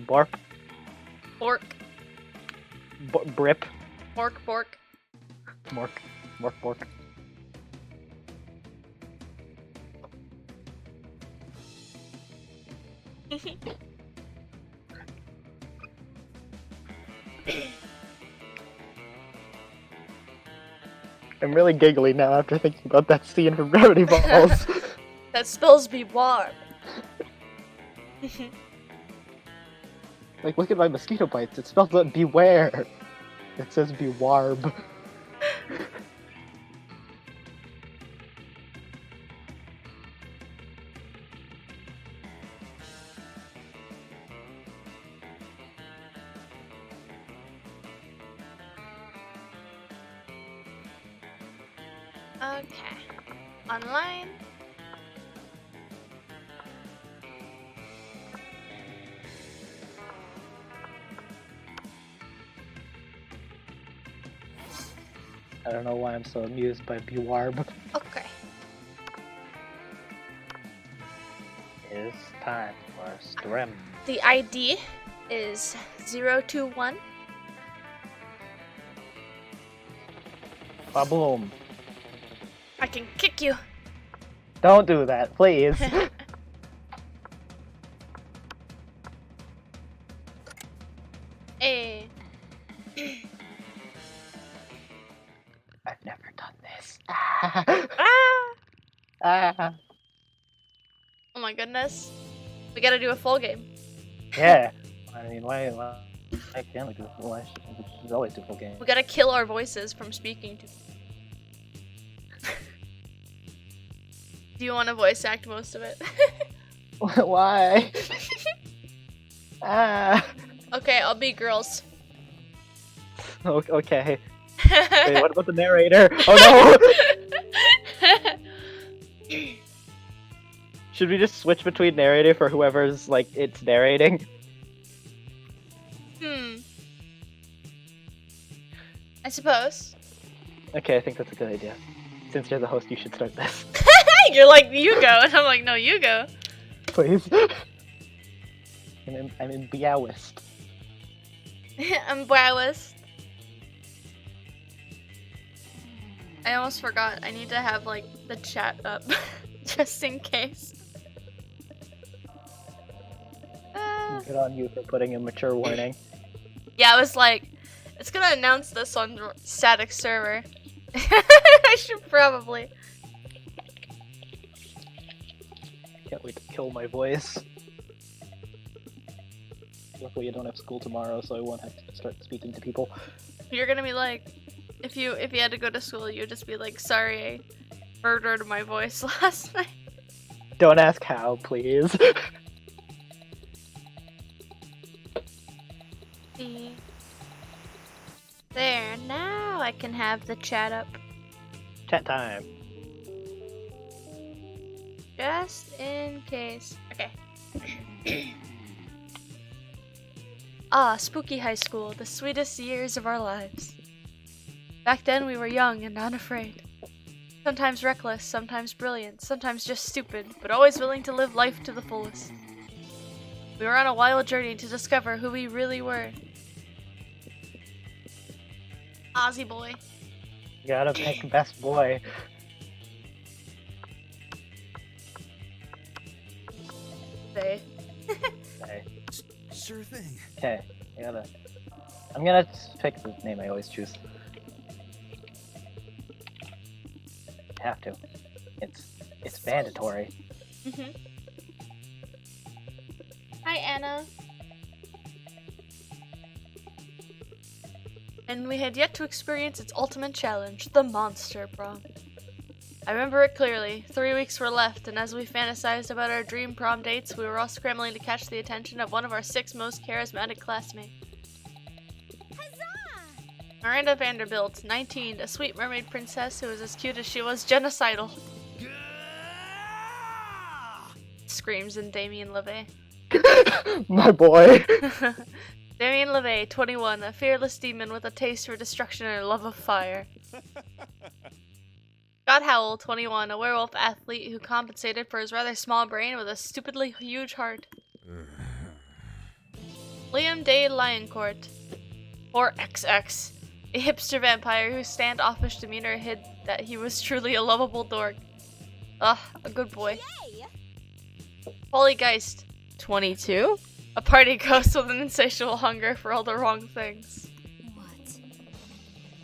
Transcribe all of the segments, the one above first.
Borp. Bork. Brip. Bork. Mork. Bork. I'm really giggly now after thinking about that scene from Gravity Falls. That spells be warm. Like, look at my mosquito bites. It spells out beware. It says be warb. Okay. Online. I don't know why I'm so amused by bewarb. Okay. It's time for Scrim. The ID is 021. Baboom. I can kick you. Don't do that, please. Hey. I've never done this. Ah! Ah. Oh my goodness. We gotta do a full game. Yeah. I mean, why can't we do full? Why should we always do full game? We gotta kill our voices from speaking to. Do you want to voice act most of it? Why? Ah. Okay, I'll be girls. Okay. Wait, what about the narrator? Oh no! Should we just switch between narrator for whoever's, like, it's narrating? I suppose. Okay, I think that's a good idea. Since you're the host, you should start this. You're like, you go, and I'm like, no, you go. Please. I'm in Biaoist. I'm browest. I almost forgot. I need to have, like, the chat up. Just in case. Good on you for putting a mature warning. Yeah, I was like, it's gonna announce this on static server. I should probably. Can't wait to kill my voice. Luckily, I don't have school tomorrow, so I won't have to start speaking to people. You're gonna be like, if you had to go to school, you'd just be like, sorry, I murdered my voice last night. Don't ask how, please. See? There, now I can have the chat up. Chat time. Just in case. Okay. Ah, spooky high school, the sweetest years of our lives. Back then we were young and unafraid. Sometimes reckless, sometimes brilliant, sometimes just stupid, but always willing to live life to the fullest. We were on a wild journey to discover who we really were. Ozzy boy. Gotta pick best boy. They. Okay. Sure thing. Okay. I'm gonna pick the name I always choose. Have to. It's mandatory. Hi, Anna. And we had yet to experience its ultimate challenge, the monster prom. I remember it clearly. 3 weeks were left, and as we fantasized about our dream prom dates, we were all scrambling to catch the attention of one of our 6 most charismatic classmates. Huzzah! Miranda Vanderbilt, 19, a sweet mermaid princess who was as cute as she was genocidal. Screams in Damien LeVay. My boy. Damien LeVay, 21, a fearless demon with a taste for destruction and a love of fire. Scott Howell, 21, a werewolf athlete who compensated for his rather small brain with a stupidly huge heart. Liam de Lioncourt, or XX, a hipster vampire whose standoffish demeanor hid that he was truly a lovable dork. Ugh, a good boy. Polygeist, 22, a party ghost with an insatiable hunger for all the wrong things. What?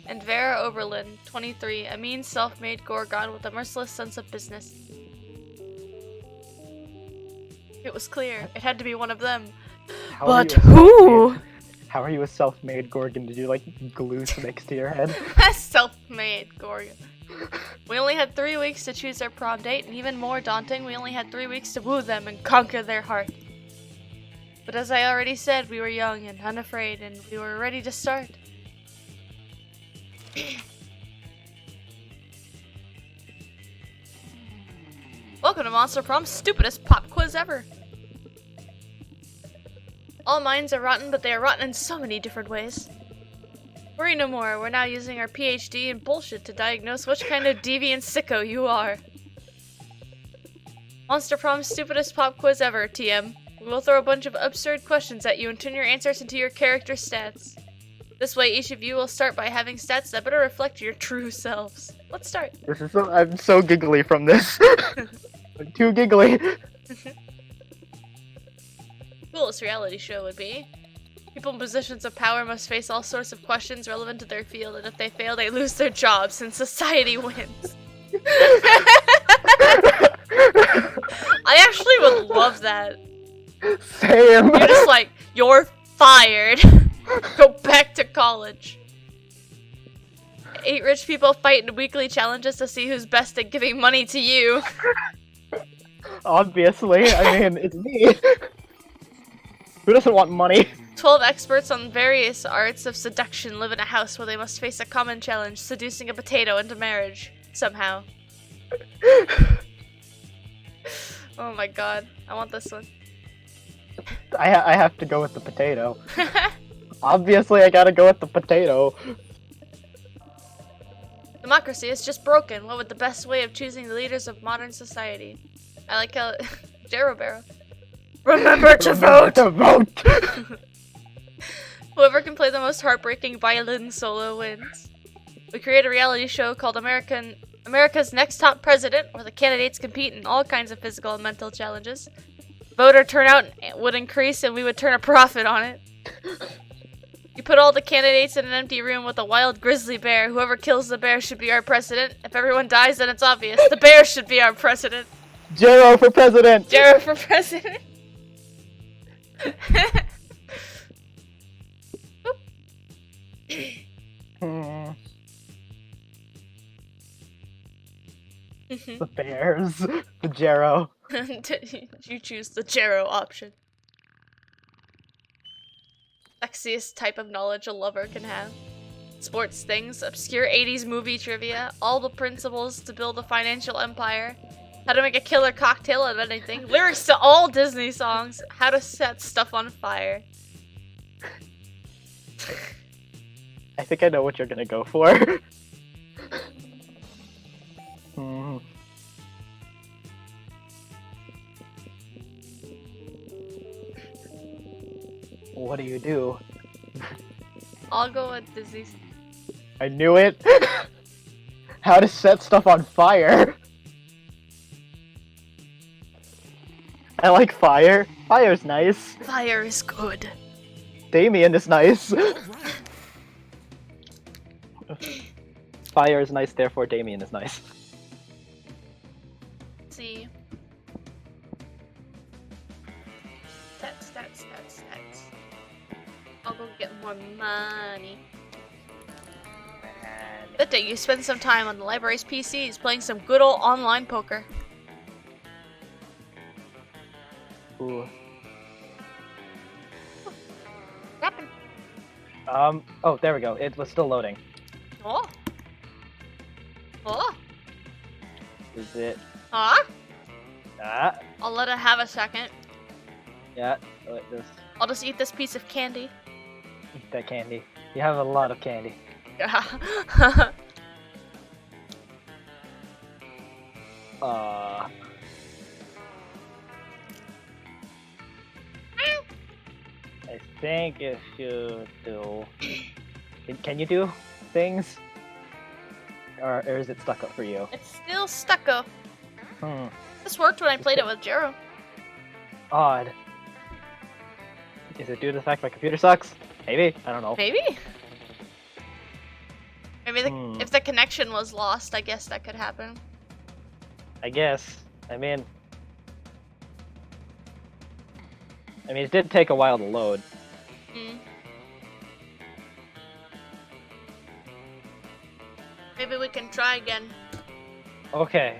And Vera Oberlin, 23, a mean self-made Gorgon with a merciless sense of business. It was clear, it had to be one of them. How But are you a who? self-made- How are you a self-made Gorgon? Did you like glue sticks to your head? Self-made Gorgon. We only had 3 weeks to choose our prom date, and even more daunting, we only had 3 weeks to woo them and conquer their heart. But as I already said, we were young and unafraid, and we were ready to start. Welcome to Monster Prom's stupidest pop quiz ever. All minds are rotten, but they are rotten in so many different ways. Worry no more, we're now using our PhD in bullshit to diagnose which kind of deviant sicko you are. Monster Prom's stupidest pop quiz ever, TM. We will throw a bunch of absurd questions at you and turn your answers into your character stats. This way, each of you will start by having stats that better reflect your true selves. Let's start. This is I'm so giggly from this. I'm too giggly. Coolest reality show would be: people in positions of power must face all sorts of questions relevant to their field, and if they fail, they lose their jobs, and society wins. I actually would love that. Same. You're just like, you're fired. Go back to college. 8 rich people fight in weekly challenges to see who's best at giving money to you. Obviously, I mean, it's me. Who doesn't want money? 12 experts on various arts of seduction live in a house where they must face a common challenge, seducing a potato into marriage. Somehow. Oh my god, I want this one. I have to go with the potato. Obviously, I gotta go with the potato. Democracy is just broken. What would the best way of choosing the leaders of modern society? I like how Jarrow Barrow. Remember to vote! To vote! Whoever can play the most heartbreaking violin solo wins. We create a reality show called America's Next Top President, where the candidates compete in all kinds of physical and mental challenges. Voter turnout would increase and we would turn a profit on it. You put all the candidates in an empty room with a wild grizzly bear. Whoever kills the bear should be our president. If everyone dies, then it's obvious. The bear should be our president. Jarrow for president! Jarrow for president. The bears. The Jarrow. You choose the Jarrow option. Sexiest type of knowledge a lover can have. Sports things, obscure 80s movie trivia, all the principles to build a financial empire, how to make a killer cocktail out of anything, lyrics to all Disney songs, how to set stuff on fire. I think I know what you're gonna go for. What do you do? I'll go with Disney. I knew it! How to set stuff on fire! I like fire. Fire's nice. Fire is good. Damien is nice. Fire is nice, therefore Damien is nice. Let's see. Stats. I'll go get more money. Bet that you spend some time on the library's PCs playing some good old online poker. Ooh. What happened? Oh, there we go. It was still loading. Oh. Oh. Is it? Huh? Ah. I'll let it have a second. Yeah, like this. I'll just eat this piece of candy. Eat that candy. You have a lot of candy. Yeah. Nice. think it should do. Can you do things? Or is it stuck up for you? It's still stucco. Hmm. This worked when I played it with Jero. Odd. Is it due to the fact my computer sucks? Maybe. I don't know. Maybe? Maybe if the connection was lost, I guess that could happen. I guess. I mean, it did take a while to load. Maybe we can try again. Okay.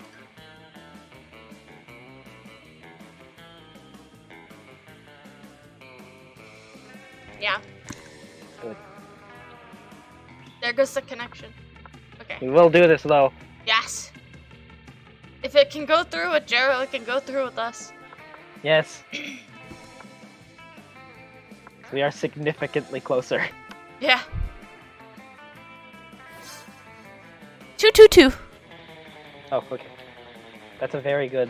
Yeah. Good. There goes the connection. Okay. We will do this though. Yes. If it can go through with Jero, it can go through with us. Yes. We are significantly closer. Yeah. 222. Oh, okay. That's a very good.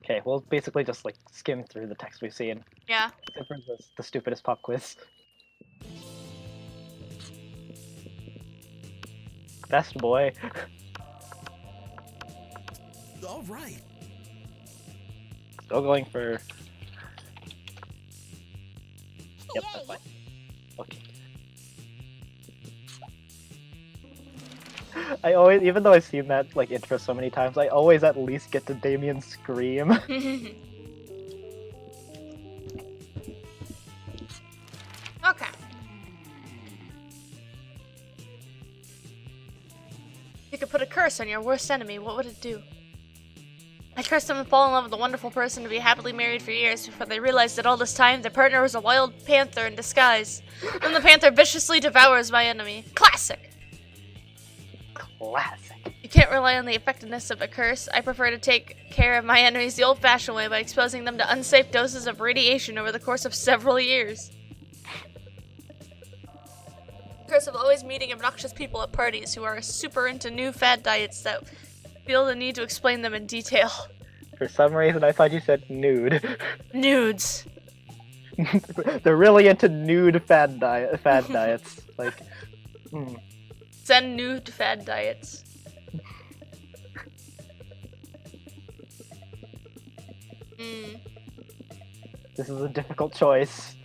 Okay, we'll basically just like skim through the text we've seen. Yeah. Except for the stupidest pop quiz. Best boy. All right. Still going for. Yep, that's fine. Okay. I always, even though I've seen that like intro so many times, I always at least get to Damien's scream. Okay. If you could put a curse on your worst enemy, what would it do? I cursed them to fall in love with a wonderful person to be happily married for years before they realized that all this time their partner was a wild panther in disguise. Then the panther viciously devours my enemy. Classic! Classic. You can't rely on the effectiveness of a curse. I prefer to take care of my enemies the old-fashioned way by exposing them to unsafe doses of radiation over the course of several years. Curse of always meeting obnoxious people at parties who are super into new fad diets that feel the need to explain them in detail. For some reason, I thought you said nude. Nudes. They're really into nude fad diets. Like, Send nude fad diets. This is a difficult choice.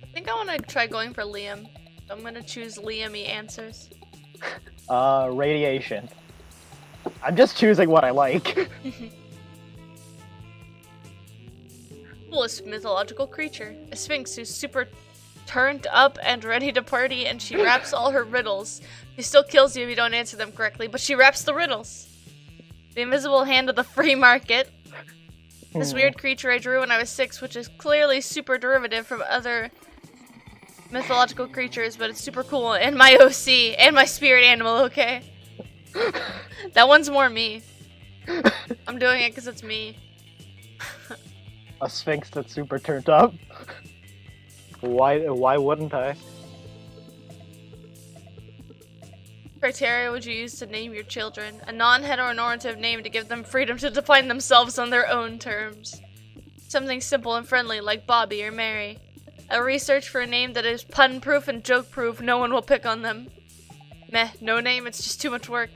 I think I want to try going for Liam. I'm gonna choose Liam-y answers. Radiation. I'm just choosing what I like. Coolest mythological creature. A sphinx who's super turned up and ready to party, and she wraps all her riddles. She still kills you if you don't answer them correctly, but she wraps the riddles. The invisible hand of the free market. This weird creature I drew when I was 6, which is clearly super derivative from other mythological creatures, but it's super cool. And my OC, and my spirit animal, okay? That one's more me. I'm doing it because it's me. A sphinx that's super turned up. Why wouldn't I? Criteria would you use to name your children? A non-heteronormative name to give them freedom to define themselves on their own terms. Something simple and friendly like Bobby or Mary. A research for a name that is pun-proof and joke-proof, no one will pick on them. Meh, no name, it's just too much work.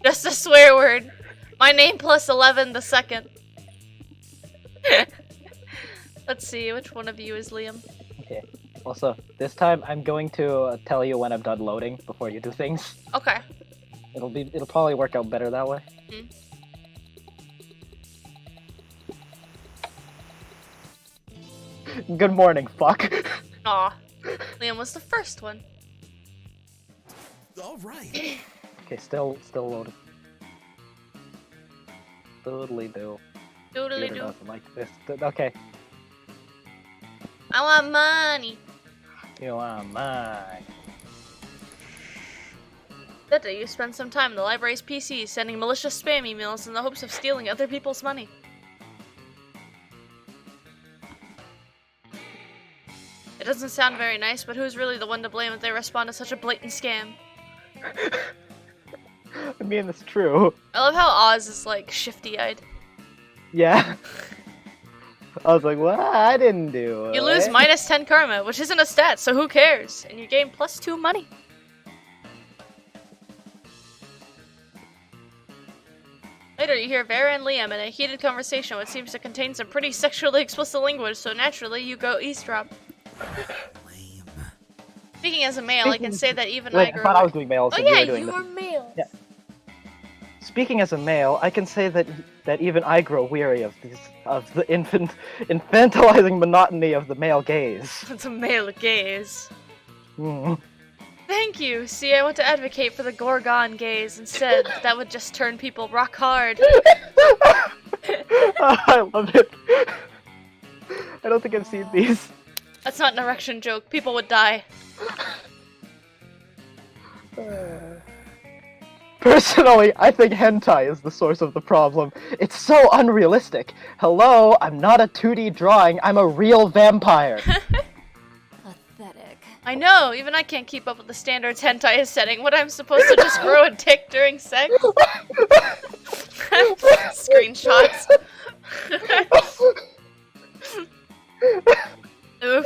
Just a swear word. My name plus 11 the second. Let's see, which one of you is Liam? Okay. Also, this time I'm going to tell you when I'm done loading before you do things. Okay. It'll probably work out better that way. Good morning, fuck. Aw. Liam was the first one. All right. Okay, still loading. Totally do. Doodly Computer doo. doesn't like this. Okay. I want money. You are mine. That day you spent some time in the library's PC sending malicious spam emails in the hopes of stealing other people's money. It doesn't sound very nice, but who's really the one to blame if they respond to such a blatant scam? I mean, it's true. I love how Oz is like shifty-eyed. Yeah. I was like, what? I didn't do it. You lose minus 10 karma, which isn't a stat, so who cares? And you gain plus 2 money. Later, you hear Vera and Liam in a heated conversation which seems to contain some pretty sexually explicit language, so naturally you go eavesdrop. Lame. Speaking as a male, I can say that even Wait, I grew I thought I was doing male, Oh so yeah, you were doing you are male. Yeah. Speaking as a male, I can say that even I grow weary of the infantilizing monotony of the male gaze. It's a male gaze. Hmm. Thank you. See, I want to advocate for the Gorgon gaze instead. That would just turn people rock hard. I love it. I don't think I've seen these. That's not an erection joke. People would die. Personally, I think hentai is the source of the problem. It's so unrealistic. Hello, I'm not a 2D drawing, I'm a real vampire. Pathetic. I know, even I can't keep up with the standards hentai is setting. What, I'm supposed to just grow a dick during sex? Screenshots. Oof.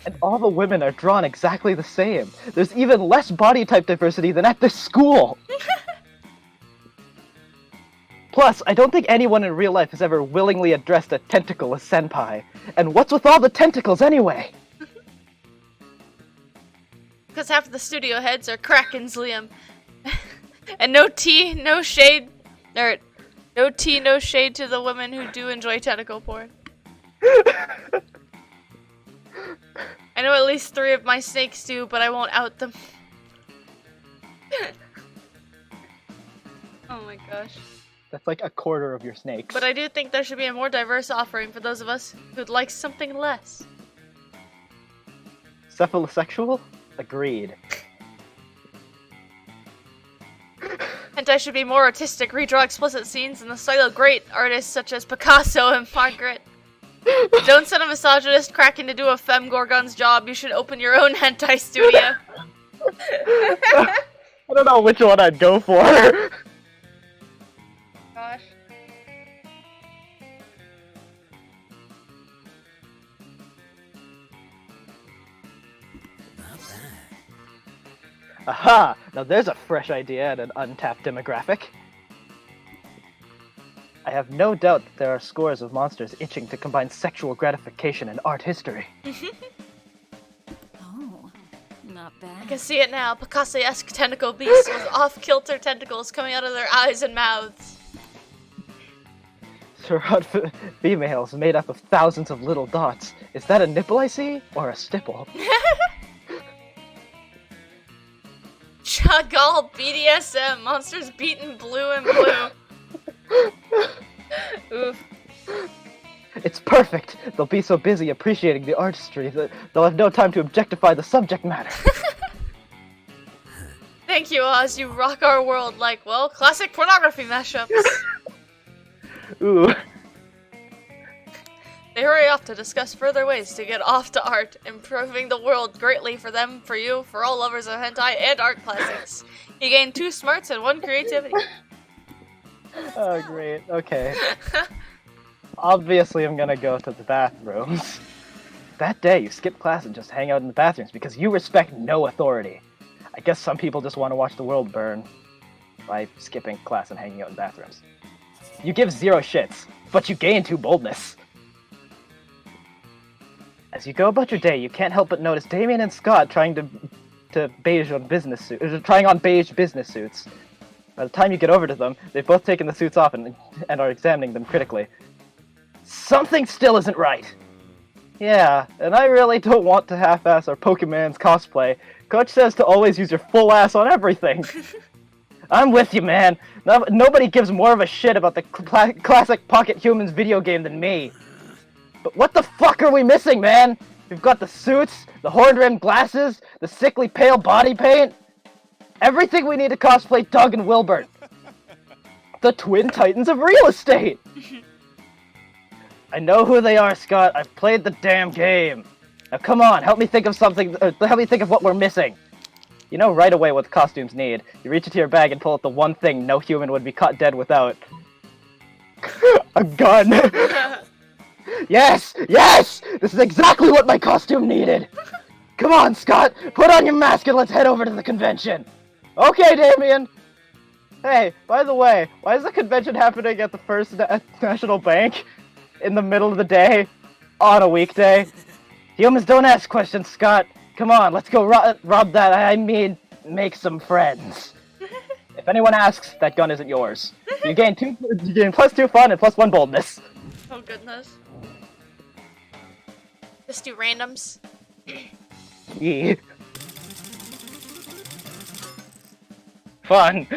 And all the women are drawn exactly the same. There's even less body type diversity than at this school. Plus, I don't think anyone in real life has ever willingly addressed a tentacle as senpai. And what's with all the tentacles anyway? Because half of the studio heads are Krakens, Liam. And no tea, no shade. Or, no tea, no shade to the women who do enjoy tentacle porn. I know at least 3 of my snakes do, but I won't out them. Oh my gosh. That's like a quarter of your snakes. But I do think there should be a more diverse offering for those of us who'd like something less. Cephalosexual? Agreed. Hentai should be more artistic, redraw explicit scenes in the style of great artists such as Picasso and Margaret. Don't send a misogynist Kraken to do a femme gorgon's job. You should open your own hentai studio. I don't know which one I'd go for. Gosh. Not bad. Aha! Now there's a fresh idea and an untapped demographic. I have no doubt that there are scores of monsters itching to combine sexual gratification and art history. Oh, not I bad. can see it now. Picasso-esque tentacle beasts with off-kilter tentacles coming out of their eyes and mouths. Surround females made up of thousands of little dots. Is that a nipple I see? Or a stipple? Chagall BDSM. Monsters beaten blue and blue. Oof. It's perfect! They'll be so busy appreciating the artistry that they'll have no time to objectify the subject matter. Thank you, Oz. You rock our world like, well, classic pornography mashups. Ooh. They hurry off to discuss further ways to get off to art, improving the world greatly for them, for you, for all lovers of hentai and art classics. You gain 2 smarts and 1 creativity. Oh, great. Okay. Obviously, I'm gonna go to the bathrooms. That day, you skip class and just hang out in the bathrooms because you respect no authority. I guess some people just want to watch the world burn by skipping class and hanging out in bathrooms. You give 0 shits, but you gain 2 boldness. As you go about your day, you can't help but notice Damien and Scott trying to beige on business suits, trying on beige business suits. By the time you get over to them, they've both taken the suits off and are examining them critically. Something still isn't right! Yeah, and I really don't want to half-ass our Pokemon's cosplay. Coach says to always use your full ass on everything. I'm with you, man. Nobody gives more of a shit about the classic Pocket Humans video game than me. But what the fuck are we missing, man? We've got the suits, the horn-rimmed glasses, the sickly pale body paint. Everything we need to cosplay Doug and Wilbert. The Twin Titans of real estate! I know who they are, Scott. I've played the damn game. Now come on, help me think of something, help me think of what we're missing. You know right away what the costumes need. You reach into your bag and pull out the one thing no human would be caught dead without. A gun! Yes! Yes! This is exactly what my costume needed! Come on, Scott! Put on your mask and let's head over to the convention! Okay, Damien! Hey, by the way, why is the convention happening at the First National Bank? In the middle of the day? On a weekday? Humans don't ask questions, Scott! Come on, let's go rob that, I mean, make some friends. If anyone asks, that gun isn't yours. You gain +2 fun and +1 boldness. Oh goodness. Just do randoms. Yee. Fun.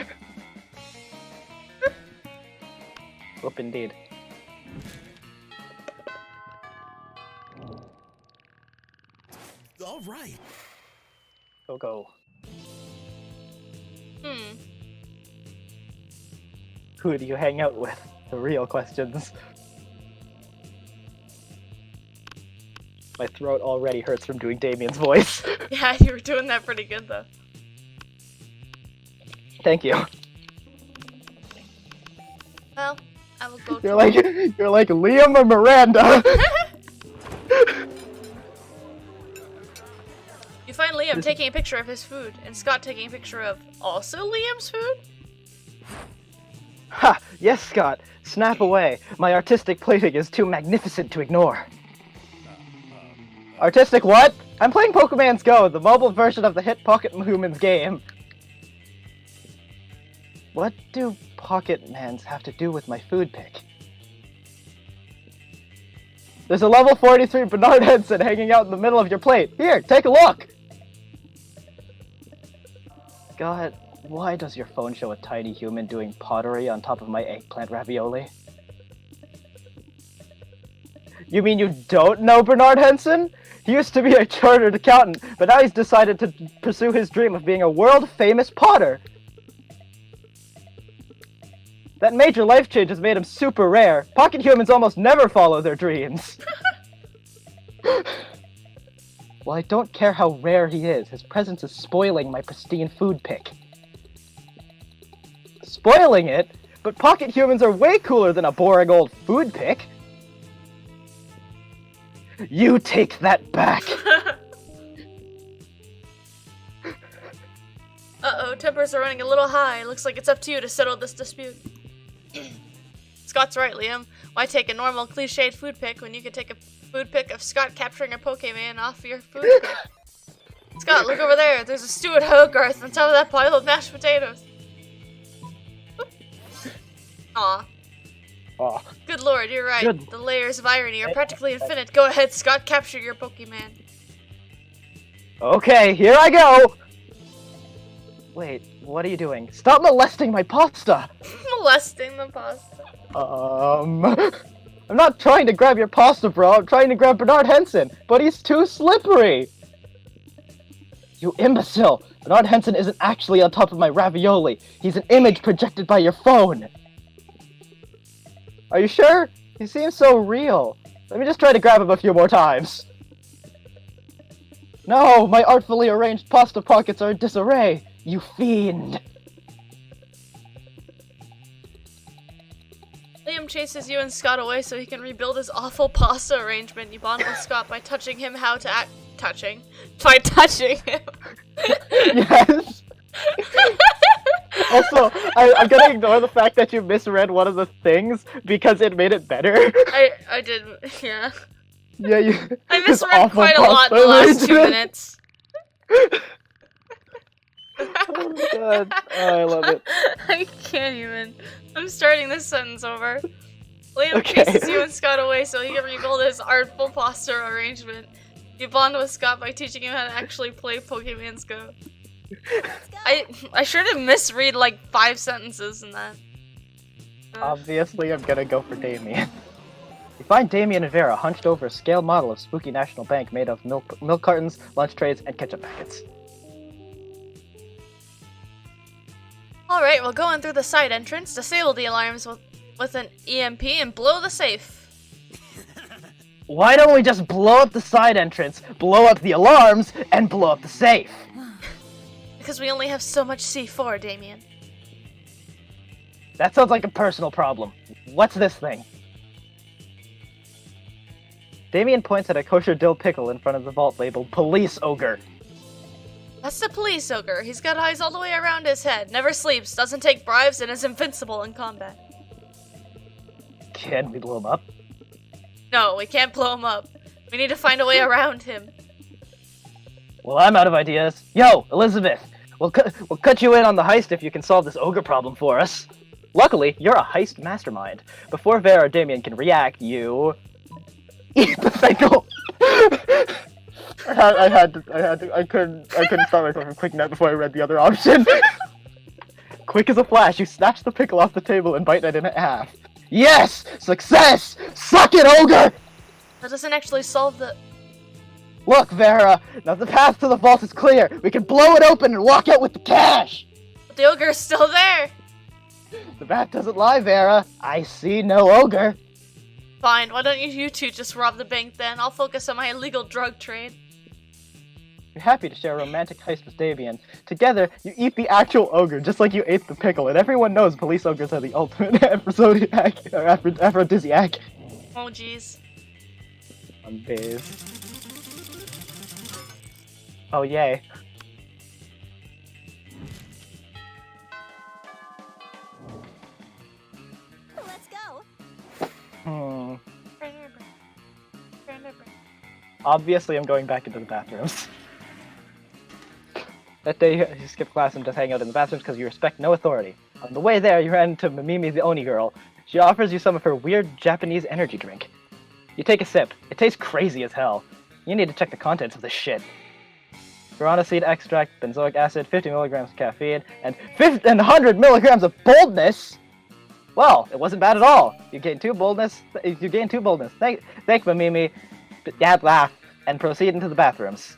Whoop indeed. All right. Go. Hmm. Who do you hang out with? The real questions. My throat already hurts from doing Damien's voice. Yeah, you were doing that pretty good though. Thank you. Well, I will go. You're like Liam or Miranda. You find Liam taking a picture of his food, and Scott taking a picture of also Liam's food? Ha! Yes, Scott. Snap away. My artistic plating is too magnificent to ignore. Artistic what? I'm playing Pokemon's Go, the mobile version of the hit Pocket Humans game. What do Pocket Mans have to do with my food pick? There's a level 43 Bernard Henson hanging out in the middle of your plate. Here, take a look! God, why does your phone show a tiny human doing pottery on top of my eggplant ravioli? You mean you don't know Bernard Henson? He used to be a chartered accountant, but now he's decided to pursue his dream of being a world-famous potter. That major life change has made him super rare. Pocket humans almost never follow their dreams. Well, I don't care how rare he is. His presence is spoiling my pristine food pick. Spoiling it? But pocket humans are way cooler than a boring old food pick. You take that back. Uh-oh, tempers are running a little high. Looks like it's up to you to settle this dispute. Scott's right, Liam. Why take a normal, cliched food pick when you could take a food pick of Scott capturing a Pokemon off your food pick? Scott, look over there. There's a stew at Hogarth on top of that pile of mashed potatoes. Aw. Aw. Good lord, you're right. Good. The layers of irony are practically infinite. Go ahead, Scott, capture your Pokemon. Okay, here I go! Wait, what are you doing? Stop molesting my pasta! Molesting the pasta. I'm not trying to grab your pasta, bro. I'm trying to grab Bernard Henson, but he's too slippery! You imbecile! Bernard Henson isn't actually on top of my ravioli. He's an image projected by your phone. Are you sure? He seems so real. Let me just try to grab him a few more times. No, my artfully arranged pasta pockets are in disarray. You fiend. Liam chases you and Scott away so he can rebuild his awful pasta arrangement. You bond with Scott by touching him how to act. By touching him. Yes. Also, I'm gonna ignore the fact that you misread one of the things because it made it better. I did, yeah. Yeah, you. I misread quite a lot in the last 2 minutes. Oh my god. Oh, I love it. I can't even. I'm starting this sentence over. Liam Okay. chases you and Scott away so he can rebuild his artful pasta arrangement. You bond with Scott by teaching him how to actually play Pokemon's Go. I sure did misread like 5 sentences in that. Obviously, I'm gonna go for Damien. You find Damien and Vera hunched over a scale model of Spooky National Bank made of milk cartons, lunch trays, and ketchup packets. Alright, we'll go in through the side entrance, disable the alarms with an EMP, and blow the safe. Why don't we just blow up the side entrance, blow up the alarms, and blow up the safe? because we only have so much C4, Damien. That sounds like a personal problem. What's this thing? Damien points at a kosher dill pickle in front of the vault labeled Police Ogre. That's the police ogre. He's got eyes all the way around his head, never sleeps, doesn't take bribes, and is invincible in combat. Can we blow him up? No, we can't blow him up. We need to find a way around him. Well, I'm out of ideas. Yo, Elizabeth! We'll cut you in on the heist if you can solve this ogre problem for us. Luckily, you're a heist mastermind. Before Vera or Damien can react, you... eat the pickle! I couldn't stop myself from clicking that before I read the other option. Quick as a flash, you snatch the pickle off the table and bite it in half. Yes! Success! Suck it, ogre! That doesn't actually solve the... Look, Vera, now the path to the vault is clear. We can blow it open and walk out with the cash! But the ogre's still there! The math doesn't lie, Vera. I see no ogre. Fine, why don't you two just rob the bank then? I'll focus on my illegal drug trade. You're happy to share a romantic heist with Damien. Together, you eat the actual ogre just like you ate the pickle, and everyone knows police ogres are the ultimate aphrodisiac. Oh jeez. On days. Oh yay. Let's go. Obviously, I'm going back into the bathrooms. That day, you skip class and just hang out in the bathrooms because you respect no authority. On the way there, you ran into Mimimi the Oni girl. She offers you some of her weird Japanese energy drink. You take a sip. It tastes crazy as hell. You need to check the contents of this shit. Guarana seed extract, benzoic acid, 50 milligrams of caffeine, and 100 milligrams of boldness! Well, it wasn't bad at all. You gain 2 boldness. Thank Mimimi. And proceed into the bathrooms.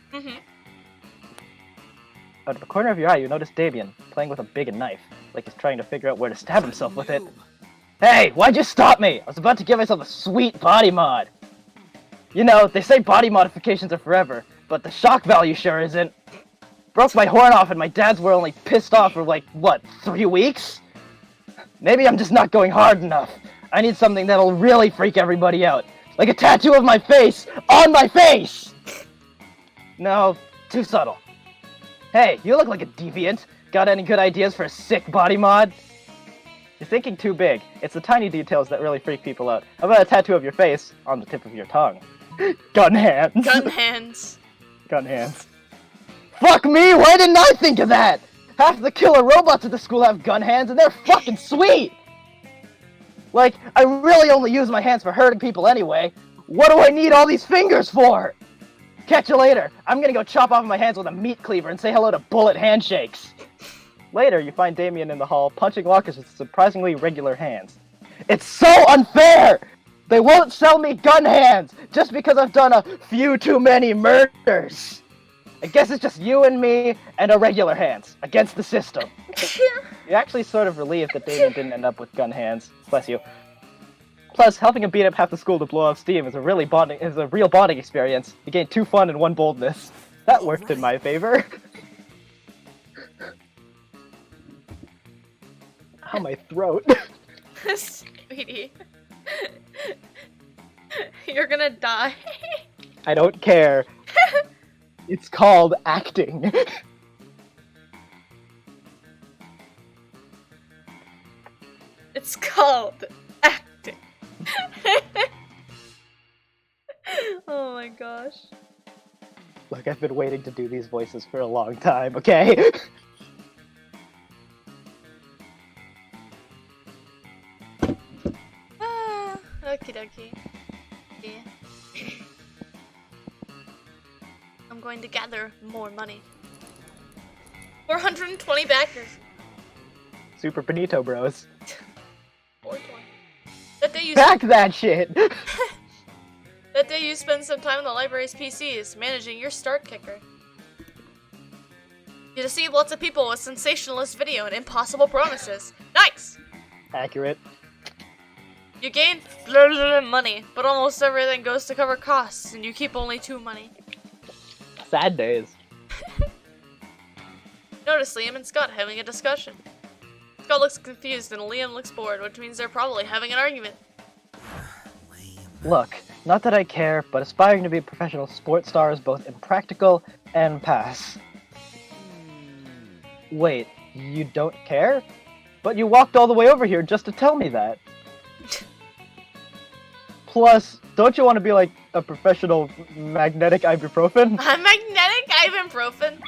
Out of the corner of your eye, you notice Damien playing with a big knife, like he's trying to figure out where to stab himself with it. Hey, why'd you stop me? I was about to give myself a sweet body mod. You know, they say body modifications are forever, but the shock value sure isn't. Broke my horn off and my dads were only pissed off for like, what, 3 weeks? Maybe I'm just not going hard enough. I need something that'll really freak everybody out. Like a tattoo of my face on my face! No, too subtle. Hey, you look like a deviant. Got any good ideas for a sick body mod? You're thinking too big. It's the tiny details that really freak people out. How about a tattoo of your face on the tip of your tongue? Gun hands. Gun hands. Gun hands. Fuck me, why didn't I think of that? Half the killer robots at the school have gun hands and they're fucking sweet! Like, I really only use my hands for hurting people anyway. What do I need all these fingers for? Catch you later. I'm gonna go chop off my hands with a meat cleaver and say hello to bullet handshakes. Later, you find Damien in the hall, punching lockers with surprisingly regular hands. It's so unfair! They won't sell me gun hands just because I've done a few too many murders. I guess it's just you and me and irregular hands against the system. You're actually sort of relieved that Damien didn't end up with gun hands. Bless you. Plus, helping him beat up half the school to blow off steam is a real bonding experience. You gain 2 fun and 1 boldness. That worked in my favor. Ow, my throat. Sweetie. You're gonna die. I don't care. It's called acting. It's called acting. Oh my gosh. Look, I've been waiting to do these voices for a long time, okay? Okie dokie. Yeah. I'm going to gather more money. 420 backers. Super Benito Bros. 420. That day you Back that shit! That day you spend some time on the library's PCs, managing your start kicker. You deceive lots of people with sensationalist video and impossible promises. Nice! Accurate. You gain money, but almost everything goes to cover costs, and you keep only 2 money. Sad days. Notice Liam and Scott having a discussion. Scott looks confused and Liam looks bored, which means they're probably having an argument. Lame. Look, not that I care, but aspiring to be a professional sports star is both impractical and pass. Wait, you don't care? But you walked all the way over here just to tell me that. Plus, don't you want to be like a professional magnetic ibuprofen? I'm magnetic ibuprofen.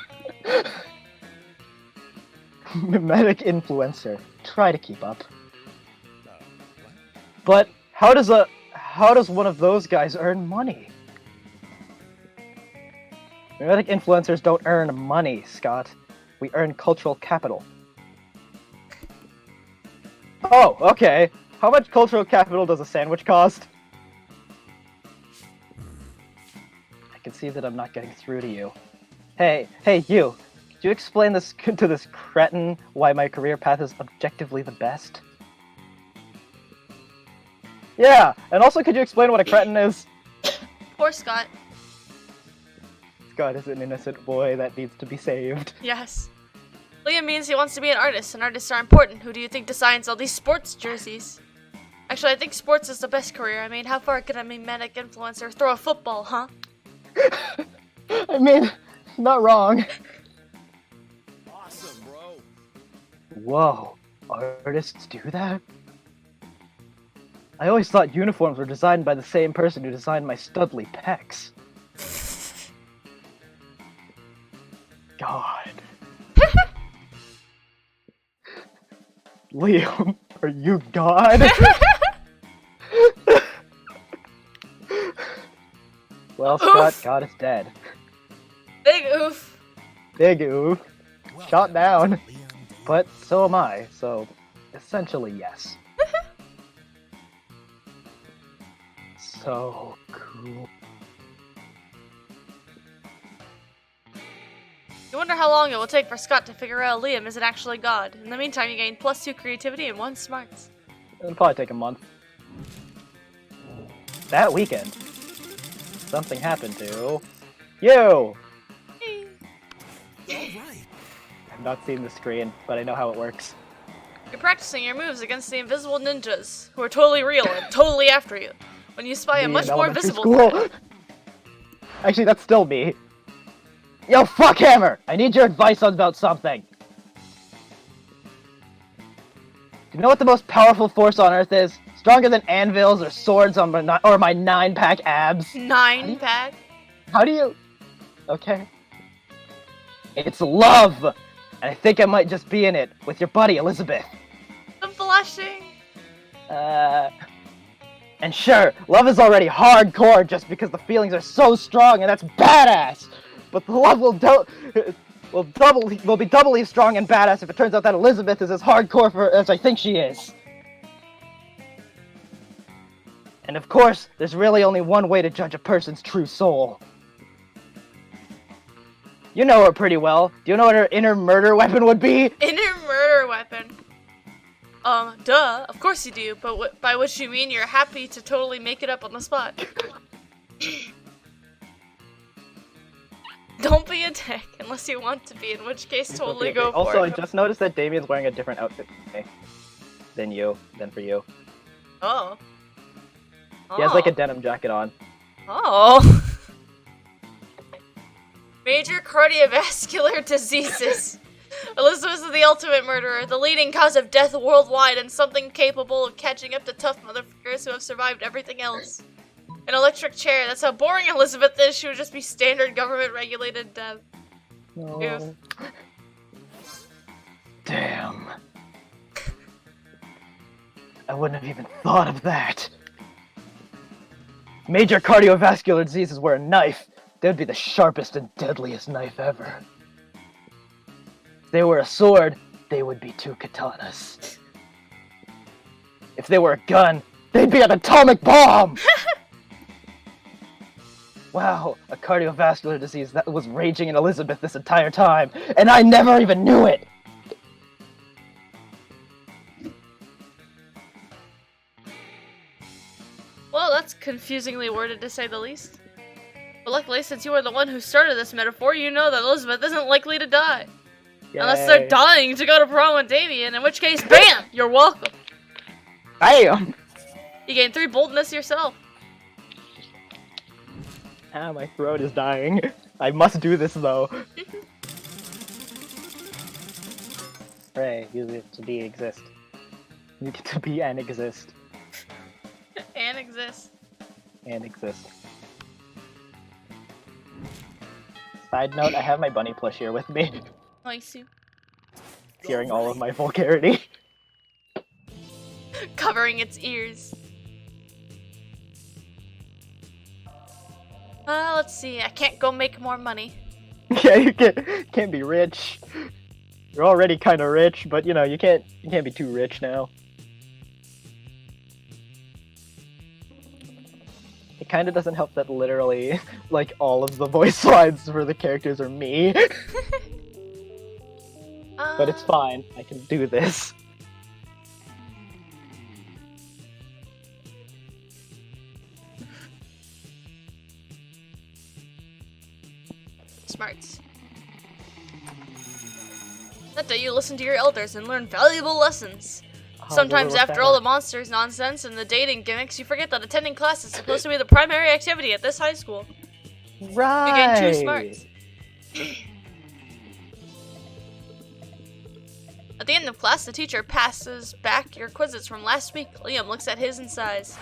Mimetic influencer. Try to keep up. But how does one of those guys earn money? Mimetic influencers don't earn money, Scott. We earn cultural capital. Oh, okay. How much cultural capital does a sandwich cost? I can see that I'm not getting through to you. Hey, you! Could you explain this to this cretin why my career path is objectively the best? Yeah, and also could you explain what a cretin is? Poor Scott. Scott is an innocent boy that needs to be saved. Yes. Liam means he wants to be an artist, and artists are important. Who do you think designs all these sports jerseys? Actually, I think sports is the best career. I mean, how far can a mimetic influencer throw a football, huh? I mean, not wrong. Awesome, bro. Whoa, artists do that? I always thought uniforms were designed by the same person who designed my studly pecs. God. Liam, are you God? Well, Scott, God is dead. Big oof. Big oof. Shot down. Liam did. But so am I, so essentially yes. So cool. You wonder how long it will take for Scott to figure out Liam isn't actually God. In the meantime, you gain +2 creativity and 1 smarts. It'll probably take a month. That weekend, something happened to you. All right. I've not seen the screen, but I know how it works. You're practicing your moves against the invisible ninjas, who are totally real and totally after you. When you spy a Me much in more elementary visible school. threat. Actually, that's still me. Yo, fuckhammer! I need your advice about something. Do you know what the most powerful force on Earth is? Stronger than anvils or swords on my my 9-pack abs? 9-pack? How do you... Okay. It's love! And I think I might just be in it with your buddy, Elizabeth. The blushing. And sure, love is already hardcore just because the feelings are so strong and that's badass! But the love will be doubly strong and badass if it turns out that Elizabeth is as hardcore as I think she is. And of course, there's really only one way to judge a person's true soul. You know her pretty well. Do you know what her inner murder weapon would be? Inner murder weapon. Duh. Of course you do, but by which you mean you're happy to totally make it up on the spot. Don't be a dick, unless you want to be, in which case totally go for Also, I it. just noticed that Damien's wearing a different outfit than for you. Oh. He has like a denim jacket on. Oh. Major cardiovascular diseases. Elizabeth is the ultimate murderer, the leading cause of death worldwide, and something capable of catching up to tough motherfuckers who have survived everything else. An electric chair. That's how boring Elizabeth is. She would just be standard government-regulated death. Oh. Damn. I wouldn't have even thought of that. Major cardiovascular diseases were a knife. They would be the sharpest and deadliest knife ever. If they were a sword, they would be 2 katanas. If they were a gun, they'd be an atomic bomb! Wow, a cardiovascular disease that was raging in Elizabeth this entire time, and I never even knew it! Well, that's confusingly worded to say the least. But luckily, since you are the one who started this metaphor, you know that Elizabeth isn't likely to die. Unless they're Yay. dying to go to prom with Damien, in which case, BAM! You're welcome. Bam! You gain 3 boldness yourself. Ah, my throat is dying. I must do this though. Hooray, you get to be exist. You get to be and exist. And exist. And exist. Side note, I have my bunny plush here with me, Nice you. hearing all of my vulgarity. Covering its ears. Let's see. I can't go make more money. Yeah, you can't be rich. You're already kind of rich, but you know, you can't be too rich now. It kind of doesn't help that literally, like, all of the voice lines for the characters are me. But it's fine. I can do this. Smarts. That day you listen to your elders and learn valuable lessons. Sometimes after all the monsters nonsense and the dating gimmicks, you forget that attending class is supposed to be the primary activity at this high school. Right. You gain 2 smarts. At the end of class, the teacher passes back your quizzes from last week. Liam looks at his and sighs.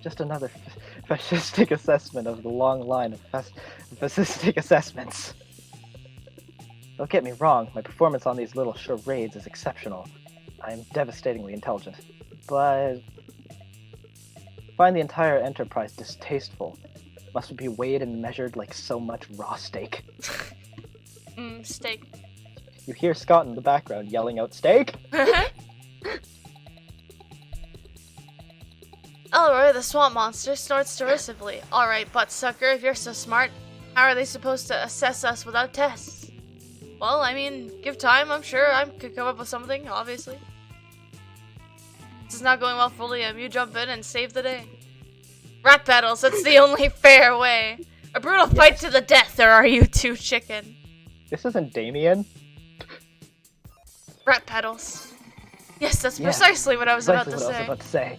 Just another fascistic assessment of the long line of fascistic assessments. Don't get me wrong, my performance on these little charades is exceptional. I am devastatingly intelligent, but I find the entire enterprise distasteful. Must be weighed and measured like so much raw steak. Steak. You hear Scott in the background yelling out steak? Elroy, the swamp monster, snorts derisively. Alright, butt sucker, if you're so smart, how are they supposed to assess us without tests? Well, I mean, give time, I'm sure I could come up with something, obviously. This is not going well for Liam, you jump in and save the day. Rap battles, that's the only fair way. A brutal fight to the death, or are you too chicken? This isn't Damien. Rap battles. Yes, that's Yeah, precisely what I was about to Precisely what I was say. about to say.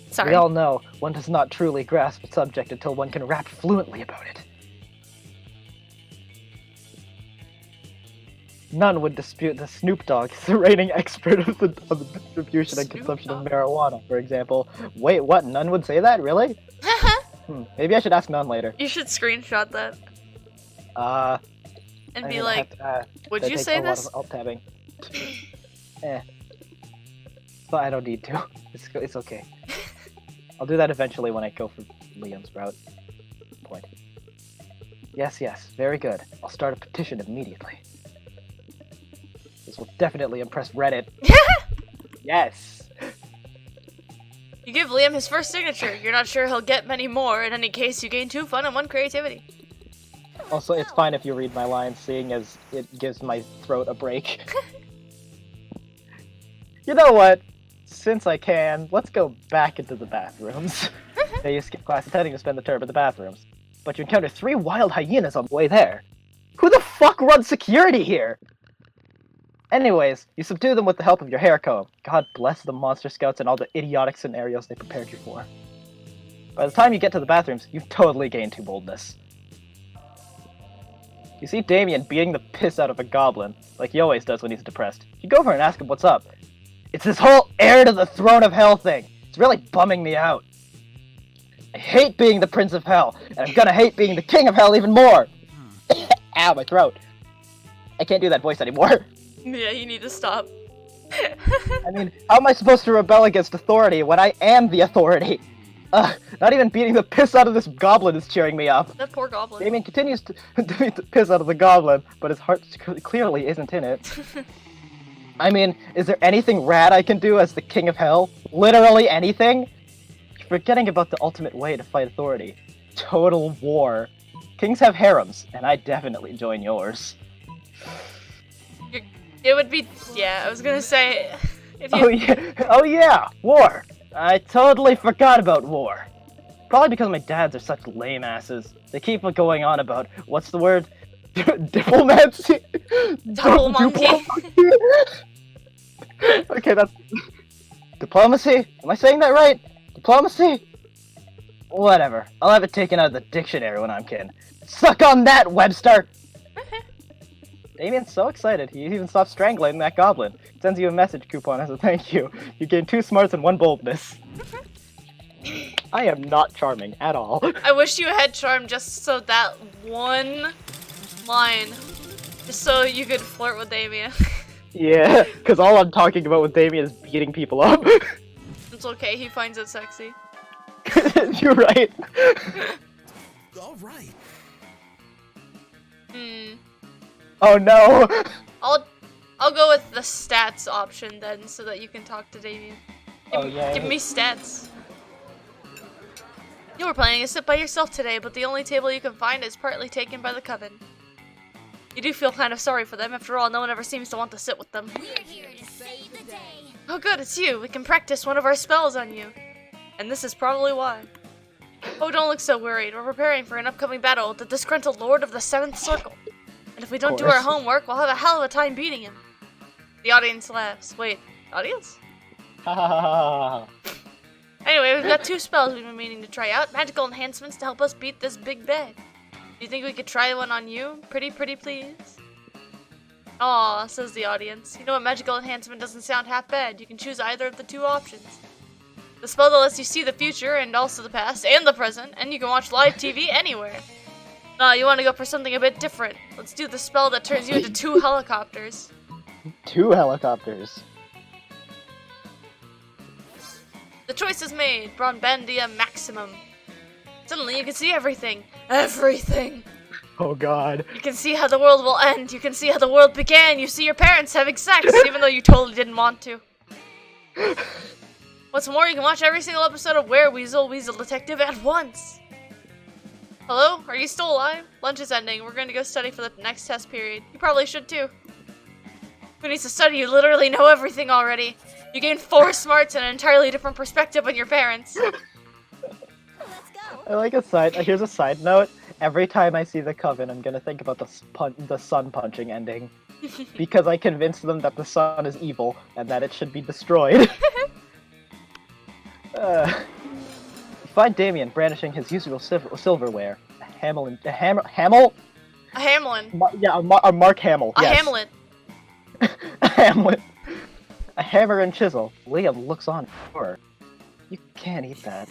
Sorry. We all know one does not truly grasp a subject until one can rap fluently about it. None would dispute that Snoop Dogg is the reigning expert of the distribution and Snoop consumption of Dogg? marijuana, for example. Wait, what? None would say that? Really? Maybe I should ask None later. You should screenshot that and I'm be gonna like, have to, would gonna you take say a lot this? of alt-tabbing. But I don't need to. It's okay. I'll do that eventually when I go for Liam's route. Point. Yes, very good. I'll start a petition immediately. This will definitely impress Reddit. Yes! You give Liam his first signature. You're not sure he'll get many more. In any case, you gain 2 fun and 1 creativity. Also, it's fine if you read my lines, seeing as it gives my throat a break. You know what? Since I can, let's go back into the bathrooms. Yeah, you skip class intending to spend the term in the bathrooms. But you encounter 3 wild hyenas on the way there. Who the fuck runs security here? Anyways, you subdue them with the help of your hair comb. God bless the monster scouts and all the idiotic scenarios they prepared you for. By the time you get to the bathrooms, you've totally gained 2 boldness. You see Damien beating the piss out of a goblin, like he always does when he's depressed. You go over and ask him what's up. It's this whole heir to the throne of hell thing. It's really bumming me out. I hate being the prince of hell, and I'm gonna hate being the king of hell even more. Ow, my throat. I can't do that voice anymore. Yeah, you need to stop. I mean, how am I supposed to rebel against authority when I am the authority? Not even beating the piss out of this goblin is cheering me up. That poor goblin. Damien continues to beat the piss out of the goblin, but his heart clearly isn't in it. I mean, is there anything rad I can do as the king of hell? Literally anything? You're forgetting about the ultimate way to fight authority. Total war. Kings have harems, and I definitely join yours. It would be, yeah, I was gonna say, if you... Oh yeah, war! I totally forgot about war. Probably because my dads are such lame asses. They keep going on about, what's the word? Diplomacy? Double monkey. Okay, that's... Diplomacy? Am I saying that right? Diplomacy? Whatever. I'll have it taken out of the dictionary when I'm kin. Suck on that, Webster! Damien's so excited, he even stopped strangling that goblin. Sends you a message coupon as a thank you. You gain 2 smarts and 1 boldness. I am not charming at all. I wish you had charm just so that one line. Just so you could flirt with Damien. Yeah, because all I'm talking about with Damien is beating people up. It's okay, he finds it sexy. You're right. All right. Oh no! I'll go with the stats option then, so that you can talk to Damien. Give me stats. You were planning to sit by yourself today, but the only table you can find is partly taken by the coven. You do feel kind of sorry for them. After all, no one ever seems to want to sit with them. We're here to save the day. Oh good, it's you. We can practice one of our spells on you. And this is probably why. Oh, don't look so worried. We're preparing for an upcoming battle with the disgruntled Lord of the Seventh Circle. And if we don't do our homework, we'll have a hell of a time beating him. The audience laughs. Wait, audience? Ha ha ha ha. Anyway, we've got 2 spells we've been meaning to try out. Magical enhancements to help us beat this big bad. Do you think we could try one on you? Pretty please? Aw, says the audience. You know what, magical enhancement doesn't sound half bad. You can choose either of the 2 options. The spell that lets you see the future and also the past and the present, and you can watch live TV anywhere. No, you want to go for something a bit different. Let's do the spell that turns you into 2 helicopters. 2 helicopters. The choice is made. Bronbandia Maximum. Suddenly you can see everything. Everything! Oh god. You can see how the world will end. You can see how the world began. You see your parents having sex, even though you totally didn't want to. What's more, you can watch every single episode of Weasel Detective at once. Hello? Are you still alive? Lunch is ending. We're going to go study for the next test period. You probably should too. Who needs to study? You literally know everything already. You gain 4 smarts and an entirely different perspective on your parents. Let's go. I like here's a side note. Every time I see the Coven, I'm gonna think about the sun punching ending. Because I convinced them that the sun is evil and that it should be destroyed. You find Damien brandishing his usual silverware. A Hamlin. A Hamel? A Hamlin. A Mark Hamill. A Yes. Hamlet. A Hamlet. A hammer and chisel. Liam looks on in horror. You can't eat that.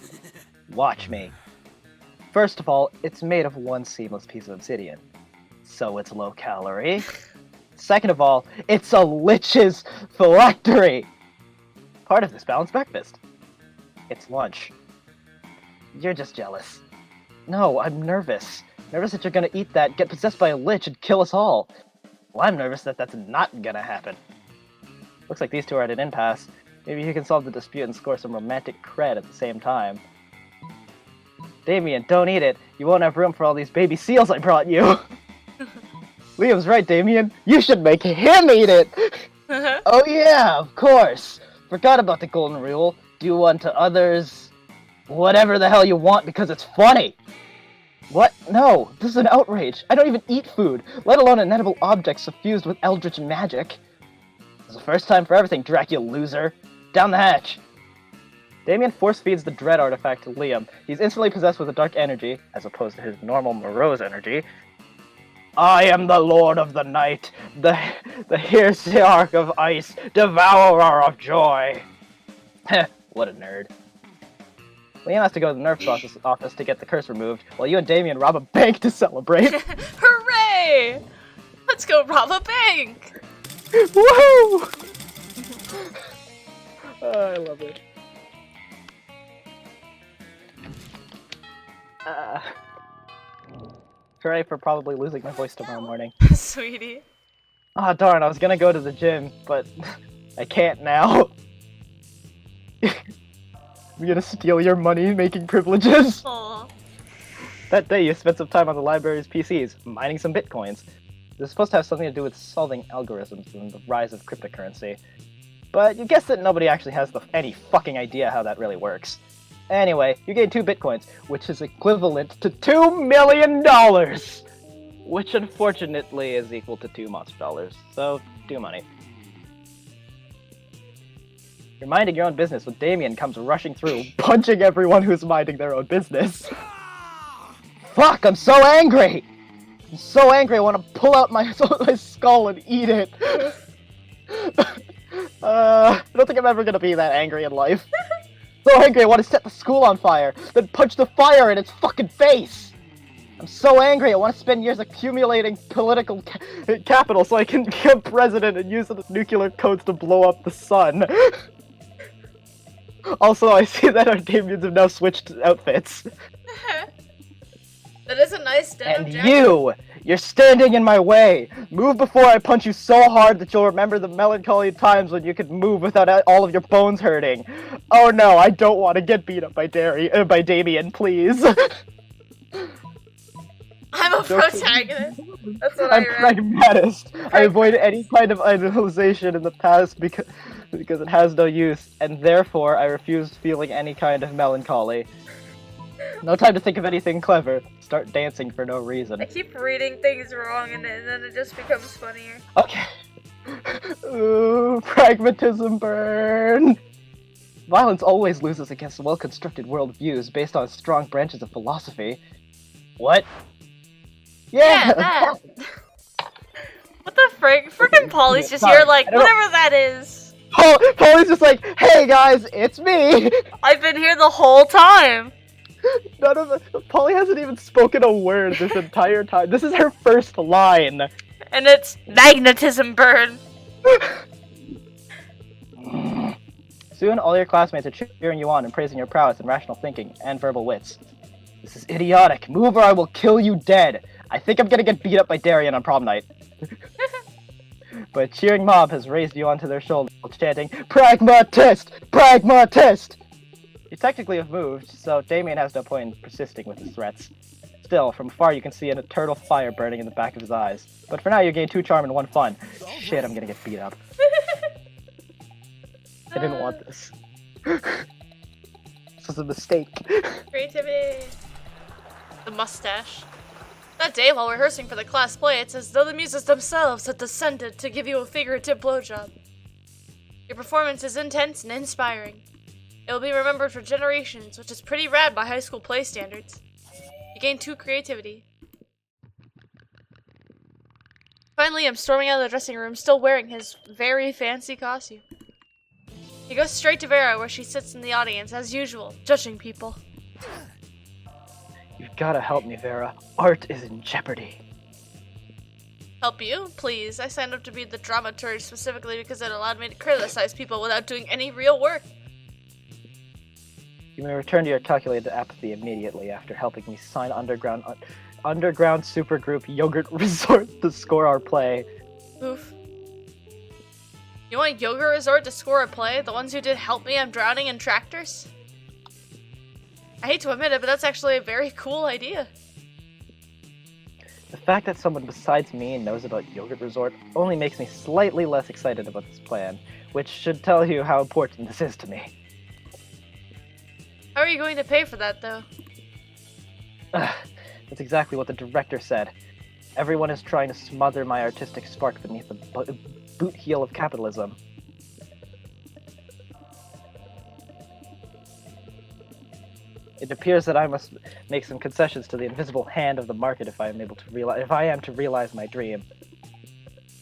Watch me. First of all, it's made of 1 seamless piece of obsidian. So it's low calorie. Second of all, it's a lich's phylactery! Part of this balanced breakfast. It's lunch. You're just jealous. No, I'm nervous. Nervous that you're gonna eat that, get possessed by a lich, and kill us all. Well, I'm nervous that that's not gonna happen. Looks like these 2 are at an impasse. Maybe you can solve the dispute and score some romantic cred at the same time. Damien, don't eat it. You won't have room for all these baby seals I brought you. Liam's right, Damien. You should make him eat it. Oh yeah, of course. Forgot about the golden rule. Do unto others whatever the hell you want because it's funny. What? No, this is an outrage. I don't even eat food, let alone inedible objects suffused with eldritch magic. It's the first time for everything, Dracula loser. Down the hatch. Damien force feeds the dread artifact to Liam. He's instantly possessed with a dark energy, as opposed to his normal morose energy. I am the Lord of the Night, the Heresiarch of Ice, Devourer of Joy. Heh, what a nerd. Liam has to go to the nurse's office to get the curse removed, while you and Damien rob a bank to celebrate. Hooray! Let's go rob a bank! Woohoo! I love it. Hooray for probably losing my voice tomorrow morning. Sweetie. Ah, darn, I was gonna go to the gym, but I can't now. I'm gonna steal your money-making privileges. Aww. That day you spent some time on the library's PCs, mining some bitcoins. This is supposed to have something to do with solving algorithms and the rise of cryptocurrency. But you guessed that nobody actually has any fucking idea how that really works. Anyway, you gain 2 bitcoins, which is equivalent to $2 million! which unfortunately is equal to 2 monster dollars, so 2 money. You're minding your own business when Damien comes rushing through, punching everyone who's minding their own business. Fuck, I'm so angry! I'm so angry I want to pull out my skull and eat it. I don't think I'm ever gonna be that angry in life. So angry I want to set the school on fire, then punch the fire in its fucking face! I'm so angry I want to spend years accumulating political capital so I can become president and use the nuclear codes to blow up the sun. Also, I see that our Damians have now switched outfits. That is a nice denim And jacket. you're standing in my way! Move before I punch you so hard that you'll remember the melancholy times when you could move without all of your bones hurting. Oh no, I don't want to get beat up by Damien, please. I'm a protagonist. That's what I'm I read. pragmatist. I avoid any kind of idealization in the past because it has no use, and therefore I refuse feeling any kind of melancholy. No time to think of anything clever. Start dancing for no reason. I keep reading things wrong and then it just becomes funnier. Okay. Ooh, pragmatism burn! Violence always loses against well-constructed worldviews based on strong branches of philosophy. What? Yeah, that. What the frick? Frickin' Polly's just Sorry, here like, I don't know. whatever that is. Polly's just like, hey guys, it's me! I've been here the whole time. Polly hasn't even spoken a word this entire time. This is her first line. And it's magnetism burn. Soon all your classmates are cheering you on and praising your prowess in rational thinking and verbal wits. This is idiotic. Move or I will kill you dead. I think I'm gonna get beat up by Darian on prom night. But a cheering mob has raised you onto their shoulders, chanting, Pragmatist! Pragmatist! You technically have moved, so Damien has no point in persisting with his threats. Still, from afar you can see an eternal fire burning in the back of his eyes. But for now you gain 2 charm and 1 fun. Shit, I'm gonna get beat up. I didn't want this. This was a mistake. Creativity. The mustache. That day, while rehearsing for the class play, it's as though the muses themselves had descended to give you a figurative blowjob. Your performance is intense and inspiring. It will be remembered for generations, which is pretty rad by high school play standards. You gain 2 creativity. Finally, I'm storming out of the dressing room, still wearing his very fancy costume. He goes straight to Vera, where she sits in the audience, as usual, judging people. You've gotta help me, Vera. Art is in jeopardy. Help you? Please. I signed up to be the dramaturge specifically because it allowed me to criticize people without doing any real work. You may return to your calculated apathy immediately after helping me sign underground supergroup Yogurt Resort to score our play. Oof. You want Yoga Resort to score a play? The ones who did Help Me, I'm Drowning in Tractors? I hate to admit it, but that's actually a very cool idea. The fact that someone besides me knows about Yogurt Resort only makes me slightly less excited about this plan, which should tell you how important this is to me. How are you going to pay for that, though? That's exactly what the director said. Everyone is trying to smother my artistic spark beneath the boot heel of capitalism. It appears that I must make some concessions to the invisible hand of the market if I am to realize my dream.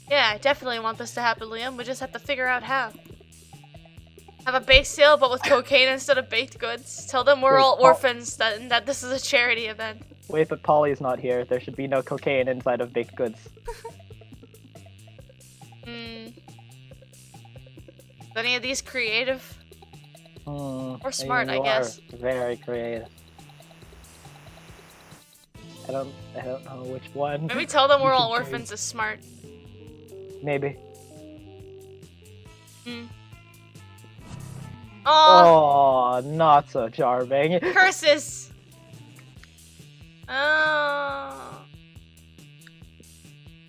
Yeah, I definitely want this to happen, Liam. We just have to figure out how. Have a bake sale, but with cocaine instead of baked goods. Tell them we're Wait, all Paul- orphans, that this is a charity event. Wait, but Polly's not here. There should be no cocaine inside of baked goods. Is any of these creative? Or smart, I you guess. Are very creative. I don't know which one. Maybe tell them we're You all should orphans is smart. Maybe. Oh, Oh, not so charming. curses! Oh.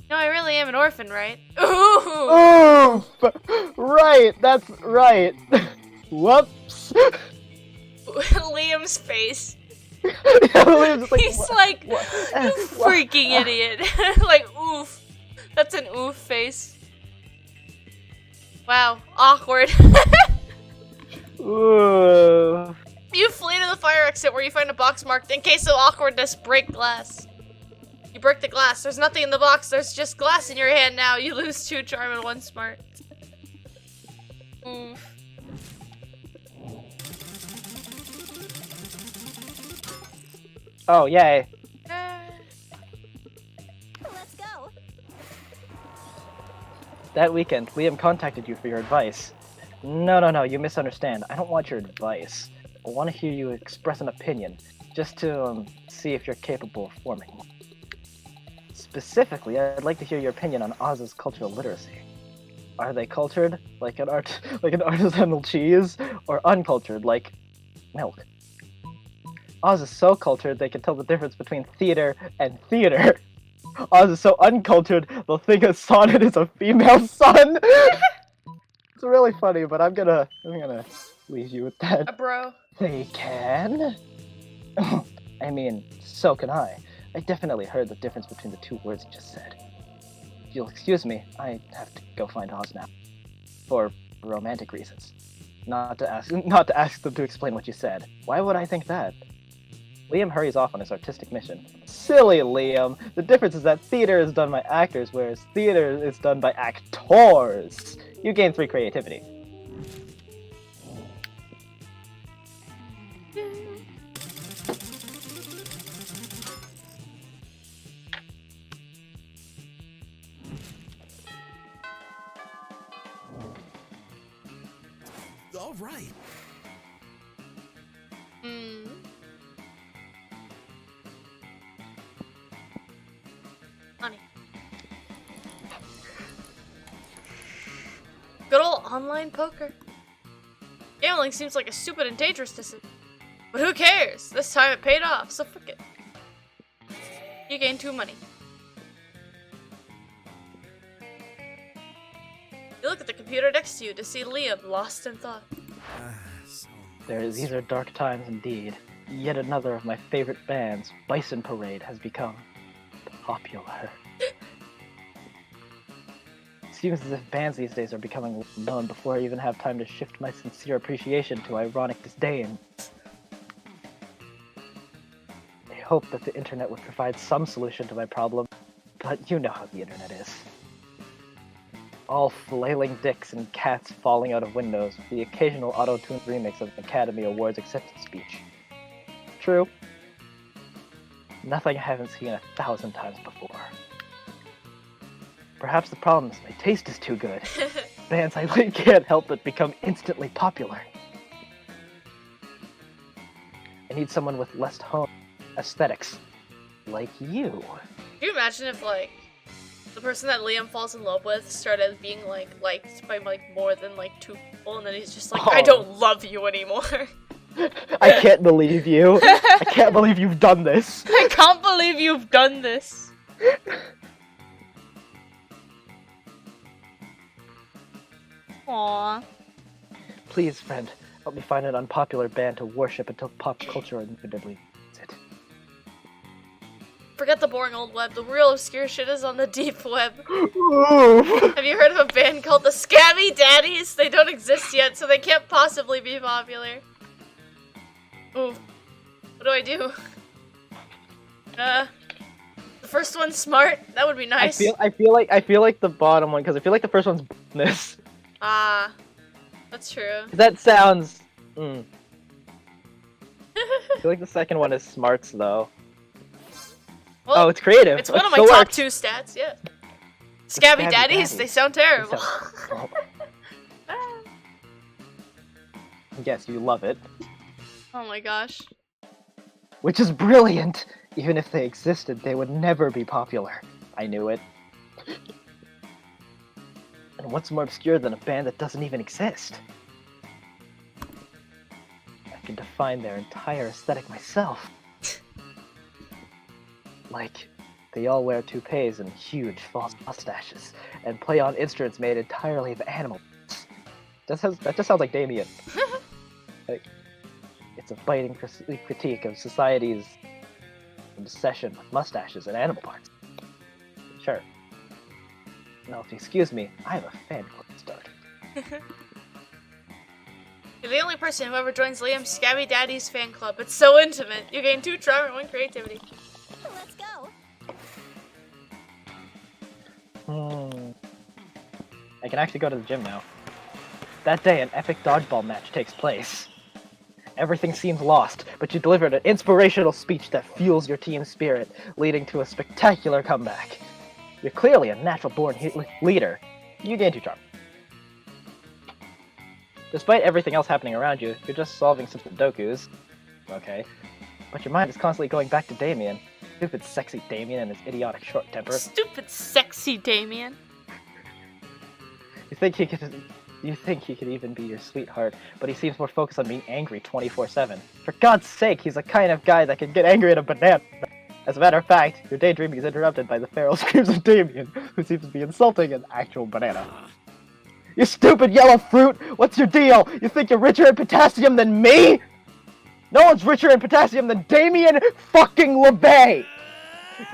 No, I really am an orphan, right? Ooh! Oof! Right, that's right. Whoops. Liam's face. Liam's just He's what- like, what- you what- freaking idiot. Like, oof. That's an oof face. Wow, awkward. Ooh. You flee to the fire exit where you find a box marked, "In case of awkwardness, break glass." You break the glass. There's nothing in the box. There's just glass in your hand now. You lose 2 charm and 1 smart. Oof. Oh, yay. Let's go. That weekend, Liam contacted you for your advice. No, you misunderstand. I don't want your advice. I want to hear you express an opinion, just to see if you're capable of forming one. Specifically, I'd like to hear your opinion on Oz's cultural literacy. Are they cultured, like an artisanal cheese, or uncultured, like milk? Oz is so cultured they can tell the difference between theater and theater. Oz is so uncultured they'll think a sonnet is a female son. It's really funny, but I'm gonna leave you with that. Bro. They can? I mean, so can I. I definitely heard the difference between the 2 words you just said. If you'll excuse me, I have to go find Oz now. For romantic reasons. Not to ask them to explain what you said. Why would I think that? Liam hurries off on his artistic mission. Silly Liam! The difference is that theater is done by actors, whereas theater is done by actors! You gain 3 creativity. All right. Hmm. Honey. Good old online poker. Gambling seems like a stupid and dangerous decision. But who cares? This time it paid off, so frick it. You gain 2 money. You look at the computer next to you to see Liam lost in thought. So These are dark times indeed. Yet another of my favorite bands, Bison Parade, has become popular. Seems as if bands these days are becoming known before I even have time to shift my sincere appreciation to ironic disdain. I hope that the internet would provide some solution to my problem, but you know how the internet is. All flailing dicks and cats falling out of windows with the occasional auto-tuned remix of an Academy Awards acceptance speech. True. Nothing I haven't seen 1,000 times before. Perhaps the problem is my taste is too good. Bands I like can't help but become instantly popular. I need someone with less honed aesthetics. Like you. Can you imagine if, like, the person that Liam falls in love with started being, like, liked by, like, more than, like, 2 people, and then he's just like, I don't love you anymore. I can't believe you. I can't believe you've done this. I can't believe you've done this. Aww. Please, friend, help me find an unpopular band to worship until pop culture inevitably needs it. Forget the boring old web. The real obscure shit is on the deep web. Oof. Have you heard of a band called the Scabby Daddies? They don't exist yet, so they can't possibly be popular. Ooh. What do I do? The first one's smart. That would be nice. I feel like the bottom one, because I feel like the first one's bonus. Ah, that's true. That sounds. I feel like the second one is smarts though. Well, Oh, it's creative. it's one of my So top works. 2 stats, yeah. Scabby Scabby Daddies, Daddies. they sound terrible. Yes, you love it. Oh my gosh. Which is brilliant! Even if they existed, they would never be popular. I knew it. And what's more obscure than a band that doesn't even exist? I can define their entire aesthetic myself. Like, they all wear toupees and huge false mustaches, and play on instruments made entirely of animals. That just sounds like Damien. It's a biting critique of society's obsession with mustaches and animal parts. Sure. Now, if you excuse me, I have a fan club to start. You're the only person who ever joins Liam's Scabby Daddy's fan club. It's so intimate. You gain 2 charm and 1 creativity. Let's go. I can actually go to the gym now. That day, an epic dodgeball match takes place. Everything seems lost, but you delivered an inspirational speech that fuels your team's spirit, leading to a spectacular comeback. You're clearly a natural-born leader. You gain 2 charm. Despite everything else happening around you, you're just solving some Sudokus. Okay. But your mind is constantly going back to Damien. Stupid, sexy Damien and his idiotic short temper. Stupid, sexy Damien. You think he could even be your sweetheart, but he seems more focused on being angry 24/7. For God's sake, he's the kind of guy that can get angry at a banana. As a matter of fact, your daydreaming is interrupted by the feral screams of Damien, who seems to be insulting an actual banana. You stupid yellow fruit! What's your deal? You think you're richer in potassium than me? No one's richer in potassium than Damien fucking LeVay!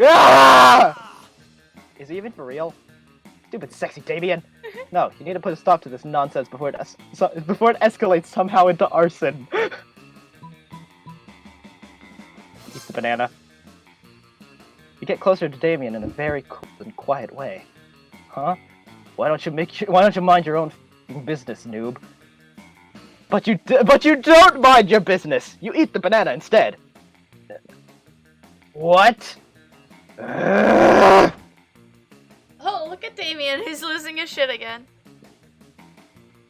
Ah! Is he even for real? Stupid sexy Damien! No, you need to put a stop to this nonsense before it escalates somehow into arson. Eat the banana. You get closer to Damien in a very cool and quiet way. Huh? Why don't you mind your own f***ing business, noob? But you don't mind your business! You eat the banana instead! What? Oh, look at Damien. He's losing his shit again.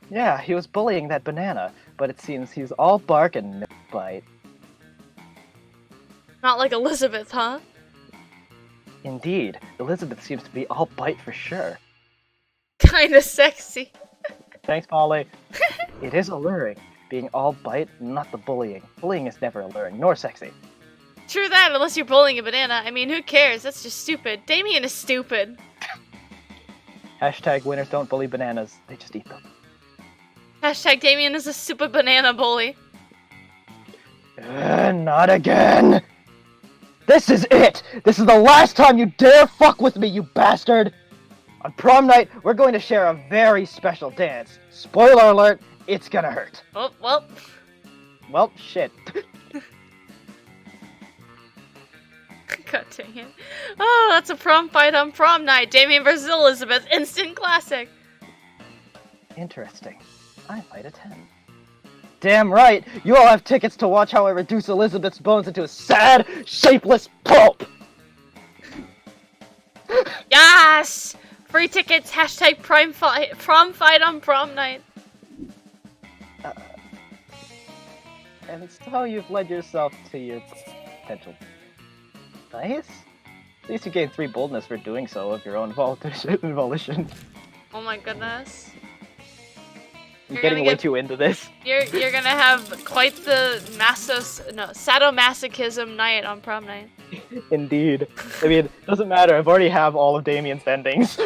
Yeah, he was bullying that banana, but it seems he's all bark and no bite. Not like Elizabeth, huh? Indeed, Elizabeth seems to be all bite for sure. Kinda sexy. Thanks, Polly. It is alluring, being all bite, not the bullying. Bullying is never alluring, nor sexy. True that, unless you're bullying a banana. I mean, who cares? That's just stupid. Damien is stupid. Hashtag winners don't bully bananas, they just eat them. Hashtag Damien is a super banana bully. Not again! This is it! This is the last time you dare fuck with me, you bastard! On prom night, we're going to share a very special dance. Spoiler alert, it's gonna hurt. Oh, well. Well, shit. God dang it. Oh, that's a prom fight on prom night. Damien versus Elizabeth. Instant classic. Interesting. I might attend. Damn right! You all have tickets to watch how I reduce Elizabeth's bones into a sad, shapeless pulp! Yes! Free tickets, hashtag prom fight on prom night. And so you've led yourself to your potential. Nice? At least you gained 3 boldness for doing so of your own volition. Oh my goodness. You're getting way too into this. You're gonna have quite the sadomasochism night on prom night. Indeed. I mean, it doesn't matter. I've already have all of Damien's endings.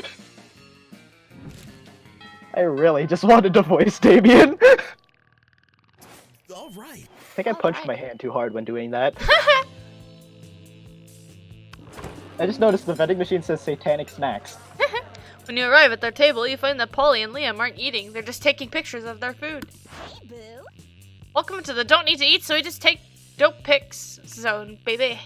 I really just wanted to voice Damien. All right. I think I punched my hand too hard when doing that. I just noticed the vending machine says satanic snacks. When you arrive at their table, you find that Polly and Liam aren't eating. They're just taking pictures of their food. Hey, boo. Welcome to the don't need to eat, so we just take dope pics zone, baby.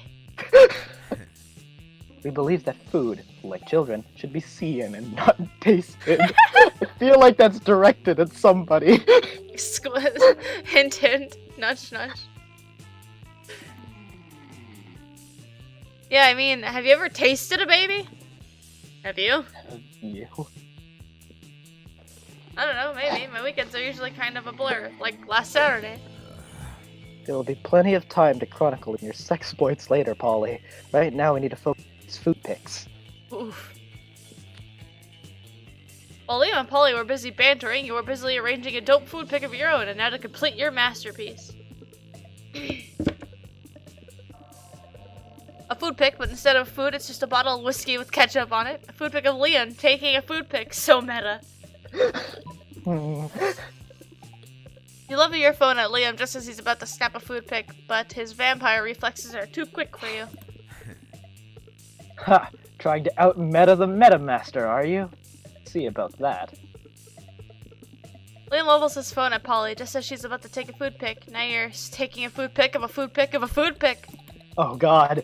We believe that food, like children, should be seen and not tasted. I feel like that's directed at somebody. Hint, hint. Nudge, nudge. Yeah, I mean, have you ever tasted a baby? Have you? You. I don't know, maybe. My weekends are usually kind of a blur, like last Saturday. There will be plenty of time to chronicle your sex exploits later, Polly. Right now we need to focus on these food pics. Oof. While Liam and Polly were busy bantering, you were busily arranging a dope food pic of your own, and now to complete your masterpiece. A food pic, but instead of food, it's just a bottle of whiskey with ketchup on it. A food pic of Liam taking a food pic. So meta. You level your phone at Liam just as he's about to snap a food pic, but his vampire reflexes are too quick for you. Ha! Trying to out-meta the Metamaster, are you? See about that. Liam levels his phone at Polly just as she's about to take a food pic. Now you're taking a food pic of a food pic of a food pic. Oh god.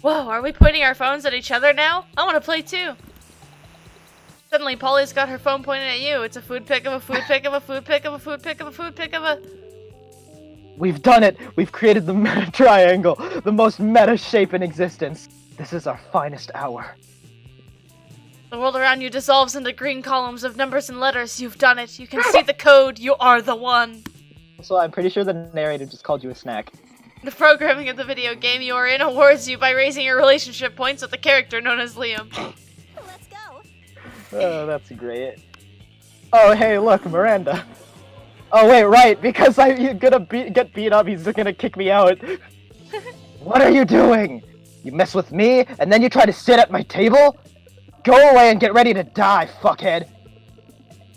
Whoa, are we pointing our phones at each other now? I want to play too. Suddenly, Polly's got her phone pointed at you. It's a food pic of a food pic of a food pic of a food pic of a food pic of a... We've done it! We've created the meta triangle! The most meta shape in existence! This is our finest hour. The world around you dissolves into green columns of numbers and letters. You've done it. You can see the code. You are the one. So I'm pretty sure the narrator just called you a snack. The programming of the video game you are in awards you by raising your relationship points with the character known as Liam. Let's go. Oh, that's great. Oh, hey, look, Miranda. Oh, wait, right, because you're gonna get beat up, he's gonna kick me out. What are you doing? You mess with me, and then you try to sit at my table? Go away and get ready to die, fuckhead.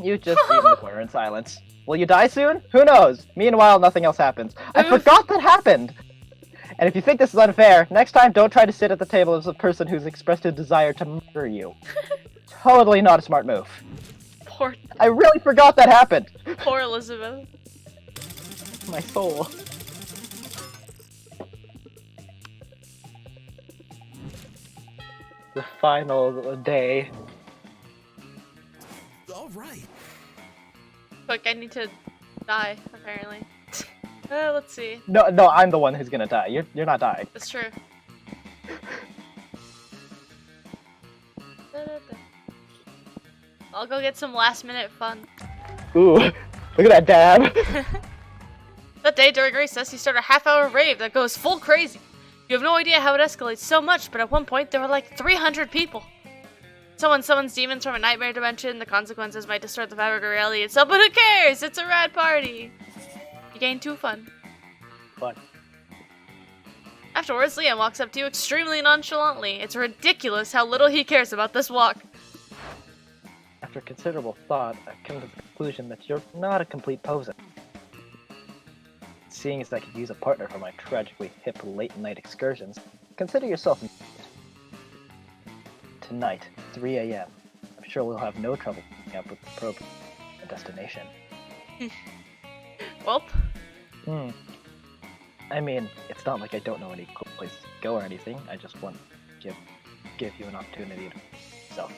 You just eat McWare in silence. Will you die soon? Who knows? Meanwhile, nothing else happens. I forgot that happened! And if you think this is unfair, next time don't try to sit at the table as a person who's expressed a desire to murder you. Totally not a smart move. Poor I really forgot that happened! Elizabeth. My soul. The final day. All right. Quick, I need to die, apparently. Let's see. No, I'm the one who's gonna die. You're not dying. That's true. I'll go get some last minute fun. Ooh, look at that dab. That day during recess, you start a half-hour rave that goes full crazy. You have no idea how it escalates so much, but at one point there were like 300 people. Someone summons demons from a nightmare dimension. The consequences might distort the fabric of reality itself, but who cares? It's a rad party. You gain 2 fun. Fun. Afterwards, Liam walks up to you extremely nonchalantly. It's ridiculous how little he cares about this walk. After considerable thought, I've come to the conclusion that you're not a complete poser. Seeing as I could use a partner for my tragically hip late-night excursions, consider yourself tonight, 3 a.m. I'm sure we'll have no trouble picking up with the probe and destination. Welp. I mean, it's not like I don't know any cool places to go or anything. I just want to give you an opportunity to so.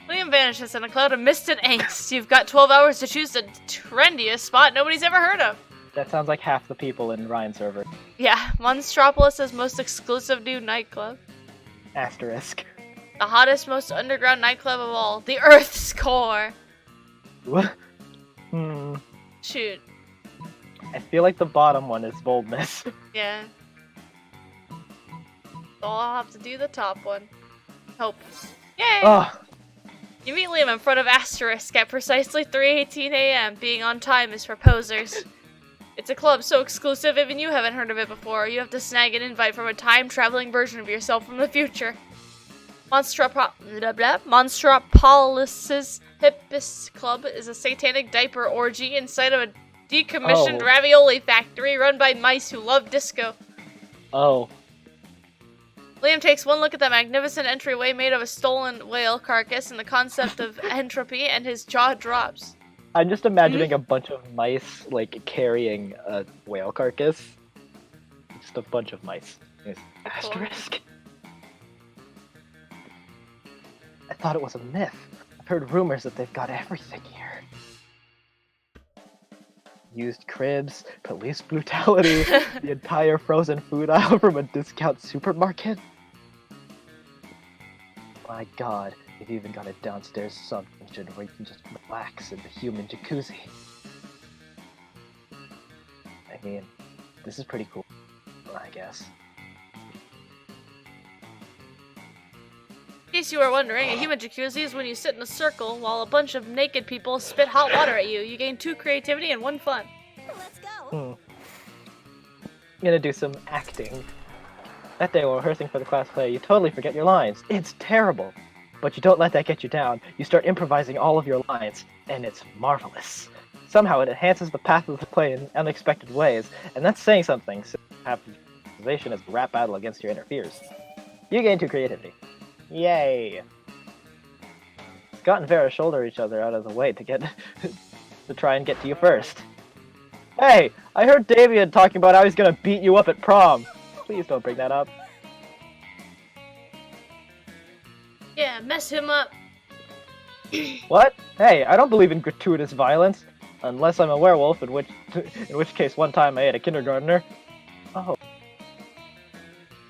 Liam vanishes in a cloud of mist and angst. You've got 12 hours to choose the trendiest spot nobody's ever heard of. That sounds like half the people in Ryan's server. Yeah, Monstropolis' most exclusive new nightclub. Asterisk. The hottest, most underground nightclub of all. The Earth's core. What? Shoot. I feel like the bottom one is boldness. Yeah. So I'll have to do the top one. Hope. Yay! Oh, You meet Liam in front of Asterisk at precisely 3:18 a.m. Being on time is for posers. It's a club so exclusive even you haven't heard of it before. You have to snag an invite from a time-traveling version of yourself from the future. Monstropolis' hippest club is a satanic diaper orgy inside of a decommissioned ravioli factory run by mice who love disco. Oh. Liam takes one look at the magnificent entryway made of a stolen whale carcass and the concept of entropy, and his jaw drops. I'm just imagining a bunch of mice, like, carrying a whale carcass. Just a bunch of mice. Asterisk. I thought it was a myth. I've heard rumors that they've got everything here. Used cribs, police brutality, the entire frozen food aisle from a discount supermarket. My god, they've even got a downstairs sub-dungeon where you can just relax in the human jacuzzi. I mean, this is pretty cool, I guess. In case you were wondering, a human jacuzzi is when you sit in a circle while a bunch of naked people spit hot water at you. You gain 2 creativity and 1 fun. Let's go. I'm gonna do some acting. That day while rehearsing for the class play, you totally forget your lines. It's terrible. But you don't let that get you down. You start improvising all of your lines, and it's marvelous. Somehow it enhances the path of the play in unexpected ways, and that's saying something, so half the civilization is a rap battle against your inner fears. You gain 2 creativity. Yay! Scott and Vera shoulder each other out of the way to get to try and get to you first. Hey! I heard Damien talking about how he's gonna beat you up at prom! Please don't bring that up. Yeah, mess him up. What? Hey, I don't believe in gratuitous violence. Unless I'm a werewolf, in which case one time I ate a kindergartner. Oh.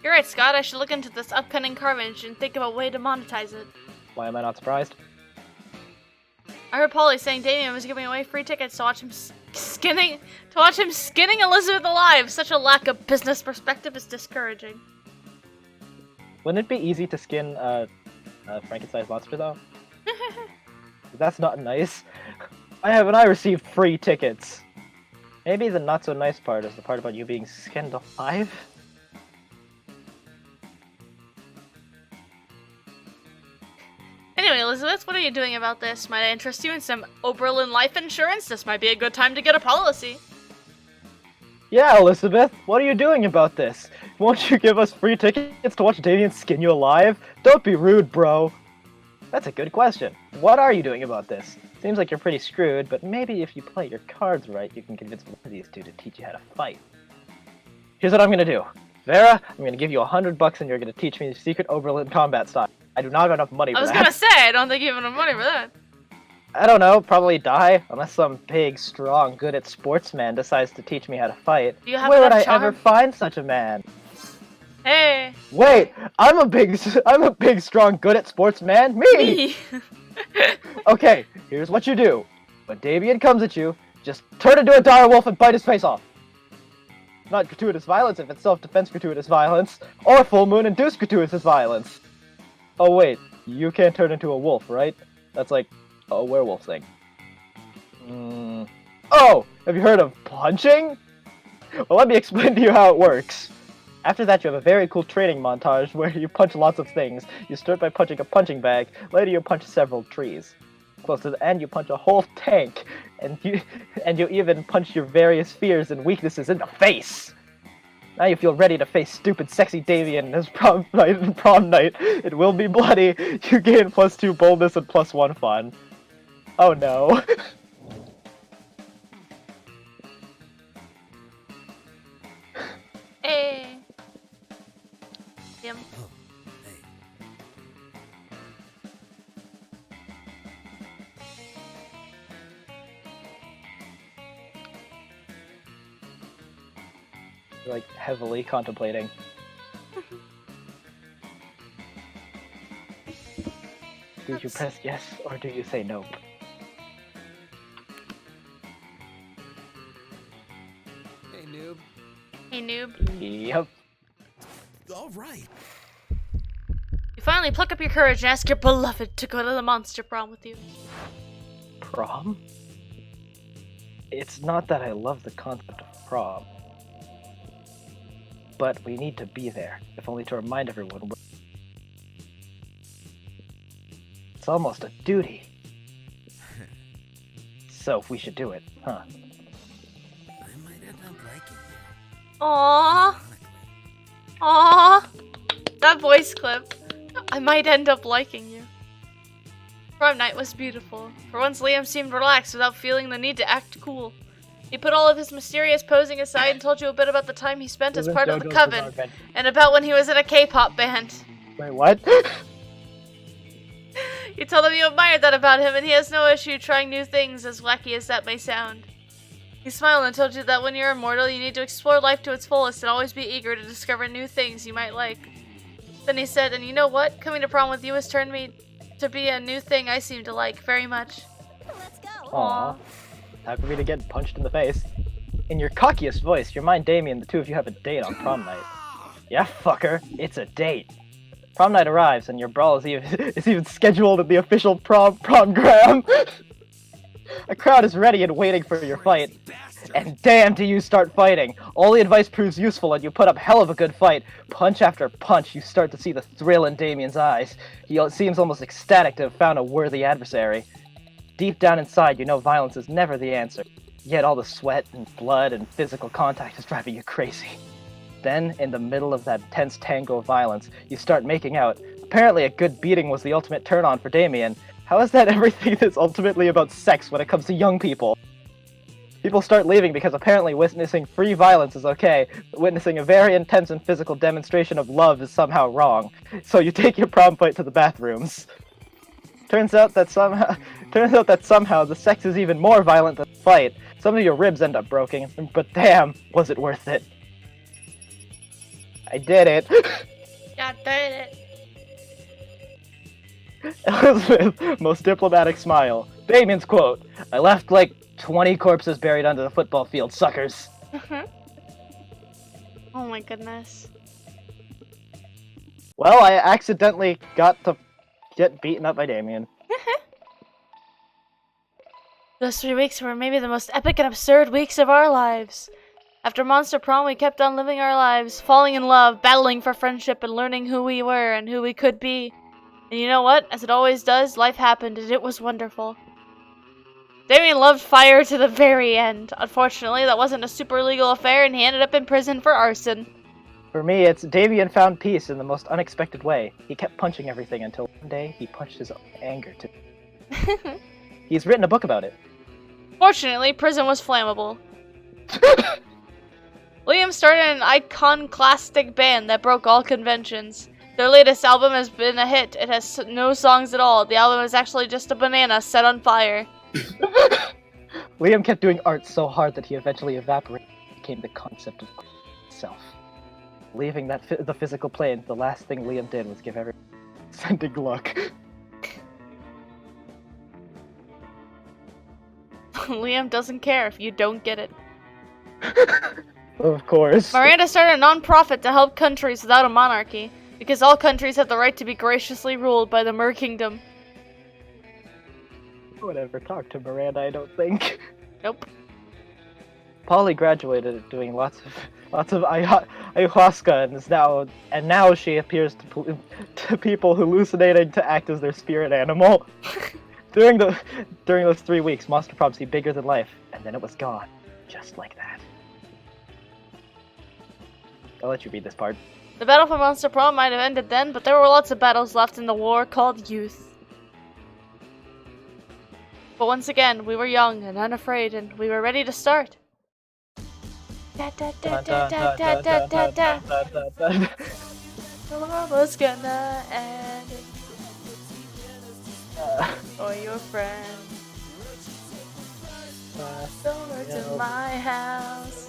You're right, Scott. I should look into this upcoming carnage and think of a way to monetize it. Why am I not surprised? I heard Polly saying Damien was giving away free tickets to watch him skinning Elizabeth alive. Such a lack of business perspective is discouraging. Wouldn't it be easy to skin a Frankenstein's monster though? That's not nice. I received free tickets. Maybe the not so nice part is the part about you being skinned alive? Anyway, Elizabeth, what are you doing about this? Might I interest you in some Oberlin life insurance? This might be a good time to get a policy. Yeah, Elizabeth, what are you doing about this? Won't you give us free tickets to watch Damien skin you alive? Don't be rude, bro. That's a good question. What are you doing about this? Seems like you're pretty screwed, but maybe if you play your cards right, you can convince one of these two to teach you how to fight. Here's what I'm gonna do. Vera, I'm gonna give you $100 and you're gonna teach me the secret Oberlin combat style. I do not have enough money for that. I was gonna say, I don't think you have enough money for that. I don't know, probably die, unless some big, strong, good at sportsman decides to teach me how to fight. Do you have Where would I enough charm? ever find such a man? Hey. Wait, I'm a big, strong, good at sportsman. Me! Okay, here's what you do. When Damien comes at you, just turn into a dire wolf and bite his face off. Not gratuitous violence if it's self-defense gratuitous violence, or full moon induced gratuitous violence. Oh wait, you can't turn into a wolf, right? That's like a werewolf thing. Oh, have you heard of punching? Well, let me explain to you how it works. After that, you have a very cool training montage where you punch lots of things. You start by punching a punching bag, later you punch several trees. Close to the end, you punch a whole tank, and you even punch your various fears and weaknesses in the face! Now you feel ready to face stupid sexy Damien as prom night. It will be bloody. You gain +2 boldness and +1 fun. Oh no. Hey. Him. Oh, hey. Like, heavily contemplating. Do you press yes, or do you say nope? Hey, noob. Hey, noob. Yep. All right. You finally pluck up your courage and ask your beloved to go to the monster prom with you. Prom? It's not that I love the concept of prom. But we need to be there, if only to remind everyone it's almost a duty. So we should do it, huh? I might end up liking you. Aww. Ironically. Aww. That voice clip. I might end up liking you. Prom night was beautiful. For once, Liam seemed relaxed without feeling the need to act cool. He put all of his mysterious posing aside and told you a bit about the time he spent as part of the coven, and about when he was in a K-pop band. Wait, what? You told him you admired that about him, and he has no issue trying new things, as wacky as that may sound. He smiled and told you that when you're immortal, you need to explore life to its fullest and always be eager to discover new things you might like. Then he said, and you know what? Coming to prom with you has turned me to be a new thing I seem to like very much. Let's go. Aw. Time for me to get punched in the face. In your cockiest voice, you remind Damien the two of you have a date on prom night. Yeah, fucker, it's a date. Prom night arrives, and your brawl is even scheduled at the official promgram. A crowd is ready and waiting for your fight. And damn do you start fighting! All the advice proves useful and you put up hell of a good fight. Punch after punch, you start to see the thrill in Damien's eyes. He seems almost ecstatic to have found a worthy adversary. Deep down inside, you know violence is never the answer. Yet all the sweat and blood and physical contact is driving you crazy. Then, in the middle of that tense tango of violence, you start making out. Apparently a good beating was the ultimate turn-on for Damien. How is that everything that's ultimately about sex when it comes to young people? People start leaving because apparently witnessing free violence is okay, but witnessing a very intense and physical demonstration of love is somehow wrong. So you take your prom fight to the bathrooms. Turns out that somehow the sex is even more violent than the fight. Some of your ribs end up broken, but damn, was it worth it. I did it. God damn it. Elizabeth, most diplomatic smile. Damien's quote, I left like 20 corpses buried under the football field, suckers. Oh my goodness. Well, I accidentally got to get beaten up by Damien. Those 3 weeks were maybe the most epic and absurd weeks of our lives. After Monster Prom, we kept on living our lives, falling in love, battling for friendship, and learning who we were and who we could be. And you know what? As it always does, life happened and it was wonderful. Damien loved fire to the very end. Unfortunately, that wasn't a super legal affair and he ended up in prison for arson. For me, it's Damien found peace in the most unexpected way. He kept punching everything until one day he punched his own anger to. He's written a book about it. Fortunately, prison was flammable. Liam started an iconoclastic band that broke all conventions. Their latest album has been a hit. It has no songs at all. The album is actually just a banana set on fire. Liam kept doing art so hard that he eventually evaporated and became the concept of itself. Leaving the physical plane, the last thing Liam did was give everyone a sending look. Liam doesn't care if you don't get it. Of course. Miranda started a non-profit to help countries without a monarchy, because all countries have the right to be graciously ruled by the Mer Kingdom. I would ever talk to Miranda, I don't think. Nope. Polly graduated doing lots of ayahuasca and now she appears to people hallucinating to act as their spirit animal. During those 3 weeks, Monster Prom seemed bigger than life, and then it was gone, just like that. I'll let you read this part. The battle for Monster Prom might have ended then, but there were lots of battles left in the war called youth. But once again, we were young and unafraid, and we were ready to start. Da, da, da, da, da, da, da, da, da. The world was gonna end. Or your friend. Over to my house.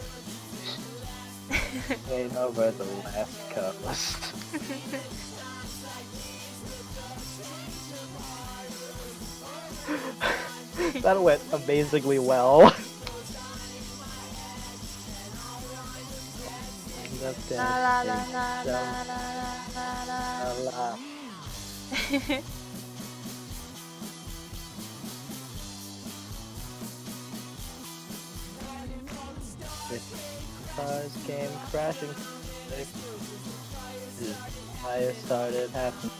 Ain't over the last coast. That went amazingly well. La la la la la la la la. Cars came crashing. Fire started happening.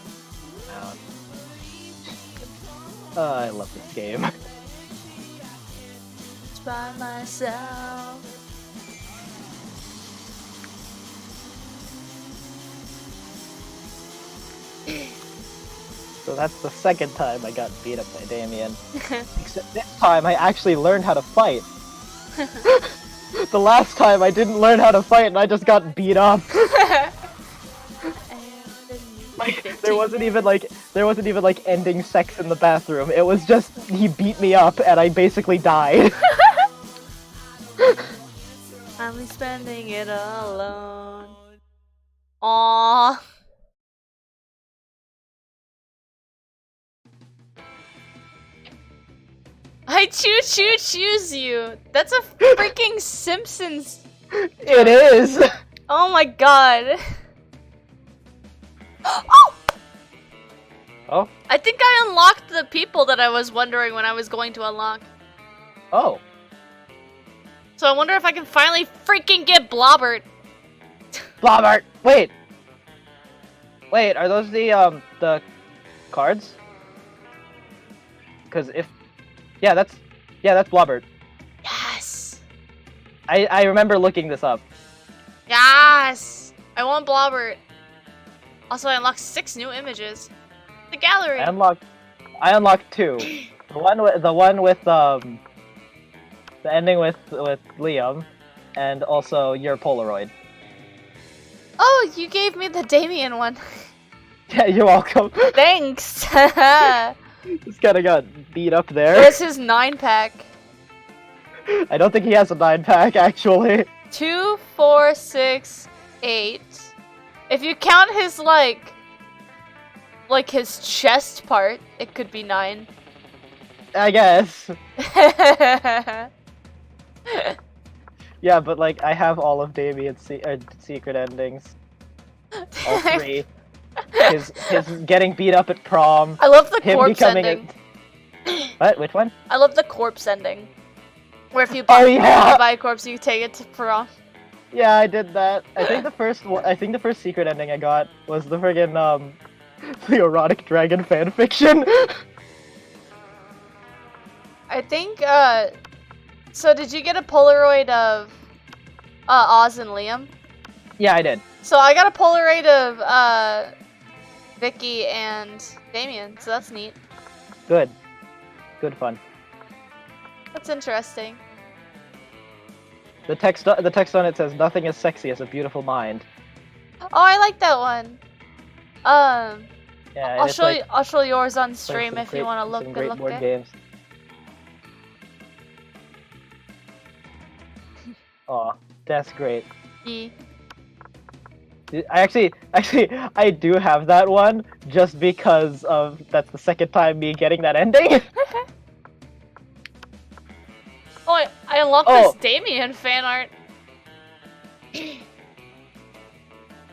Oh, I love this game. It's by myself. So that's the second time I got beat up by Damien. Except this time I actually learned how to fight. The last time I didn't learn how to fight and I just got beat up. Like there wasn't even like ending sex in the bathroom. It was just he beat me up and I basically died. I'm spending it alone. Aww. I choose you. That's a freaking Simpsons. It is. Oh my god. Oh! Oh? I think I unlocked the people that I was wondering when I was going to unlock. Oh. So I wonder if I can finally freaking get Blobbert. Blobbert! Wait! Wait, are those the cards? Because if Yeah, that's Blobbert. Yes! I remember looking this up. Yes! I want Blobbert. Also, I unlocked 6 new images. The gallery! I unlocked 2. The one with the ending with Liam, and also your Polaroid. Oh, you gave me the Damien one. Yeah, you're welcome. Thanks! This kinda got beat up there. There's his 9-pack. I don't think he has a 9-pack, actually. 2, 4, 6, 8. If you count his, like his chest part, it could be 9. I guess. Yeah, but like, I have all of Damien's secret endings. All 3. His getting beat up at prom. I love the him corpse becoming ending. What? Which one? I love the corpse ending. Where if you buy, if you buy a corpse, you take it to prom. Yeah, I did that. I think the first secret ending I got was the friggin' the erotic dragon fanfiction. I think, so did you get a Polaroid of, Oz and Liam? Yeah, I did. So I got a Polaroid of, Vicky and Damien, so that's neat. Good. Good fun. That's interesting. The text on it says, "Nothing as sexy as a beautiful mind." Oh, I like that one. Yeah, I'll show yours on stream if you want to some great look board at. games. Aw, that's great. E. I actually do have that one just because of that's the second time me getting that ending. Oh, I unlocked this Damien fan art.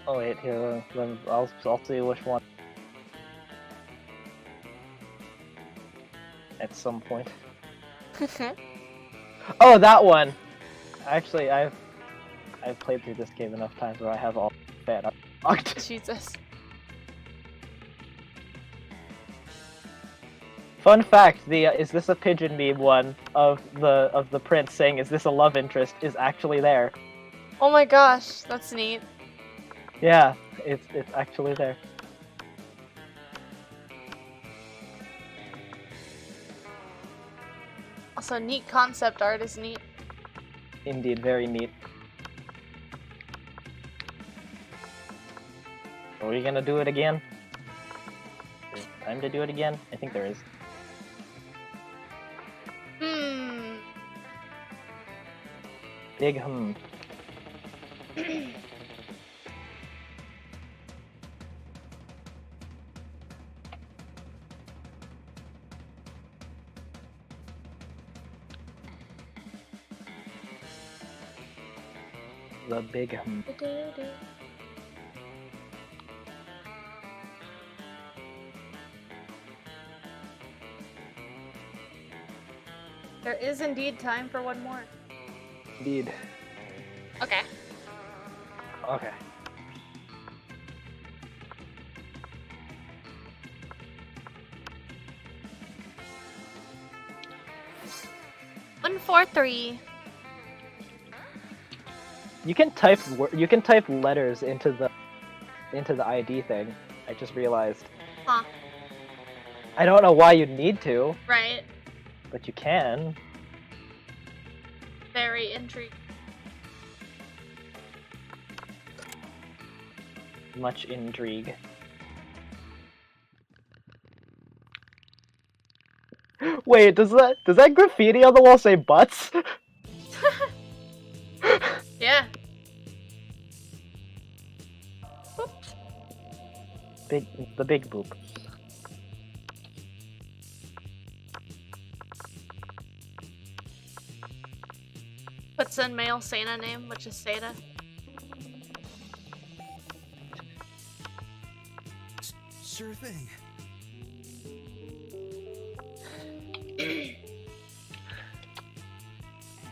Oh wait, here, I'll see which one. At some point. Oh, that one! Actually, I've played through this game enough times where I have all fan art unlocked. Jesus. Fun fact: the "Is this a pigeon" meme one of the prince saying "Is this a love interest" is actually there. Oh my gosh, that's neat. Yeah, it's actually there. Also, neat concept art is neat. Indeed, very neat. Are we gonna do it again? Is it time to do it again? I think there is. Big hmm. The big hmm. There is indeed time for one more. Indeed. Okay. Okay. One, 4, 3. You can type letters into the ID thing. I just realized. Huh. I don't know why you'd need to, Right. but you can. Very intrigued. Much intrigue. Wait, does that graffiti on the wall say butts? Yeah. The big boop. What's in male Santa name, which is Santa? Sure thing.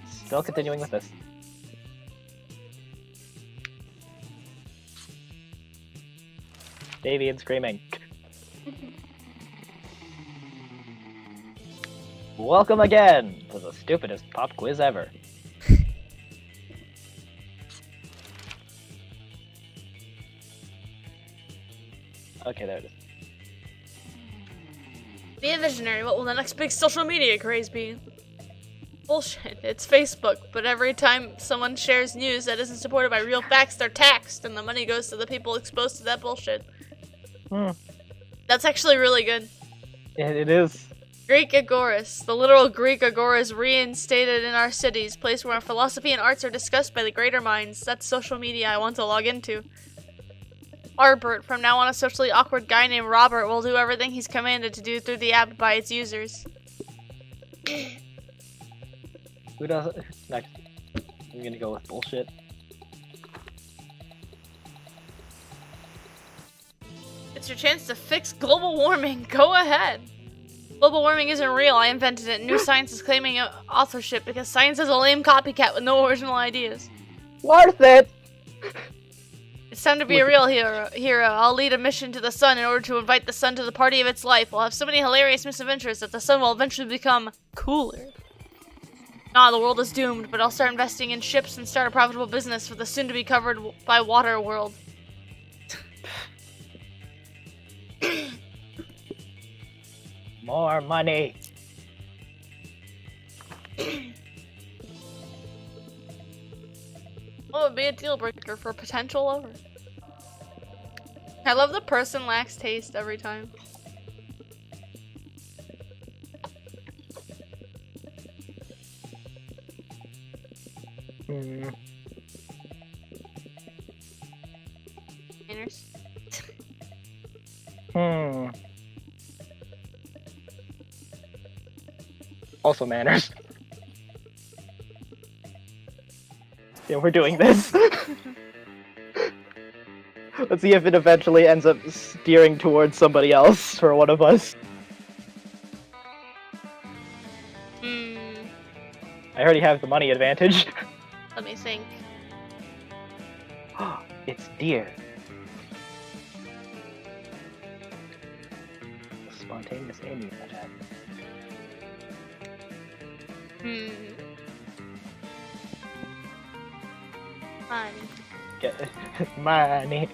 Still continuing with this. Davey and screaming. Welcome again to the stupidest pop quiz ever. Okay, there it is. Be a visionary. What will the next big social media craze be? Bullshit. It's Facebook, but every time someone shares news that isn't supported by real facts, they're taxed, and the money goes to the people exposed to that bullshit. That's actually really good. It is. Greek Agoras. The literal Greek Agora is reinstated in our cities, place where philosophy and arts are discussed by the greater minds. That's social media I want to log into. Arbert. From now on, a socially awkward guy named Robert will do everything he's commanded to do through the app by its users. Who does it? Next. I'm gonna go with bullshit. It's your chance to fix global warming. Go ahead. Global warming isn't real. I invented it. New science is claiming authorship because science is a lame copycat with no original ideas. Worth it! It's time to be a real hero. I'll lead a mission to the sun in order to invite the sun to the party of its life. We'll have so many hilarious misadventures that the sun will eventually become cooler. Nah, the world is doomed, but I'll start investing in ships and start a profitable business for the soon-to-be covered by water world. More money. What would be a deal breaker for a potential lover? I love the person lacks taste every time. Manners. Also manners. Yeah, we're doing this. Let's see if it eventually ends up steering towards somebody else for one of us. I already have the money advantage. Let me think. It's deer. Spontaneous Amy attack. Fine. Get money.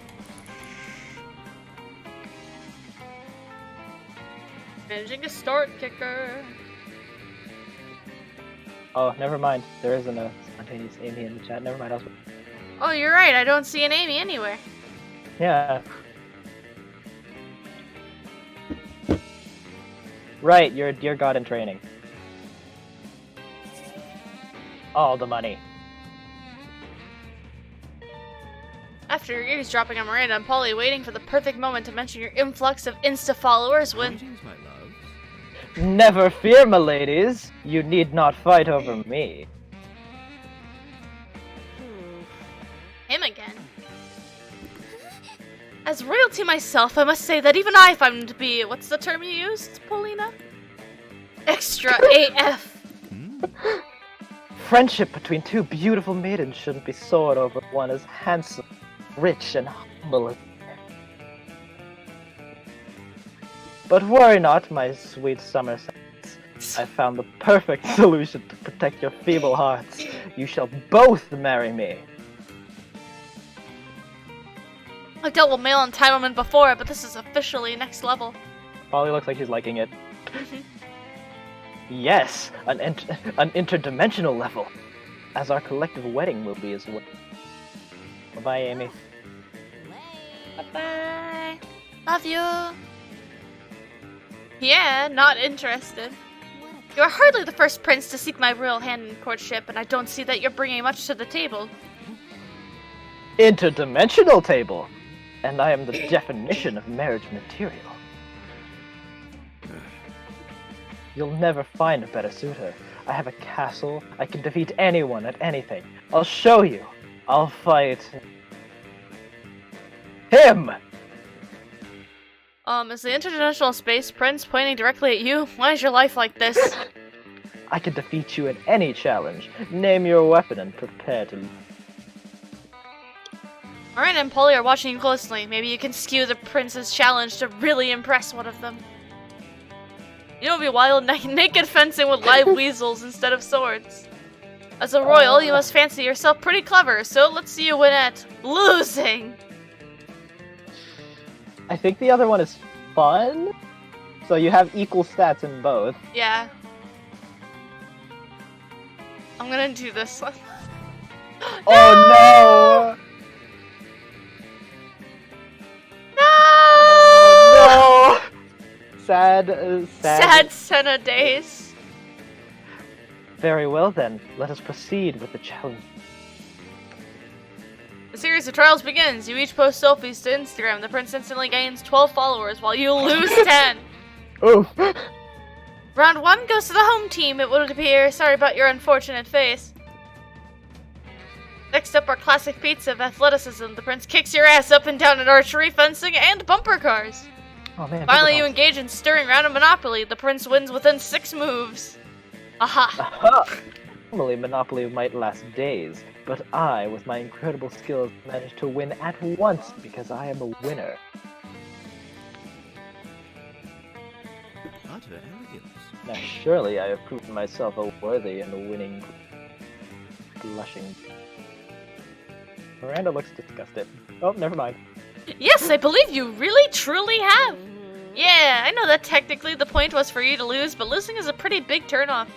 Managing a start kicker. Oh, never mind. There isn't a spontaneous Amy in the chat. Never mind. Oh, you're right. I don't see an Amy anywhere. Yeah. Right, you're a dear god in training. All the money. After your eavesdropping on Miranda and Polly waiting for the perfect moment to mention your influx of Insta followers when... Greetings, my love. Never fear, my ladies. You need not fight over me. Him again. As royalty myself, I must say that even I find to be... What's the term you used, Paulina? Extra AF. Friendship between two beautiful maidens shouldn't be soared over one as handsome, rich, and humble as... But worry not, my sweet summer saints. I found the perfect solution to protect your feeble hearts. You shall both marry me. I've dealt with male entitlement before, but this is officially next level. Polly looks like she's liking it. Yes, an interdimensional level, as our collective wedding will be as well. Bye-bye, Amy. Bye-bye. Love you. Yeah, not interested. You are hardly the first prince to seek my real hand in courtship, and I don't see that you're bringing much to the table. Interdimensional table! And I am the definition of marriage material. You'll never find a better suitor. I have a castle. I can defeat anyone at anything. I'll show you. I'll fight... him! Is the interdimensional space prince pointing directly at you? Why is your life like this? I can defeat you in any challenge. Name your weapon and prepare to... Miranda and Polly are watching you closely. Maybe you can skew the prince's challenge to really impress one of them. You know, it'd be wild naked fencing with live weasels instead of swords. As a royal, you must fancy yourself pretty clever, so let's see you win at losing. I think the other one is fun. So you have equal stats in both. Yeah. I'm gonna do this one. Oh no! No! No! Sad. Senna days. Very well then, let us proceed with the challenge. The series of trials begins. You each post selfies to Instagram. The prince instantly gains 12 followers while you lose 10. Oof. Round 1 goes to the home team, it would appear. Sorry about your unfortunate face. Next up, our classic feats of athleticism. The prince kicks your ass up and down in archery, fencing, and bumper cars. Oh man. Finally, you engage in stirring round of Monopoly. The prince wins within 6 moves. Aha! Aha! Normally, Monopoly might last days, but I, with my incredible skills, managed to win at once because I am a winner. Utter elegance. Now, surely I have proven myself a worthy and winning, blushing. Miranda looks disgusted. Oh, never mind. Yes, I believe you really truly have. Yeah, I know that technically the point was for you to lose, but losing is a pretty big turnoff.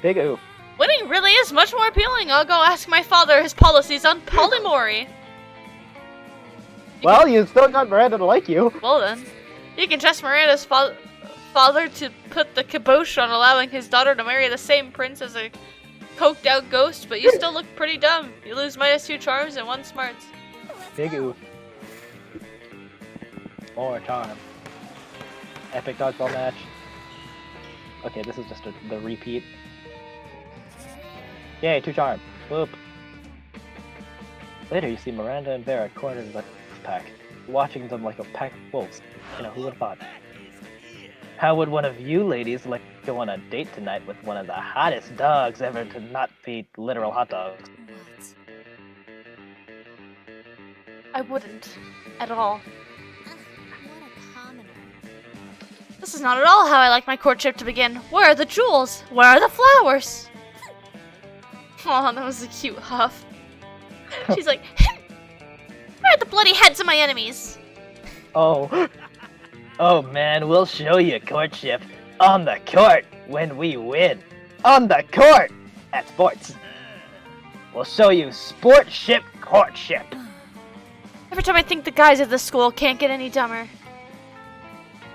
Big oof. Winning really is much more appealing. I'll go ask my father his policies on polyamory. Well, you still got Miranda to like you. Well then, you can trust Miranda's father to put the kibosh on allowing his daughter to marry the same prince as a coked out ghost, but you still look pretty dumb. You lose -2 charms and 1 smarts. Big oof. More charm. Epic dodgeball match. Okay, this is just the repeat. Yay, 2 charm. Whoop. Later, you see Miranda and Vera cornered in the pack, watching them like a pack of wolves. You know, who would have thought? How would one of you ladies like to go on a date tonight with one of the hottest dogs ever to not be literal hot dogs? I wouldn't. At all. What a commoner. This is not at all how I like my courtship to begin. Where are the jewels? Where are the flowers? Aw, that was a cute huff. She's like, where are the bloody heads of my enemies? Oh. Oh man, we'll show you courtship on the court when we win. On the court! At sports. We'll show you sportship courtship. Every time I think the guys at this school can't get any dumber.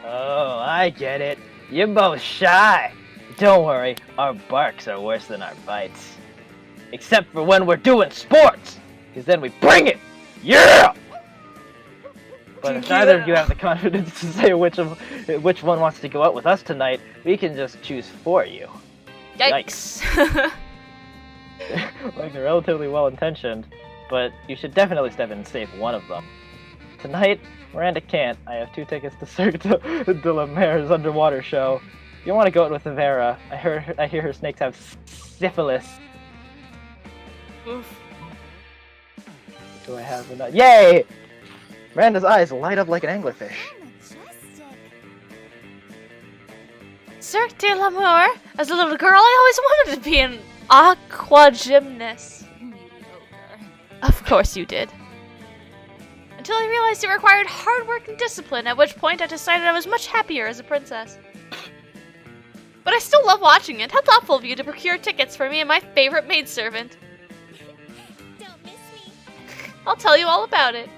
Oh, I get it. You're both shy. Don't worry, our barks are worse than our bites. Except for when we're doing sports, because then we bring it! Yeah! But if neither of you have the confidence to say which one wants to go out with us tonight, we can just choose for you. Yikes. Like, they're relatively well-intentioned, but you should definitely step in and save one of them. Tonight, Miranda can't. I have 2 tickets to Cirque de la Mer's underwater show. If you want to go out with Vera, I hear her snakes have syphilis. Oof. Do I have enough? Yay! Miranda's eyes light up like an anglerfish. Majestic. Cirque de l'Amour? As a little girl, I always wanted to be an aqua gymnast. Of course you did. Until I realized it required hard work and discipline, at which point I decided I was much happier as a princess. But I still love watching it. How thoughtful of you to procure tickets for me and my favorite maidservant. Don't miss me. I'll tell you all about it.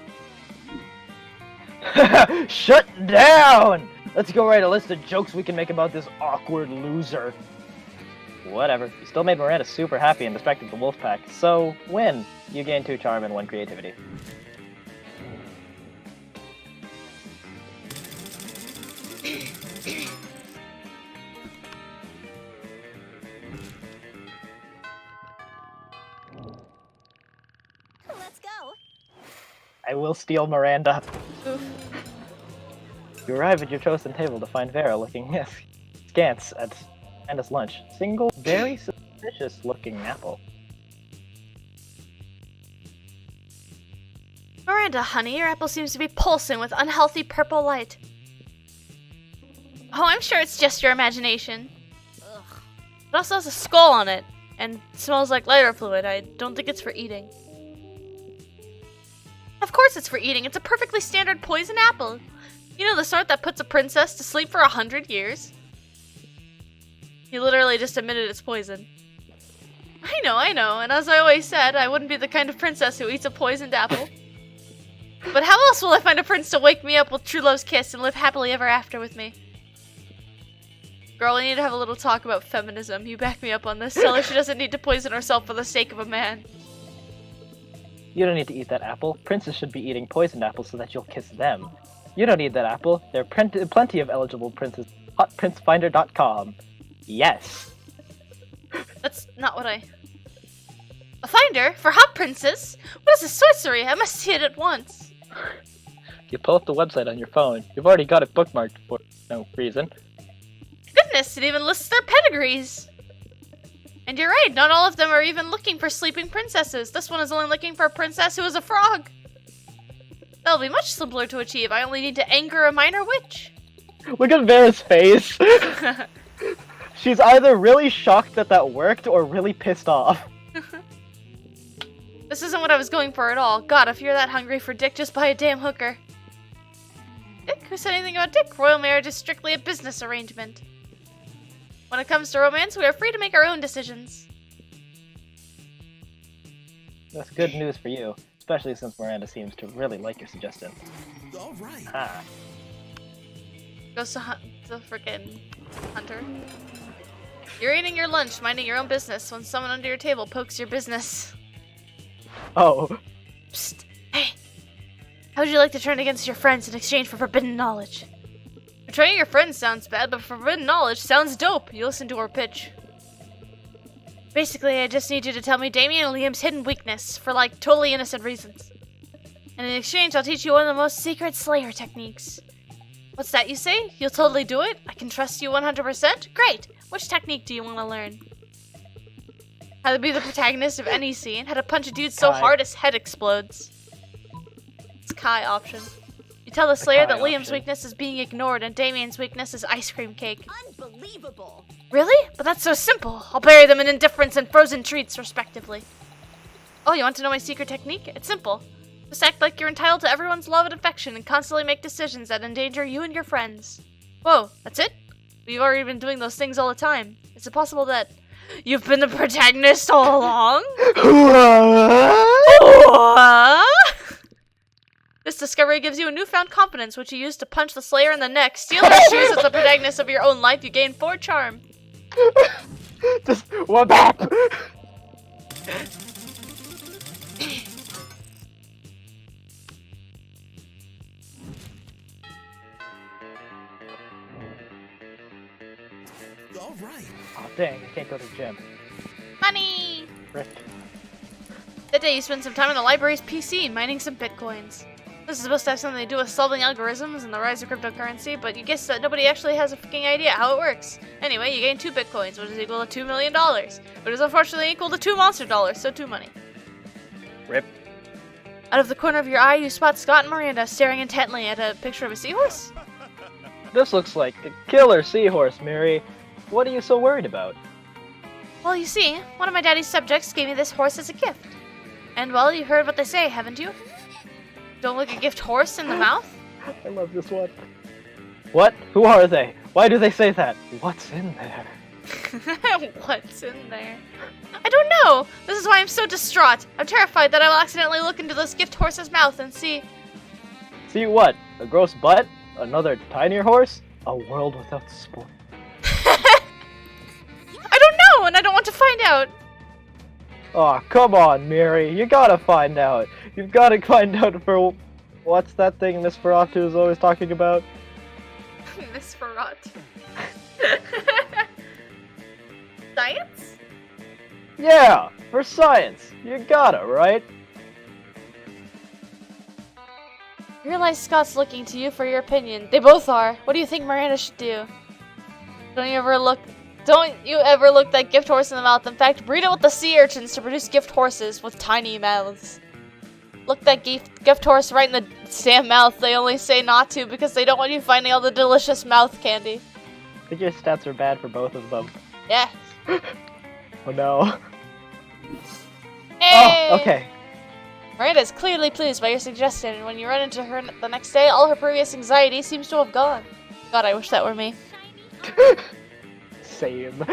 Shut down! Let's go write a list of jokes we can make about this awkward loser. Whatever. You still made Miranda super happy and respected the wolf pack, so win. You gain 2 charm and 1 creativity. Let's go. I will steal Miranda. Oof. You arrive at your chosen table to find Vera looking askance at Miranda's lunch. Single, very suspicious looking apple. Miranda, honey, your apple seems to be pulsing with unhealthy purple light. Oh, I'm sure it's just your imagination. Ugh. It also has a skull on it, and smells like lighter fluid. I don't think it's for eating. Of course it's for eating. It's a perfectly standard poison apple. You know, the sort that puts a princess to sleep for 100 years? He literally just admitted it's poison. I know, and as I always said, I wouldn't be the kind of princess who eats a poisoned apple. But how else will I find a prince to wake me up with true love's kiss and live happily ever after with me? Girl, we need to have a little talk about feminism. You back me up on this. Tell her she doesn't need to poison herself for the sake of a man. You don't need to eat that apple. Princes should be eating poisoned apples so that you'll kiss them. You don't need that apple. There are plenty of eligible princes. Hotprincefinder.com. Yes. That's not what I... A finder? For hot princes? What is this sorcery? I must see it at once. You pull up the website on your phone. You've already got it bookmarked for no reason. Goodness, it even lists their pedigrees. And you're right, not all of them are even looking for sleeping princesses. This one is only looking for a princess who is a frog. That'll be much simpler to achieve. I only need to anger a minor witch. Look at Vera's face. She's either really shocked that that worked or really pissed off. This isn't what I was going for at all. God, if you're that hungry for dick, just buy a damn hooker. Dick? Who said anything about dick? Royal marriage is strictly a business arrangement. When it comes to romance, we are free to make our own decisions. That's good news for you, especially since Miranda seems to really like your suggestion. All right. Ah. Goes to the frickin' hunter. You're eating your lunch, minding your own business, when someone under your table pokes your business. Oh. Psst. Hey. How would you like to turn against your friends in exchange for forbidden knowledge? Betraying your friends sounds bad, but forbidden knowledge sounds dope. You listen to her pitch. Basically, I just need you to tell me Damien and Liam's hidden weakness for, like, totally innocent reasons. And in exchange, I'll teach you one of the most secret Slayer techniques. What's that you say? You'll totally do it? I can trust you 100%? Great! Which technique do you want to learn? How to be the protagonist of any scene, how to punch a dude so Kai. hard his head explodes. It's Kai option. You tell the Slayer Kai that Liam's option. weakness is being ignored and Damien's weakness is ice cream cake. Unbelievable. Really? But that's so simple. I'll bury them in indifference and frozen treats, respectively. Oh, you want to know my secret technique? It's simple. Just act like you're entitled to everyone's love and affection and constantly make decisions that endanger you and your friends. Whoa, that's it? We've already been doing those things all the time. Is it possible that you've been the protagonist all along? What? This discovery gives you a newfound confidence, which you use to punch the Slayer in the neck, steal their shoes as the protagonist of your own life. You gain 4 charm. Just what back? All right. Oh dang, I can't go to the gym. Money! Frick. That day you spend some time on the library's PC mining some bitcoins. This is supposed to have something to do with solving algorithms and the rise of cryptocurrency, but you guess that nobody actually has a freaking idea how it works. Anyway, you gain 2 bitcoins, which is equal to $2 million, which is unfortunately equal to 2 monster dollars, so 2 money. Rip. Out of the corner of your eye, you spot Scott and Miranda staring intently at a picture of a seahorse. This looks like a killer seahorse, Mary. What are you so worried about? Well, you see, one of my daddy's subjects gave me this horse as a gift. And, well, you've heard what they say, haven't you? Don't look a gift horse in the mouth? I love this one. What? Who are they? Why do they say that? What's in there? What's in there? I don't know! This is why I'm so distraught. I'm terrified that I will accidentally look into this gift horse's mouth and see... See what? A gross butt? Another tinier horse? A world without sport. I don't know, and I don't want to find out! Aw, come on, Mary. You gotta find out. You've gotta find out for... What's that thing Miss Ferratu is always talking about? Miss Farrat. Science? Yeah, for science. You gotta, right? You realize Scott's looking to you for your opinion. They both are. What do you think Miranda should do? Don't you ever look that gift horse in the mouth. In fact, breed it with the sea urchins to produce gift horses with tiny mouths. Look that gift horse right in the damn mouth. They only say not to because they don't want you finding all the delicious mouth candy. think your stats are bad for both of them. Yeah. Oh no. Hey! Oh, okay. Miranda is clearly pleased by your suggestion, and when you run into her the next day, all her previous anxiety seems to have gone. God, I wish that were me. Same.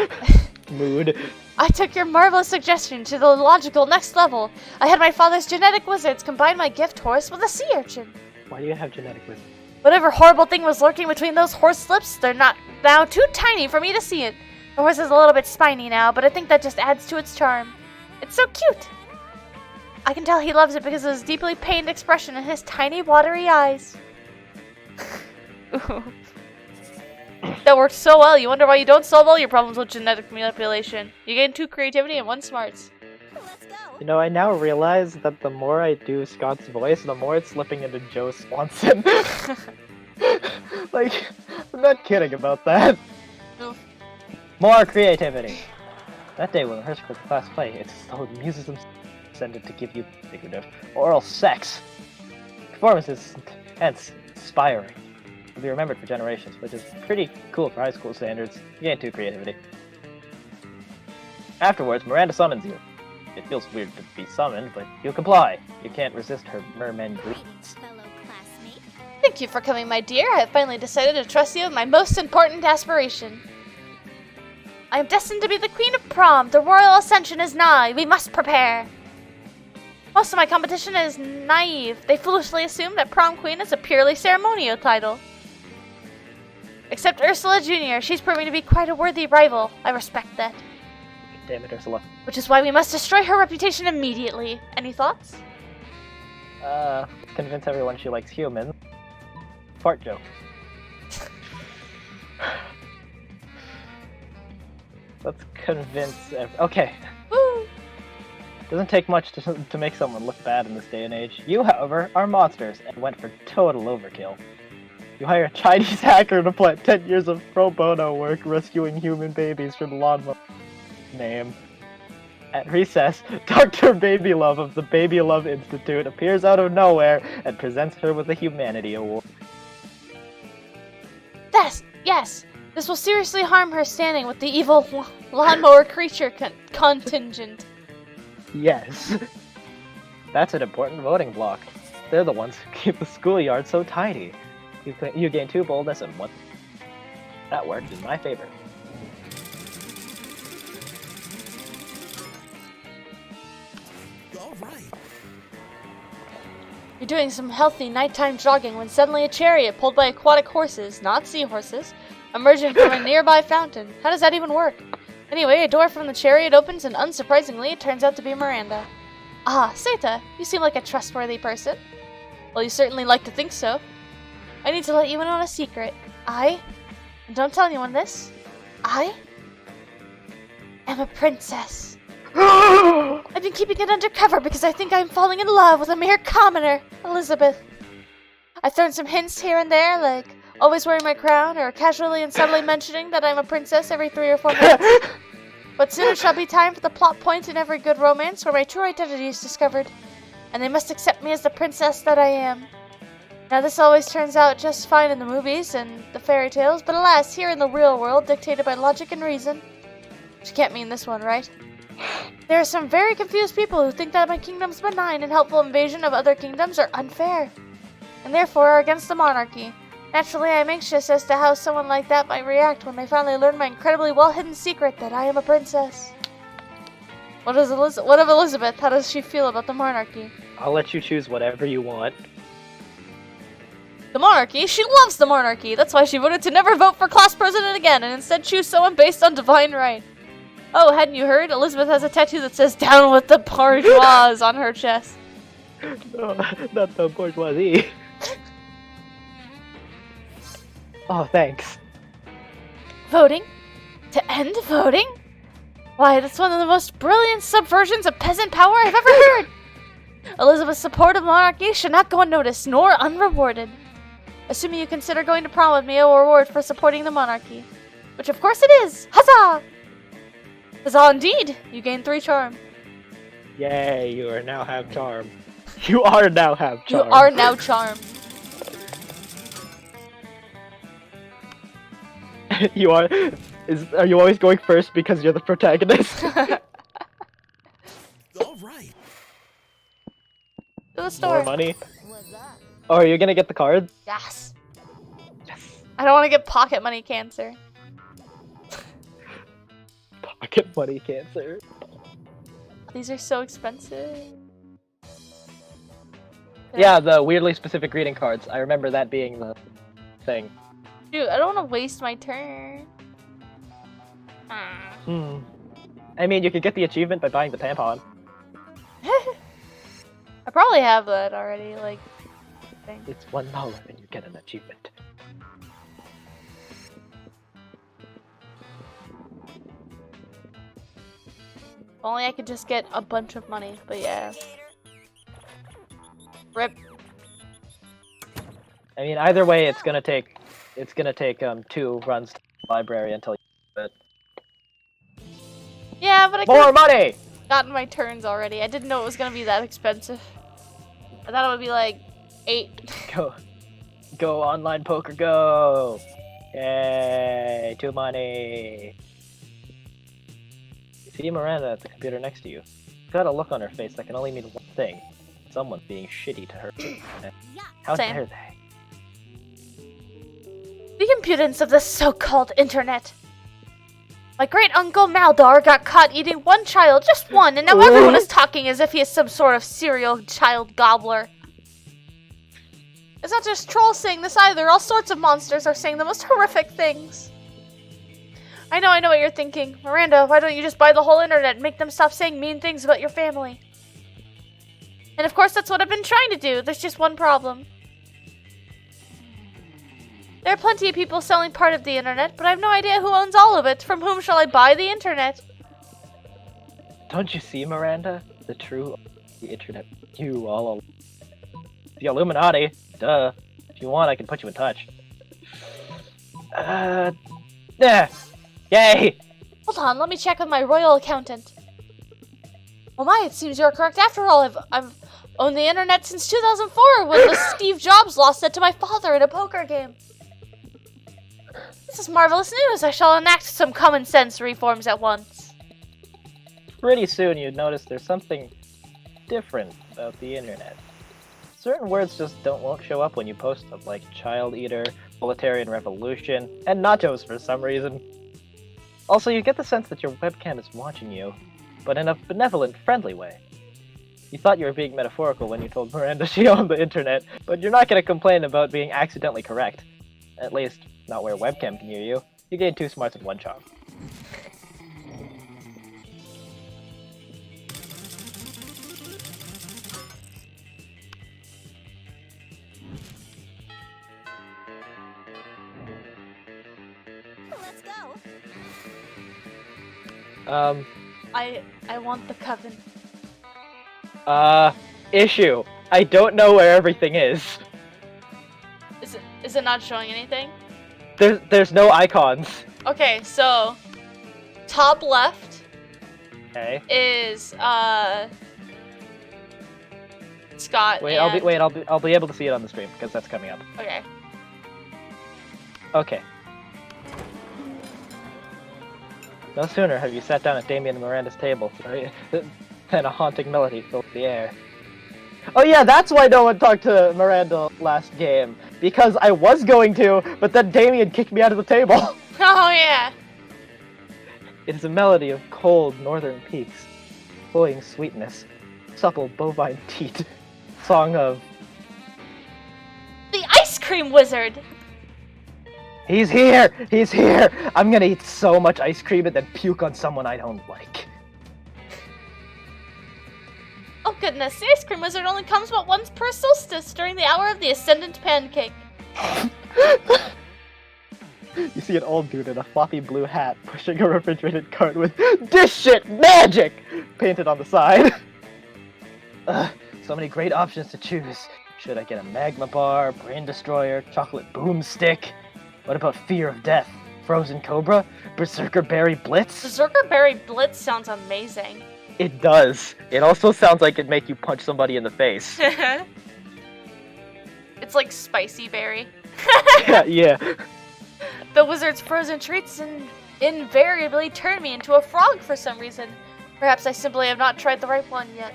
Mood. I took your marvelous suggestion to the logical next level. I had my father's genetic wizards combine my gift horse with a sea urchin. Why do you have genetic wisdom? Whatever horrible thing was lurking between those horse lips, they're not now too tiny for me to see it. The horse is a little bit spiny now, but I think that just adds to its charm. It's so cute. I can tell he loves it because of his deeply pained expression in his tiny watery eyes. That worked so well. You wonder why you don't solve all your problems with genetic manipulation. You gain 2 creativity and 1 smarts. Let's go. You know, I now realize that the more I do Scott's voice, the more it's slipping into Joe Swanson. Like, I'm not kidding about that. Oof. More creativity. That day when rehearsed for the class play, it's so the muses themselves to give you figurative oral sex. Performance is intense, inspiring. Will be remembered for generations, which is pretty cool for high school standards. You gain 2 creativity. Afterwards, Miranda summons you. It feels weird to be summoned, but you comply. You can't resist her merman greetings. Fellow classmate. Thank you for coming, my dear. I have finally decided to trust you with my most important aspiration. I am destined to be the Queen of Prom. The royal ascension is nigh. We must prepare. Most of my competition is naive. They foolishly assume that Prom Queen is a purely ceremonial title. Except Ursula Jr., she's proving to be quite a worthy rival. I respect that. Damn it, Ursula. Which is why we must destroy her reputation immediately. Any thoughts? Convince everyone she likes humans. Fart joke. Let's convince okay. Woo! Doesn't take much to make someone look bad in this day and age. You, however, are monsters and went for total overkill. You hire a Chinese hacker to plant 10 years of pro bono work rescuing human babies from lawnmower name. At recess, Dr. Babylove of the Baby Love Institute appears out of nowhere and presents her with a Humanity Award. Yes! This will seriously harm her standing with the evil lawnmower creature contingent. Yes. That's an important voting block. They're the ones who keep the schoolyard so tidy. You gain 2 boldness and 1. That worked in my favor. All right. You're doing some healthy nighttime jogging when suddenly a chariot pulled by aquatic horses, not seahorses, emerging from a nearby fountain. How does that even work? Anyway, a door from the chariot opens and unsurprisingly it turns out to be Miranda. Ah, Seta, you seem like a trustworthy person. Well, you certainly like to think so. I need to let you in on a secret. And don't tell anyone this, I am a princess. I've been keeping it undercover because I think I'm falling in love with a mere commoner, Elizabeth. I've thrown some hints here and there, like always wearing my crown, or casually and subtly mentioning that I'm a princess every 3 or 4 minutes. But soon it shall be time for the plot point in every good romance where my true identity is discovered, and they must accept me as the princess that I am. Now this always turns out just fine in the movies and the fairy tales, but alas, here in the real world, dictated by logic and reason. Which can't mean this one, right? There are some very confused people who think that my kingdom's benign and helpful invasion of other kingdoms are unfair, and therefore are against the monarchy. Naturally, I am anxious as to how someone like that might react when they finally learn my incredibly well-hidden secret that I am a princess. What of Elizabeth? How does she feel about the monarchy? I'll let you choose whatever you want. The monarchy? She loves the monarchy! That's why she voted to never vote for class president again and instead choose someone based on divine right. Oh, hadn't you heard? Elizabeth has a tattoo that says "Down with the bourgeois" on her chest. No, not the bourgeoisie. Oh, thanks. Voting? To end voting? Why, that's one of the most brilliant subversions of peasant power I've ever heard! Elizabeth's support of monarchy should not go unnoticed, nor unrewarded. Assuming you consider going to prom with me a reward for supporting the monarchy. Which of course it is! Huzzah! Huzzah indeed! You gain 3 charm. Yay, you are now have charm. You are now have charm. You are now charmed. You are. Are you always going first because you're the protagonist? All right. To the store. More money. What's up? Oh, are you gonna get the cards? Yes. Yes. I don't want to get pocket money cancer. Pocket money cancer. These are so expensive. Yeah, the weirdly specific greeting cards. I remember that being the thing. Dude, I don't want to waste my turn. Ah. I mean, you could get the achievement by buying the tampon. I probably have that already, like, thing. It's $1 and you get an achievement. If only I could just get a bunch of money, but yeah. Rip. I mean, either way, it's gonna take 2 runs to the library until you get it. Yeah, but I More could've money! gotten my turns already. I didn't know it was gonna be that expensive. I thought it would be like 8. Go online poker, go! Yay! 2 money! See Miranda at the computer next to you. Got a look on her face that can only mean one thing. Someone being shitty to her. How Same. dare they? The impudence of the so-called internet. My great-uncle Maldar got caught eating one child, just one, and now everyone is talking as if he is some sort of serial child gobbler. It's not just trolls saying this either, all sorts of monsters are saying the most horrific things. I know what you're thinking. Miranda, why don't you just buy the whole internet and make them stop saying mean things about your family? And of course that's what I've been trying to do, there's just one problem. There are plenty of people selling part of the internet, but I have no idea who owns all of it. From whom shall I buy the internet? Don't you see, Miranda? The true the internet. You all alone. The Illuminati. Duh. If you want, I can put you in touch. Yeah. Yay! Hold on, let me check with my royal accountant. Oh my, it seems you're correct after all. I've owned the internet since 2004 when the Steve Jobs lost it to my father in a poker game. This is marvelous news. I shall enact some common sense reforms at once. Pretty soon you'd notice there's something different about the internet. Certain words just won't show up when you post them, like child eater, proletarian revolution, and nachos for some reason. Also, you get the sense that your webcam is watching you, but in a benevolent, friendly way. You thought you were being metaphorical when you told Miranda she owned the internet, but you're not going to complain about being accidentally correct. At least, not where a webcam can hear you. You gained 2 smarts and 1 charm. Let's go. I want the coven. Issue. I don't know where everything is. Is it not showing anything? There's no icons. Okay, so top left Okay. is Scott. Wait, and... I'll be able to see it on the stream because that's coming up. Okay. Okay. No sooner have you sat down at Damien and Miranda's table than a haunting melody filled the air. Oh yeah, that's why no one talked to Miranda last game. Because I was going to, but then Damien kicked me out of the table. Oh yeah. It is a melody of cold northern peaks, cloying sweetness, supple bovine teat, song of... The ice cream wizard! He's here! He's here! I'm gonna eat so much ice cream and then puke on someone I don't like. Oh goodness, the ice cream wizard only comes but once per solstice during the hour of the ascendant pancake. You see an old dude in a floppy blue hat pushing a refrigerated cart with "This shit magic" painted on the side. So many great options to choose. Should I get a magma bar, brain destroyer, chocolate boomstick? What about fear of death? Frozen cobra? Berserker berry blitz? Berserker berry blitz sounds amazing. It does. It also sounds like it'd make you punch somebody in the face. It's like spicy berry. Yeah. the wizard's frozen treats invariably turn me into a frog for some reason. Perhaps I simply have not tried the right one yet.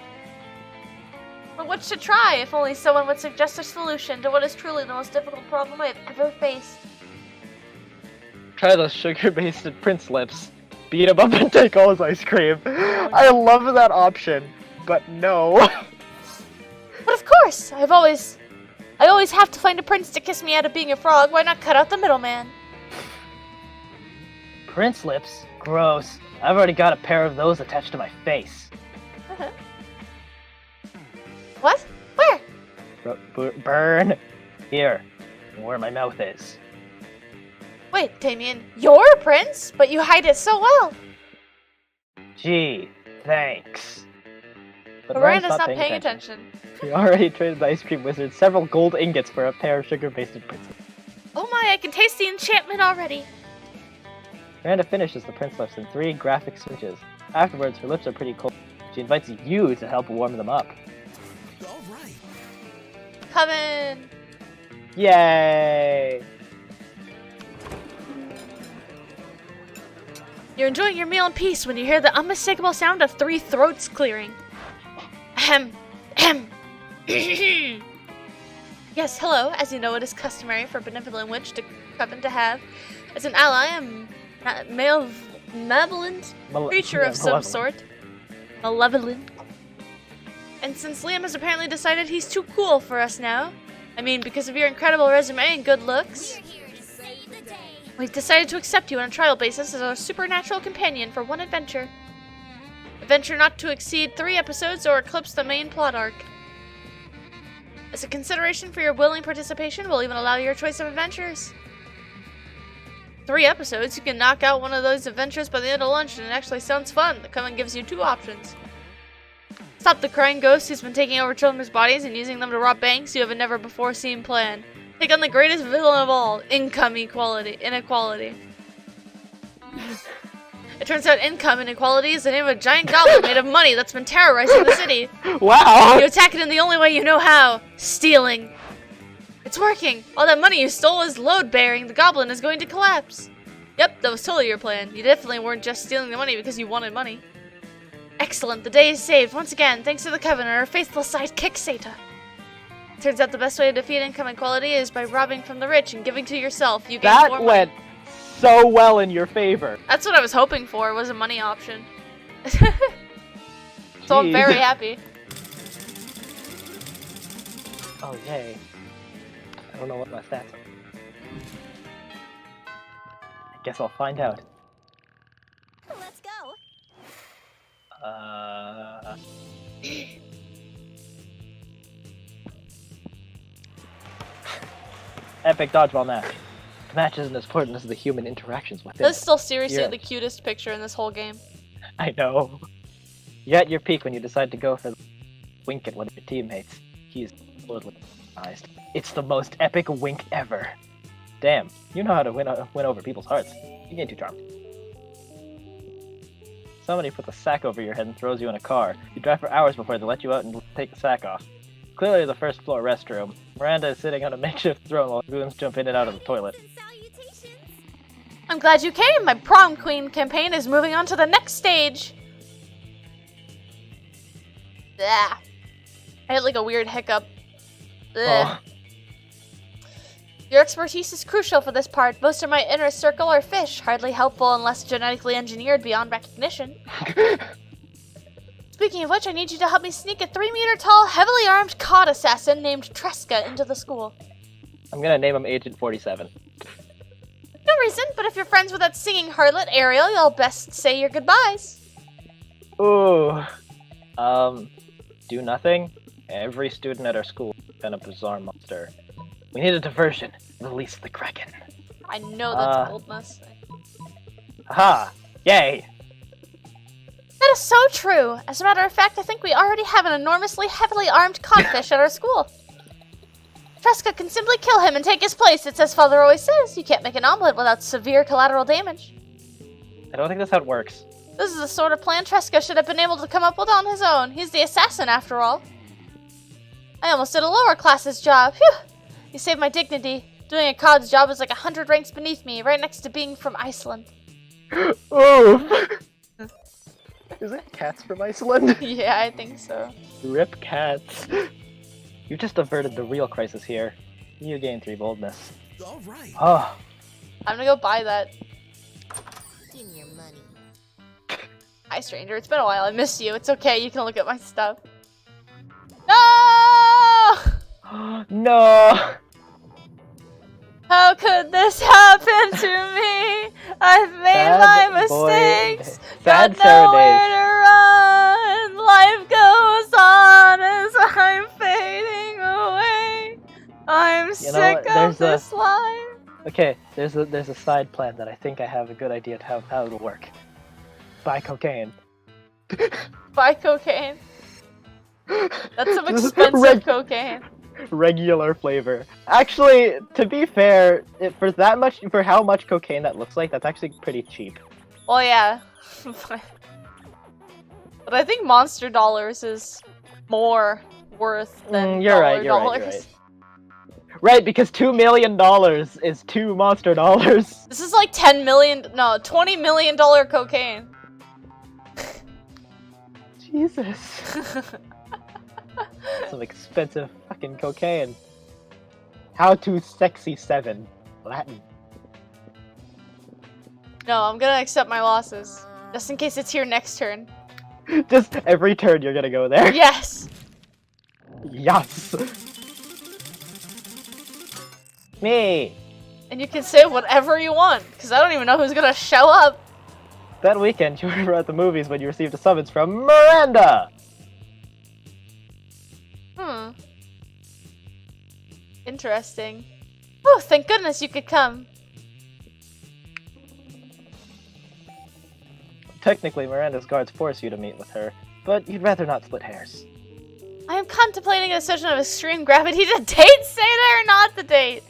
But what to try if only someone would suggest a solution to what is truly the most difficult problem I have ever faced? Try those sugar-based Prince Lips. Beat him up and take all his ice cream. I love that option, but no. But of course, I always have to find a prince to kiss me out of being a frog. Why not cut out the middleman? Prince Lips? Gross. I've already got a pair of those attached to my face. What? Where? Burn. Here, where my mouth is. Wait, Damien, you're a prince, but you hide it so well. Gee, thanks. But Miranda's not paying attention. We already traded the ice cream wizard several gold ingots for a pair of sugar-based princes. Oh my, I can taste the enchantment already. Miranda finishes the Prince Lips in 3 graphic switches. Afterwards, her lips are pretty cold. She invites you to help warm them up. All right. Come in. Yay! You're enjoying your meal in peace when you hear the unmistakable sound of 3 throats clearing. Ahem. Ahem. Yes, hello. As you know, it is customary for a benevolent witch to come in to have, as an ally, a malevolent creature of some sort. Malevolent. And since Liam has apparently decided he's too cool for us now, I mean, because of your incredible resume and good looks, We're here to save the day. we've decided to accept you on a trial basis as our supernatural companion for one adventure. Adventure not to exceed 3 episodes or eclipse the main plot arc. As a consideration for your willing participation, we'll even allow your choice of adventures. 3 episodes, you can knock out one of those adventures by the end of lunch, and it actually sounds fun. The coven gives you 2 options. Stop the crying ghost who's been taking over children's bodies and using them to rob banks. You have a never-before-seen plan. Take on the greatest villain of all, income inequality. It turns out income inequality is the name of a giant goblin made of money that's been terrorizing the city. Wow! You attack it in the only way you know how. Stealing. It's working. All that money you stole is load-bearing. The goblin is going to collapse. Yep, that was totally your plan. You definitely weren't just stealing the money because you wanted money. Excellent. The day is saved. Once again, thanks to the Coven and our faithful sidekick, Seta. Turns out the best way to defeat income inequality is by robbing from the rich and giving to yourself. You gain That more went money. so well in your favor. That's what I was hoping for, was a money option. So I'm Jeez. very happy. Oh, yay. I don't know what my stats are. I guess I'll find out. Let's go. Epic dodgeball match. The match isn't as important as the human interactions with it. That's still seriously Yeah. the cutest picture in this whole game. I know. You're at your peak when you decide to go for the wink at one of your teammates. He's totally surprised. It's the most epic wink ever. Damn, you know how to win over people's hearts. You ain't too charmed. Somebody puts a sack over your head and throws you in a car. You drive for hours before they let you out and take the sack off. Clearly the first floor restroom. Miranda is sitting on a makeshift throne while goons jump in and out of the toilet. Salutations. I'm glad you came. My prom queen campaign is moving on to the next stage. Blah. I had like a weird hiccup. Ugh. Oh, Your expertise is crucial for this part. Most of my inner circle are fish, hardly helpful unless genetically engineered beyond recognition. Speaking of which, I need you to help me sneak a 3-meter-tall, heavily armed cod assassin named Tresca into the school. I'm gonna name him Agent 47. No reason, but if you're friends with that singing harlot, Ariel, you'll best say your goodbyes. Ooh. Do nothing? Every student at our school has been a bizarre monster. We need a diversion. Release the Kraken. I know that's boldness. Aha! Yay! That is so true. As a matter of fact, I think we already have an enormously heavily armed codfish at our school. Tresca can simply kill him and take his place. It's as Father always says, you can't make an omelet without severe collateral damage. I don't think that's how it works. This is the sort of plan Tresca should have been able to come up with on his own. He's the assassin, after all. I almost did a lower class's job. Phew! You saved my dignity. Doing a college job is like 100 ranks beneath me, right next to being from Iceland. Oh! Is it cats from Iceland? Yeah, I think so. Rip cats. You just averted the real crisis here. You gain 3 boldness. All right. Oh. I'm gonna go buy that. Give me your money. Hi, stranger. It's been a while. I miss you. It's okay. You can look at my stuff. No! No! How could this happen to me? I've made Sad my boy. mistakes. Sad Got nowhere serenade. to run. Life goes on as I'm fading away. I'm sick of this life. Okay, there's a side plan that I think I have a good idea to how it'll work. Buy cocaine. Buy cocaine. That's some expensive cocaine. Regular flavor. Actually, to be fair, for how much cocaine that looks like, that's actually pretty cheap. Well, yeah. But I think Monster Dollars is more worth than You're right, dollars. you're right. Right, because $2 million is 2 monster dollars. This is like $20 million cocaine. Jesus. Some expensive fucking cocaine. How to sexy 7. Latin. No, I'm gonna accept my losses. Just in case it's here next turn. Just every turn you're gonna go there. Yes! Yes. Me. And you can say whatever you want, because I don't even know who's gonna show up. That weekend you were at the movies when you received a summons from Miranda. Interesting. Oh, thank goodness you could come. Technically, Miranda's guards force you to meet with her, but you'd rather not split hairs. I am contemplating a decision of extreme gravity to date, say there or not to date.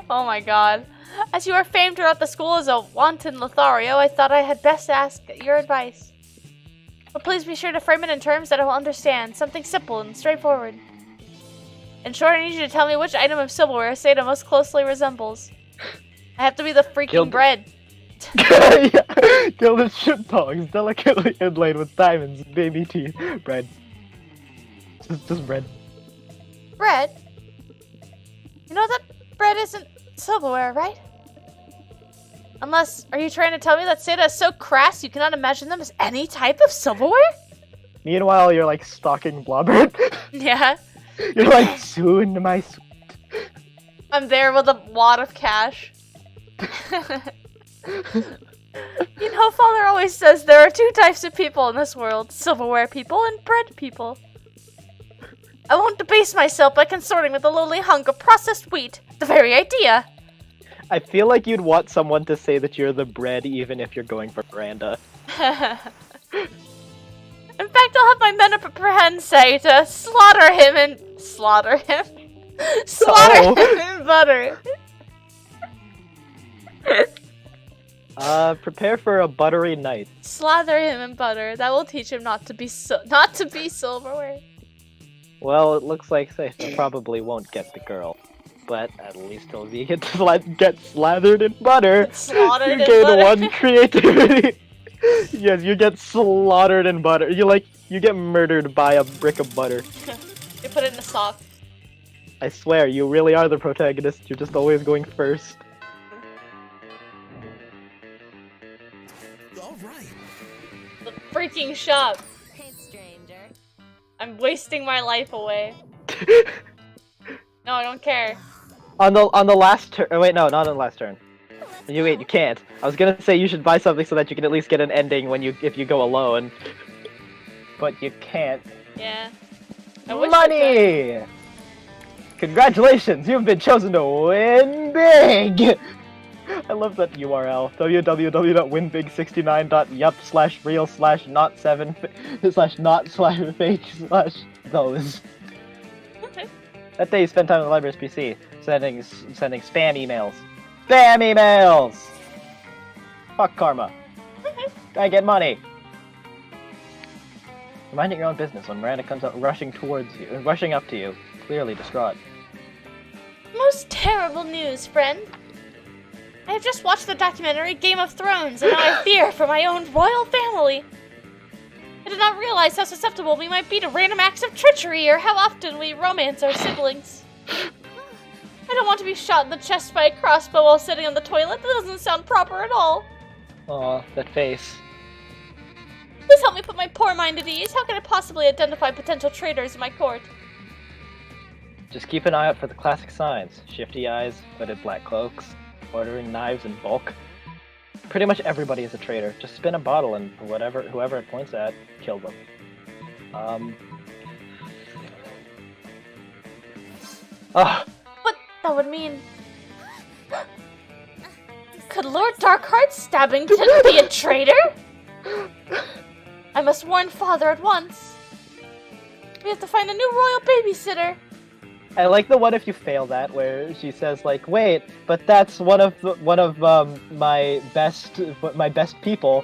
Oh my god. As you are famed throughout the school as a wanton Lothario, I thought I had best ask your advice. But please be sure to frame it in terms that I will understand, something simple and straightforward. In short, I need you to tell me which item of silverware Seda most closely resembles. I have to be the freaking bread. Yeah. Gilded ship tongs, delicately inlaid with diamonds and baby teeth. Bread. Just bread. Bread? You know that bread isn't silverware, right? Unless, are you trying to tell me that Seda is so crass you cannot imagine them as any type of silverware? Meanwhile, you're like stalking Blobbert. Yeah. You're like, soon my sweet. I'm there with a wad of cash. You know, Father always says there are 2 types of people in this world, silverware people and bread people. I won't debase myself by consorting with the lowly hunk of processed wheat. The very idea. I feel like you'd want someone to say that you're the bread even if you're going for Miranda. In fact, I'll have my men apprehend say to slaughter him in butter. Prepare for a buttery night. Slather him in butter. That will teach him not to be silverware. Well, it looks like Safe probably won't get the girl. But at least he'll get slathered in butter. Slaughtered You in gain butter. 1 creativity. Yes, you get slaughtered in butter. You get murdered by a brick of butter. You put it in a sock. I swear, you really are the protagonist. You're just always going first. All right. The freaking shop. Hey, stranger. I'm wasting my life away. No, I don't care. On the last turn. Oh, wait, no, not on the last turn. You can't. I was gonna say you should buy something so that you can at least get an ending if you go alone. But you can't. Yeah. I wish I could. Money! Congratulations, you've been chosen to win big! I love that URL. www.winbig69.yup/real/not7/not/fake/those. That day you spent time on the library's PC, sending spam emails. Spam emails! Fuck karma. Gotta get money. Minding your own business when Miranda comes out rushing up to you, clearly distraught. Most terrible news, friend. I have just watched the documentary Game of Thrones, and now I fear for my own royal family. I did not realize how susceptible we might be to random acts of treachery, or how often we romance our siblings. I don't want to be shot in the chest by a crossbow while sitting on the toilet. That doesn't sound proper at all. Aw, that face. Please help me put my poor mind at ease. How can I possibly identify potential traitors in my court? Just keep an eye out for the classic signs. Shifty eyes, hooded black cloaks, ordering knives in bulk. Pretty much everybody is a traitor. Just spin a bottle and whoever it points at, kill them. What that would mean... Could Lord Darkheart Stabbington be a traitor? I must warn Father at once. We have to find a new royal babysitter. I like the one if you fail that, where she says like, "Wait, but that's one of my best people."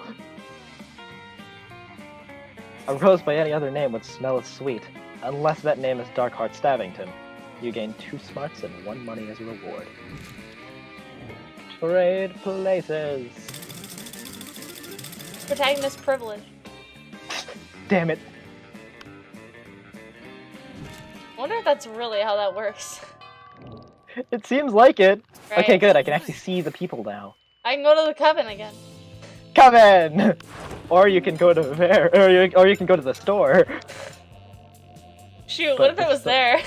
A rose by any other name would smell as sweet, unless that name is Darkheart Stabbington. You gain 2 smarts and 1 money as a reward. Trade places. Protagonist privilege. Damn it. I wonder if that's really how that works. It seems like it. Right. Okay, good. I can actually see the people now. I can go to the Coven again. Coven! Or you can go to or you can go to the store. Shoot, But what if it was the- there?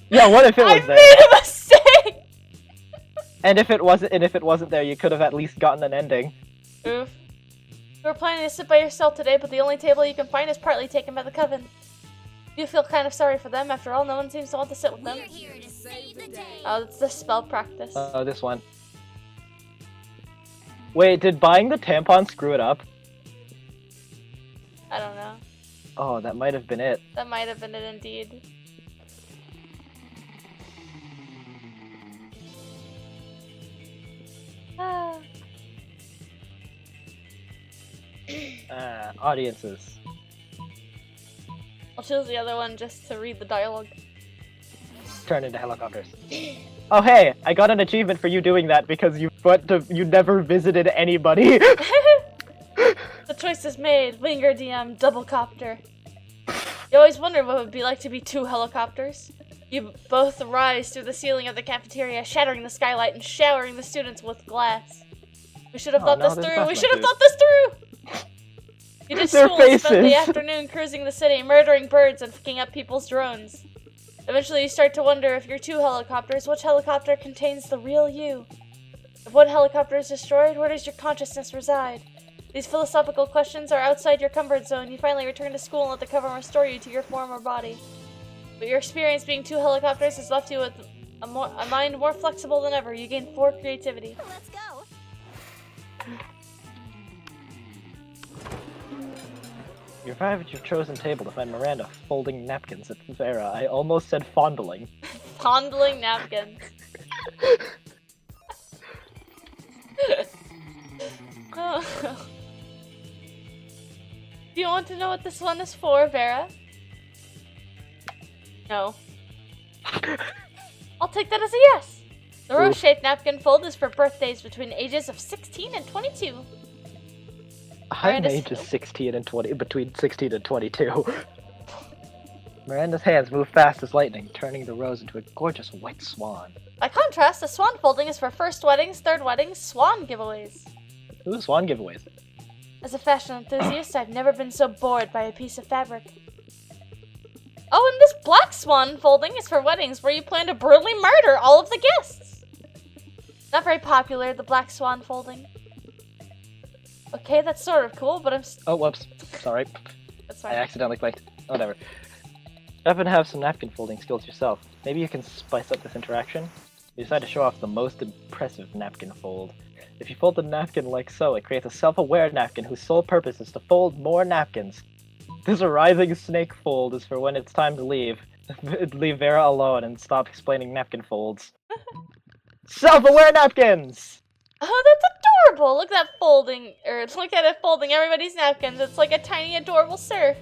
Yeah, what if it was I there? made a mistake! And if it wasn't there, you could have at least gotten an ending. Oof. You were planning to sit by yourself today, but the only table you can find is partly taken by the Coven. You feel kind of sorry for them. After all, no one seems to want to sit with them. We're here to save the day. Oh, it's the spell practice. Oh, this one. Wait, did buying the tampon screw it up? I don't know. Oh, that might have been it. That might have been it indeed. Ah. Audiences. I'll choose the other one just to read the dialogue. Turn into helicopters. Oh hey, I got an achievement for you doing that because you never visited anybody. The choice is made. Winger DM, double copter. You always wondered what it would be like to be 2 helicopters. You both rise through the ceiling of the cafeteria, shattering the skylight and showering the students with glass. We should have thought no, this there's through. glass We in should my have thought this through. You did Their school and spent the faces. afternoon cruising the city, murdering birds and fucking up people's drones. Eventually you start to wonder if you're 2 helicopters, which helicopter contains the real you? If one helicopter is destroyed, where does your consciousness reside? These philosophical questions are outside your comfort zone. You finally return to school and let the Coven restore you to your former body. But your experience being 2 helicopters has left you with a mind more flexible than ever. You gain 4 creativity. Let's go. You arrive at your chosen table to find Miranda folding napkins at Vera. I almost said fondling. Fondling napkins. Oh. Do you want to know what this one is for, Vera? No. I'll take that as a yes. The rose-shaped napkin fold is for birthdays between ages of 16 and 22. I'm Miranda's- ages 16 and 20, between 16 and 22. Miranda's hands move fast as lightning, turning the rose into a gorgeous white swan. By contrast, the swan folding is for first weddings, third weddings, swan giveaways. Ooh, swan giveaways. As a fashion enthusiast, I've never been so bored by a piece of fabric. Oh, and this black swan folding is for weddings where you plan to brutally murder all of the guests. Not very popular, the black swan folding. Okay, that's sort of cool, but Oh, whoops. Sorry. That's I fine. accidentally clicked. Whatever. You happen to have some napkin folding skills yourself. Maybe you can spice up this interaction? You decide to show off the most impressive napkin fold. If you fold the napkin like so, it creates a self-aware napkin whose sole purpose is to fold more napkins. This rising snake fold is for when it's time to leave. Leave Vera alone and stop explaining napkin folds. Self-aware napkins! Oh, that's adorable! Look at that folding, or look at it folding everybody's napkins. It's like a tiny, adorable surf.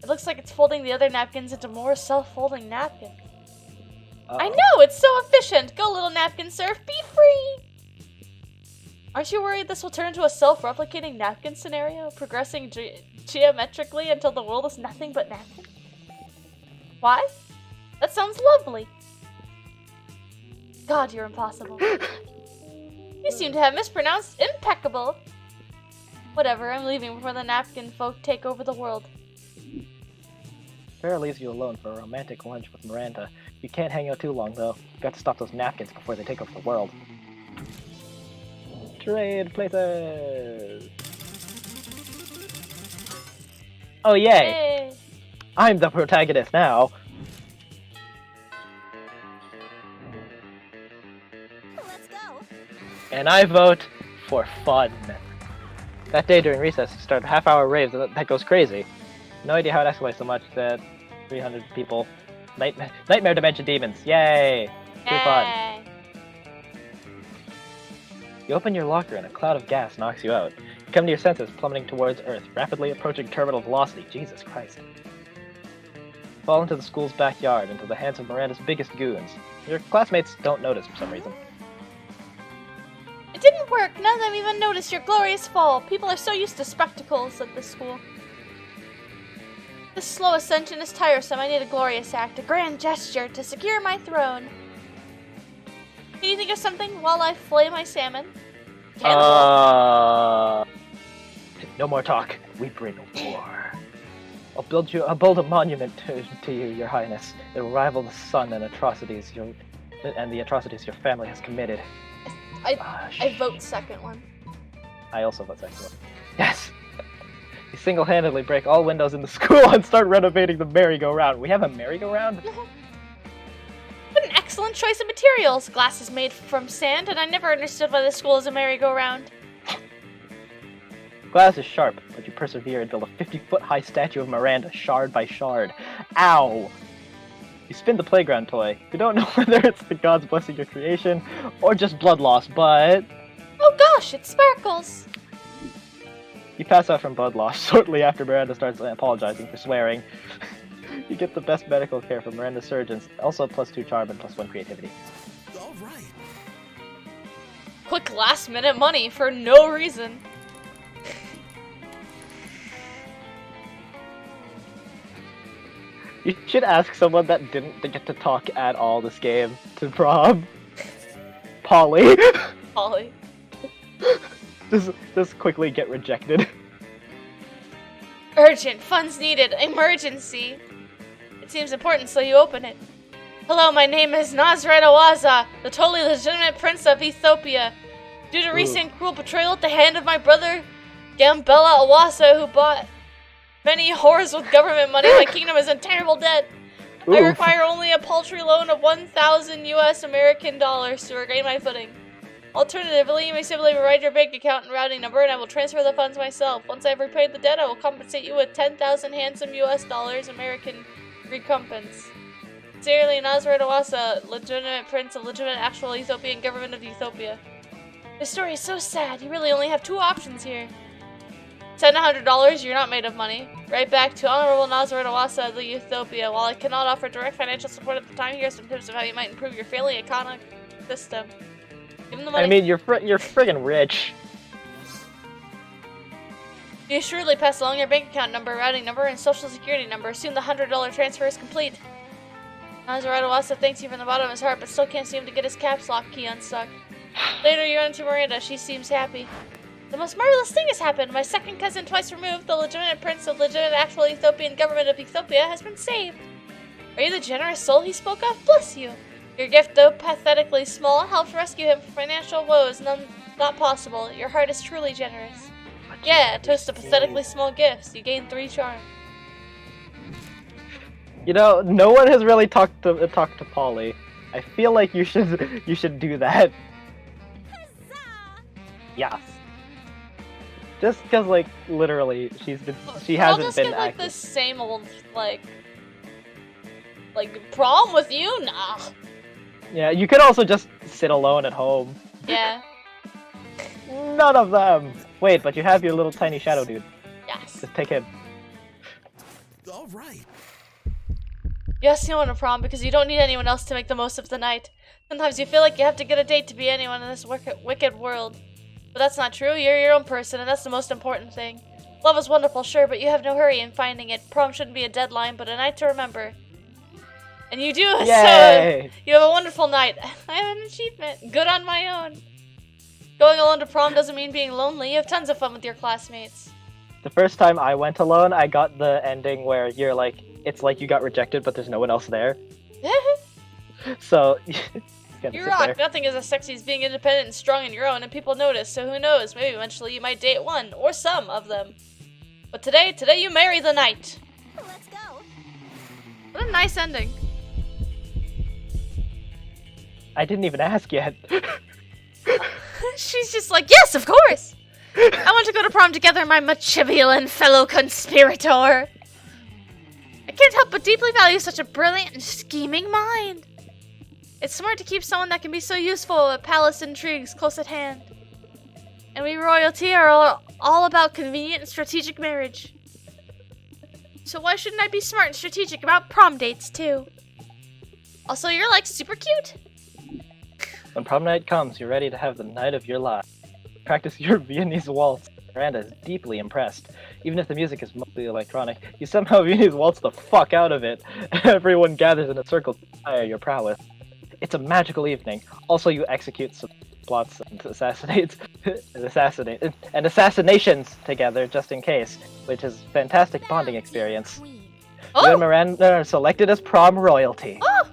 It looks like it's folding the other napkins into more self-folding napkins. I know, it's so efficient! Go, little napkin surf, be free! Aren't you worried this will turn into a self-replicating napkin scenario, progressing geometrically until the world is nothing but napkin? Why? That sounds lovely! God, you're impossible. You seem to have mispronounced impeccable! Whatever, I'm leaving before the napkin folk take over the world. Farrah leaves you alone for a romantic lunch with Miranda. You can't hang out too long, though. You got to stop those napkins before they take over the world. Trade places! Oh, yay! Hey! I'm the protagonist now! Let's go. And I vote for fun. That day during recess, you start half-hour raves that goes crazy. No idea how it escalates so much that 300 people... Nightmare Dimension Demons! Yay! Too fun. Yay! You open your locker and a cloud of gas knocks you out. You come to your senses, plummeting towards Earth, rapidly approaching terminal velocity. Jesus Christ. Fall into the school's backyard, into the hands of Miranda's biggest goons. Your classmates don't notice for some reason. It didn't work! None of them even noticed your glorious fall! People are so used to spectacles at this school. This slow ascension is tiresome. I need a glorious act, a grand gesture to secure my throne. Can you think of something while I flay my salmon? No more talk. We bring war. I'll build a monument to you, Your Highness. It will rival the sun and the atrocities your family has committed. I vote second one. I also vote second one. Yes! You single-handedly break all windows in the school and start renovating the merry-go-round. We have a merry-go-round? What an excellent choice of materials! Glass is made from sand, and I never understood why the school is a merry-go-round. Glass is sharp, but you persevere and build a 50-foot-high statue of Miranda, shard by shard. Ow! You spin the playground toy. You don't know whether it's the gods blessing your creation, or just blood loss, but... Oh gosh, it sparkles! You pass out from blood loss shortly after Miranda starts apologizing for swearing. You get the best medical care from Miranda's surgeons, also +2 charm and +1 creativity. All right. Quick last-minute money for no reason. You should ask someone that didn't get to talk at all this game to prom. Polly. Polly. Just quickly get rejected. Urgent, funds needed, emergency. It seems important, so you open it. Hello, my name is Nazret Awaza, the totally legitimate prince of Ethiopia. Due to recent cruel betrayal at the hand of my brother, Gambella Awasa, who bought many whores with government money, my kingdom is in terrible debt. I require only a paltry loan of 1,000 US American dollars to regain my footing. Alternatively, you may simply provide your bank account and routing number, and I will transfer the funds myself. Once I have repaid the debt, I will compensate you with 10,000 handsome US dollars American recompense. Sincerely, Nazret Awasa, legitimate prince of legitimate actual Ethiopian government of Ethiopia. This story is so sad. You really only have two options here. Send $100, you're not made of money. Right back to Honorable Nazret Awasa of Ethiopia. While I cannot offer direct financial support at the time, here are some tips of how you might improve your failing economic system. Give them the money. I mean, you're friggin' rich. You surely pass along your bank account number, routing number, and social security number. Soon the $100 transfer is complete. Nazret Awasa thanks you from the bottom of his heart, but still can't seem to get his caps lock key unstuck. Later, you run into Miranda. She seems happy. The most marvelous thing has happened. My second cousin, twice removed, the legitimate prince of legitimate actual Ethiopian government of Ethiopia, has been saved. Are you the generous soul he spoke of? Bless you. Your gift, though pathetically small, helps rescue him from financial woes. None not possible. Your heart is truly generous. Yeah, toast to pathetically small gifts. You gain 3 charm. You know, no one has really talked to Polly. I feel like you should do that. Yes. Just because, like, literally, she hasn't I'll just been get, like, active. the same old, like prom with you? Nah. Yeah, you could also just sit alone at home. Yeah. None of them! Wait, but you have your little tiny shadow dude. Yes. Just take him. All right. You ask no one to prom because you don't need anyone else to make the most of the night. Sometimes you feel like you have to get a date to be anyone in this wicked world. But that's not true. You're your own person, and that's the most important thing. Love is wonderful, sure, but you have no hurry in finding it. Prom shouldn't be a deadline, but a night to remember. And you do, Yay! so you have a wonderful night. I have an achievement. Good on my own. Going alone to prom doesn't mean being lonely. You have tons of fun with your classmates. The first time I went alone, I got the ending where you're like, it's like you got rejected, but there's no one else there. So, You rock. Nothing is as sexy as being independent and strong on your own, and people notice. So who knows? Maybe eventually you might date one or some of them. But today you marry the night. Let's go. What a nice ending. I didn't even ask yet. She's just like, yes, of course. I want to go to prom together, my Machiavellian fellow conspirator. I can't help but deeply value such a brilliant and scheming mind. It's smart to keep someone that can be so useful at palace intrigues close at hand. And we royalty are all about convenient and strategic marriage. So why shouldn't I be smart and strategic about prom dates too? Also, you're like super cute. When prom night comes, you're ready to have the night of your life. Practice your Viennese waltz. Miranda is deeply impressed. Even if the music is mostly electronic, you somehow Viennese waltz the fuck out of it. Everyone gathers in a circle to admire your prowess. It's a magical evening. Also, you execute some plots and assassinations together just in case, which is a fantastic bonding experience. Oh! You and Miranda are selected as prom royalty. Oh!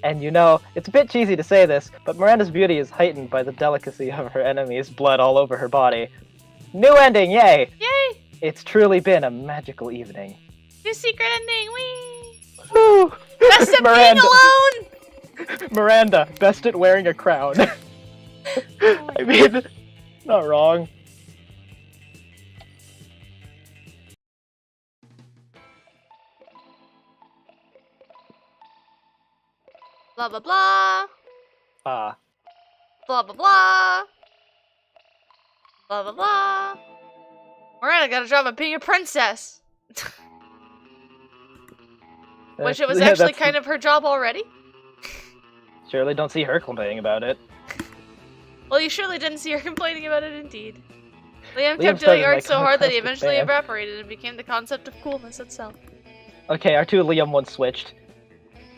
And you know, it's a bit cheesy to say this, but Miranda's beauty is heightened by the delicacy of her enemy's blood all over her body. New ending, yay! Yay! It's truly been a magical evening. New secret ending, wee! Woo! Best at being alone! Miranda, best at wearing a crown. I mean, not wrong. Blah blah blah. Ah. Blah blah blah. Blah blah blah. Miranda got a job at being a princess. Which it was actually kind of her job already. Surely don't see her complaining about it. Well, you surely didn't see her complaining about it, indeed. Liam kept doing art so hard that he eventually evaporated and became the concept of coolness itself. Okay, our two Liam ones switched.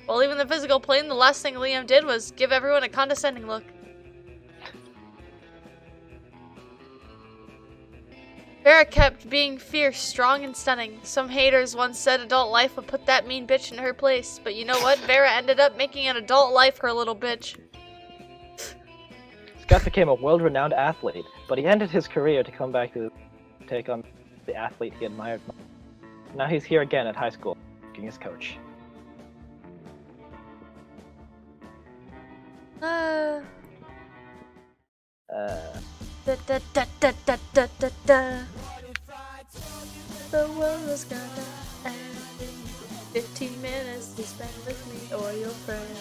While leaving the physical plane, the last thing Liam did was give everyone a condescending look. Vera kept being fierce, strong, and stunning. Some haters once said adult life would put that mean bitch in her place, but you know what? Vera ended up making an adult life her little bitch. Scott became a world-renowned athlete, but he ended his career to come back to take on the athlete he admired most. Now he's here again at high school, being his coach. Da, da, da, da, da, da, da, da. The world was gonna end in 15 minutes to spend with me or your friend.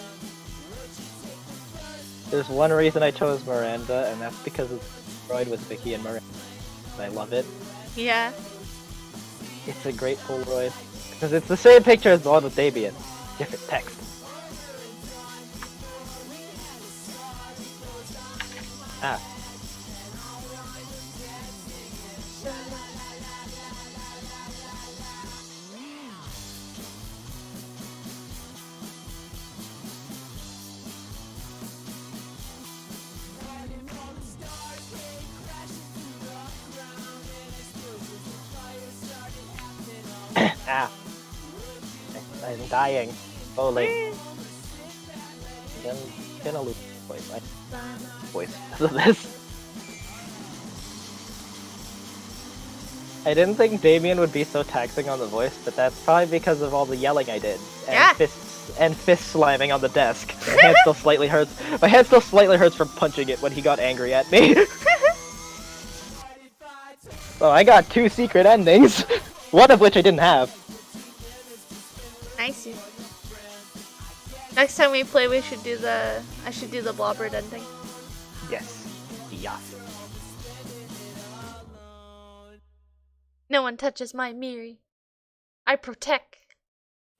There's one reason I chose Miranda, and that's because of Polaroid with Vicky and Miranda. I love it. Yeah. It's a great Polaroid. Because it's the same picture as the one with Damien. Different text. Ah. Ah. I'm dying. Slowly. I'm gonna lose voice. Voice of this. I didn't think Damien would be so taxing on the voice, but that's probably because of all the yelling I did. And fist slamming on the desk. My hand still slightly hurts. My hand still slightly hurts from punching it when he got angry at me. So I got 2 secret endings, one of which I didn't have. Nice. Next time we play, I should do the Blobbert ending. Yes. Yes. No one touches my Miri. I protect.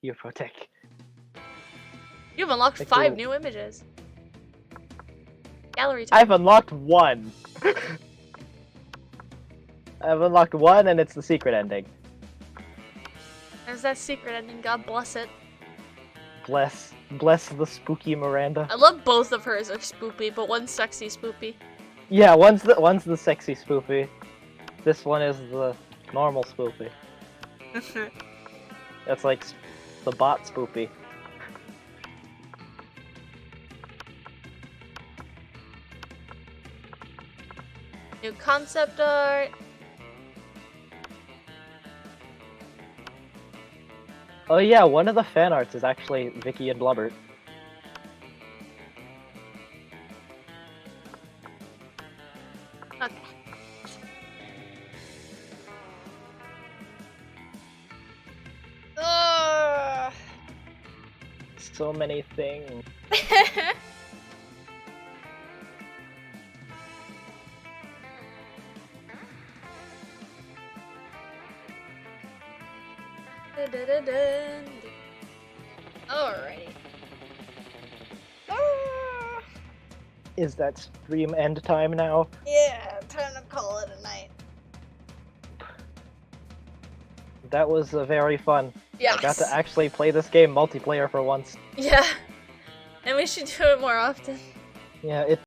You protect. You've unlocked Like 5 the- new images. Gallery time. I've unlocked one. I've unlocked one, and it's the secret ending. There's that secret ending. God bless it. Bless the spooky Miranda. I love both of hers are spoopy, but one's sexy spoopy. Yeah, one's the sexy spoopy. This one is the normal spoopy. That's like the bot spoopy. New concept art. Oh yeah, one of the fan arts is actually Vicky and Blubbert. Okay. Ugh. So many things. Dun-dun-dun-dun. Alrighty. Ah. Is that stream end time now? Yeah, time to call it a night. That was very fun. Yes. I got to actually play this game multiplayer for once. Yeah. And we should do it more often. Yeah, it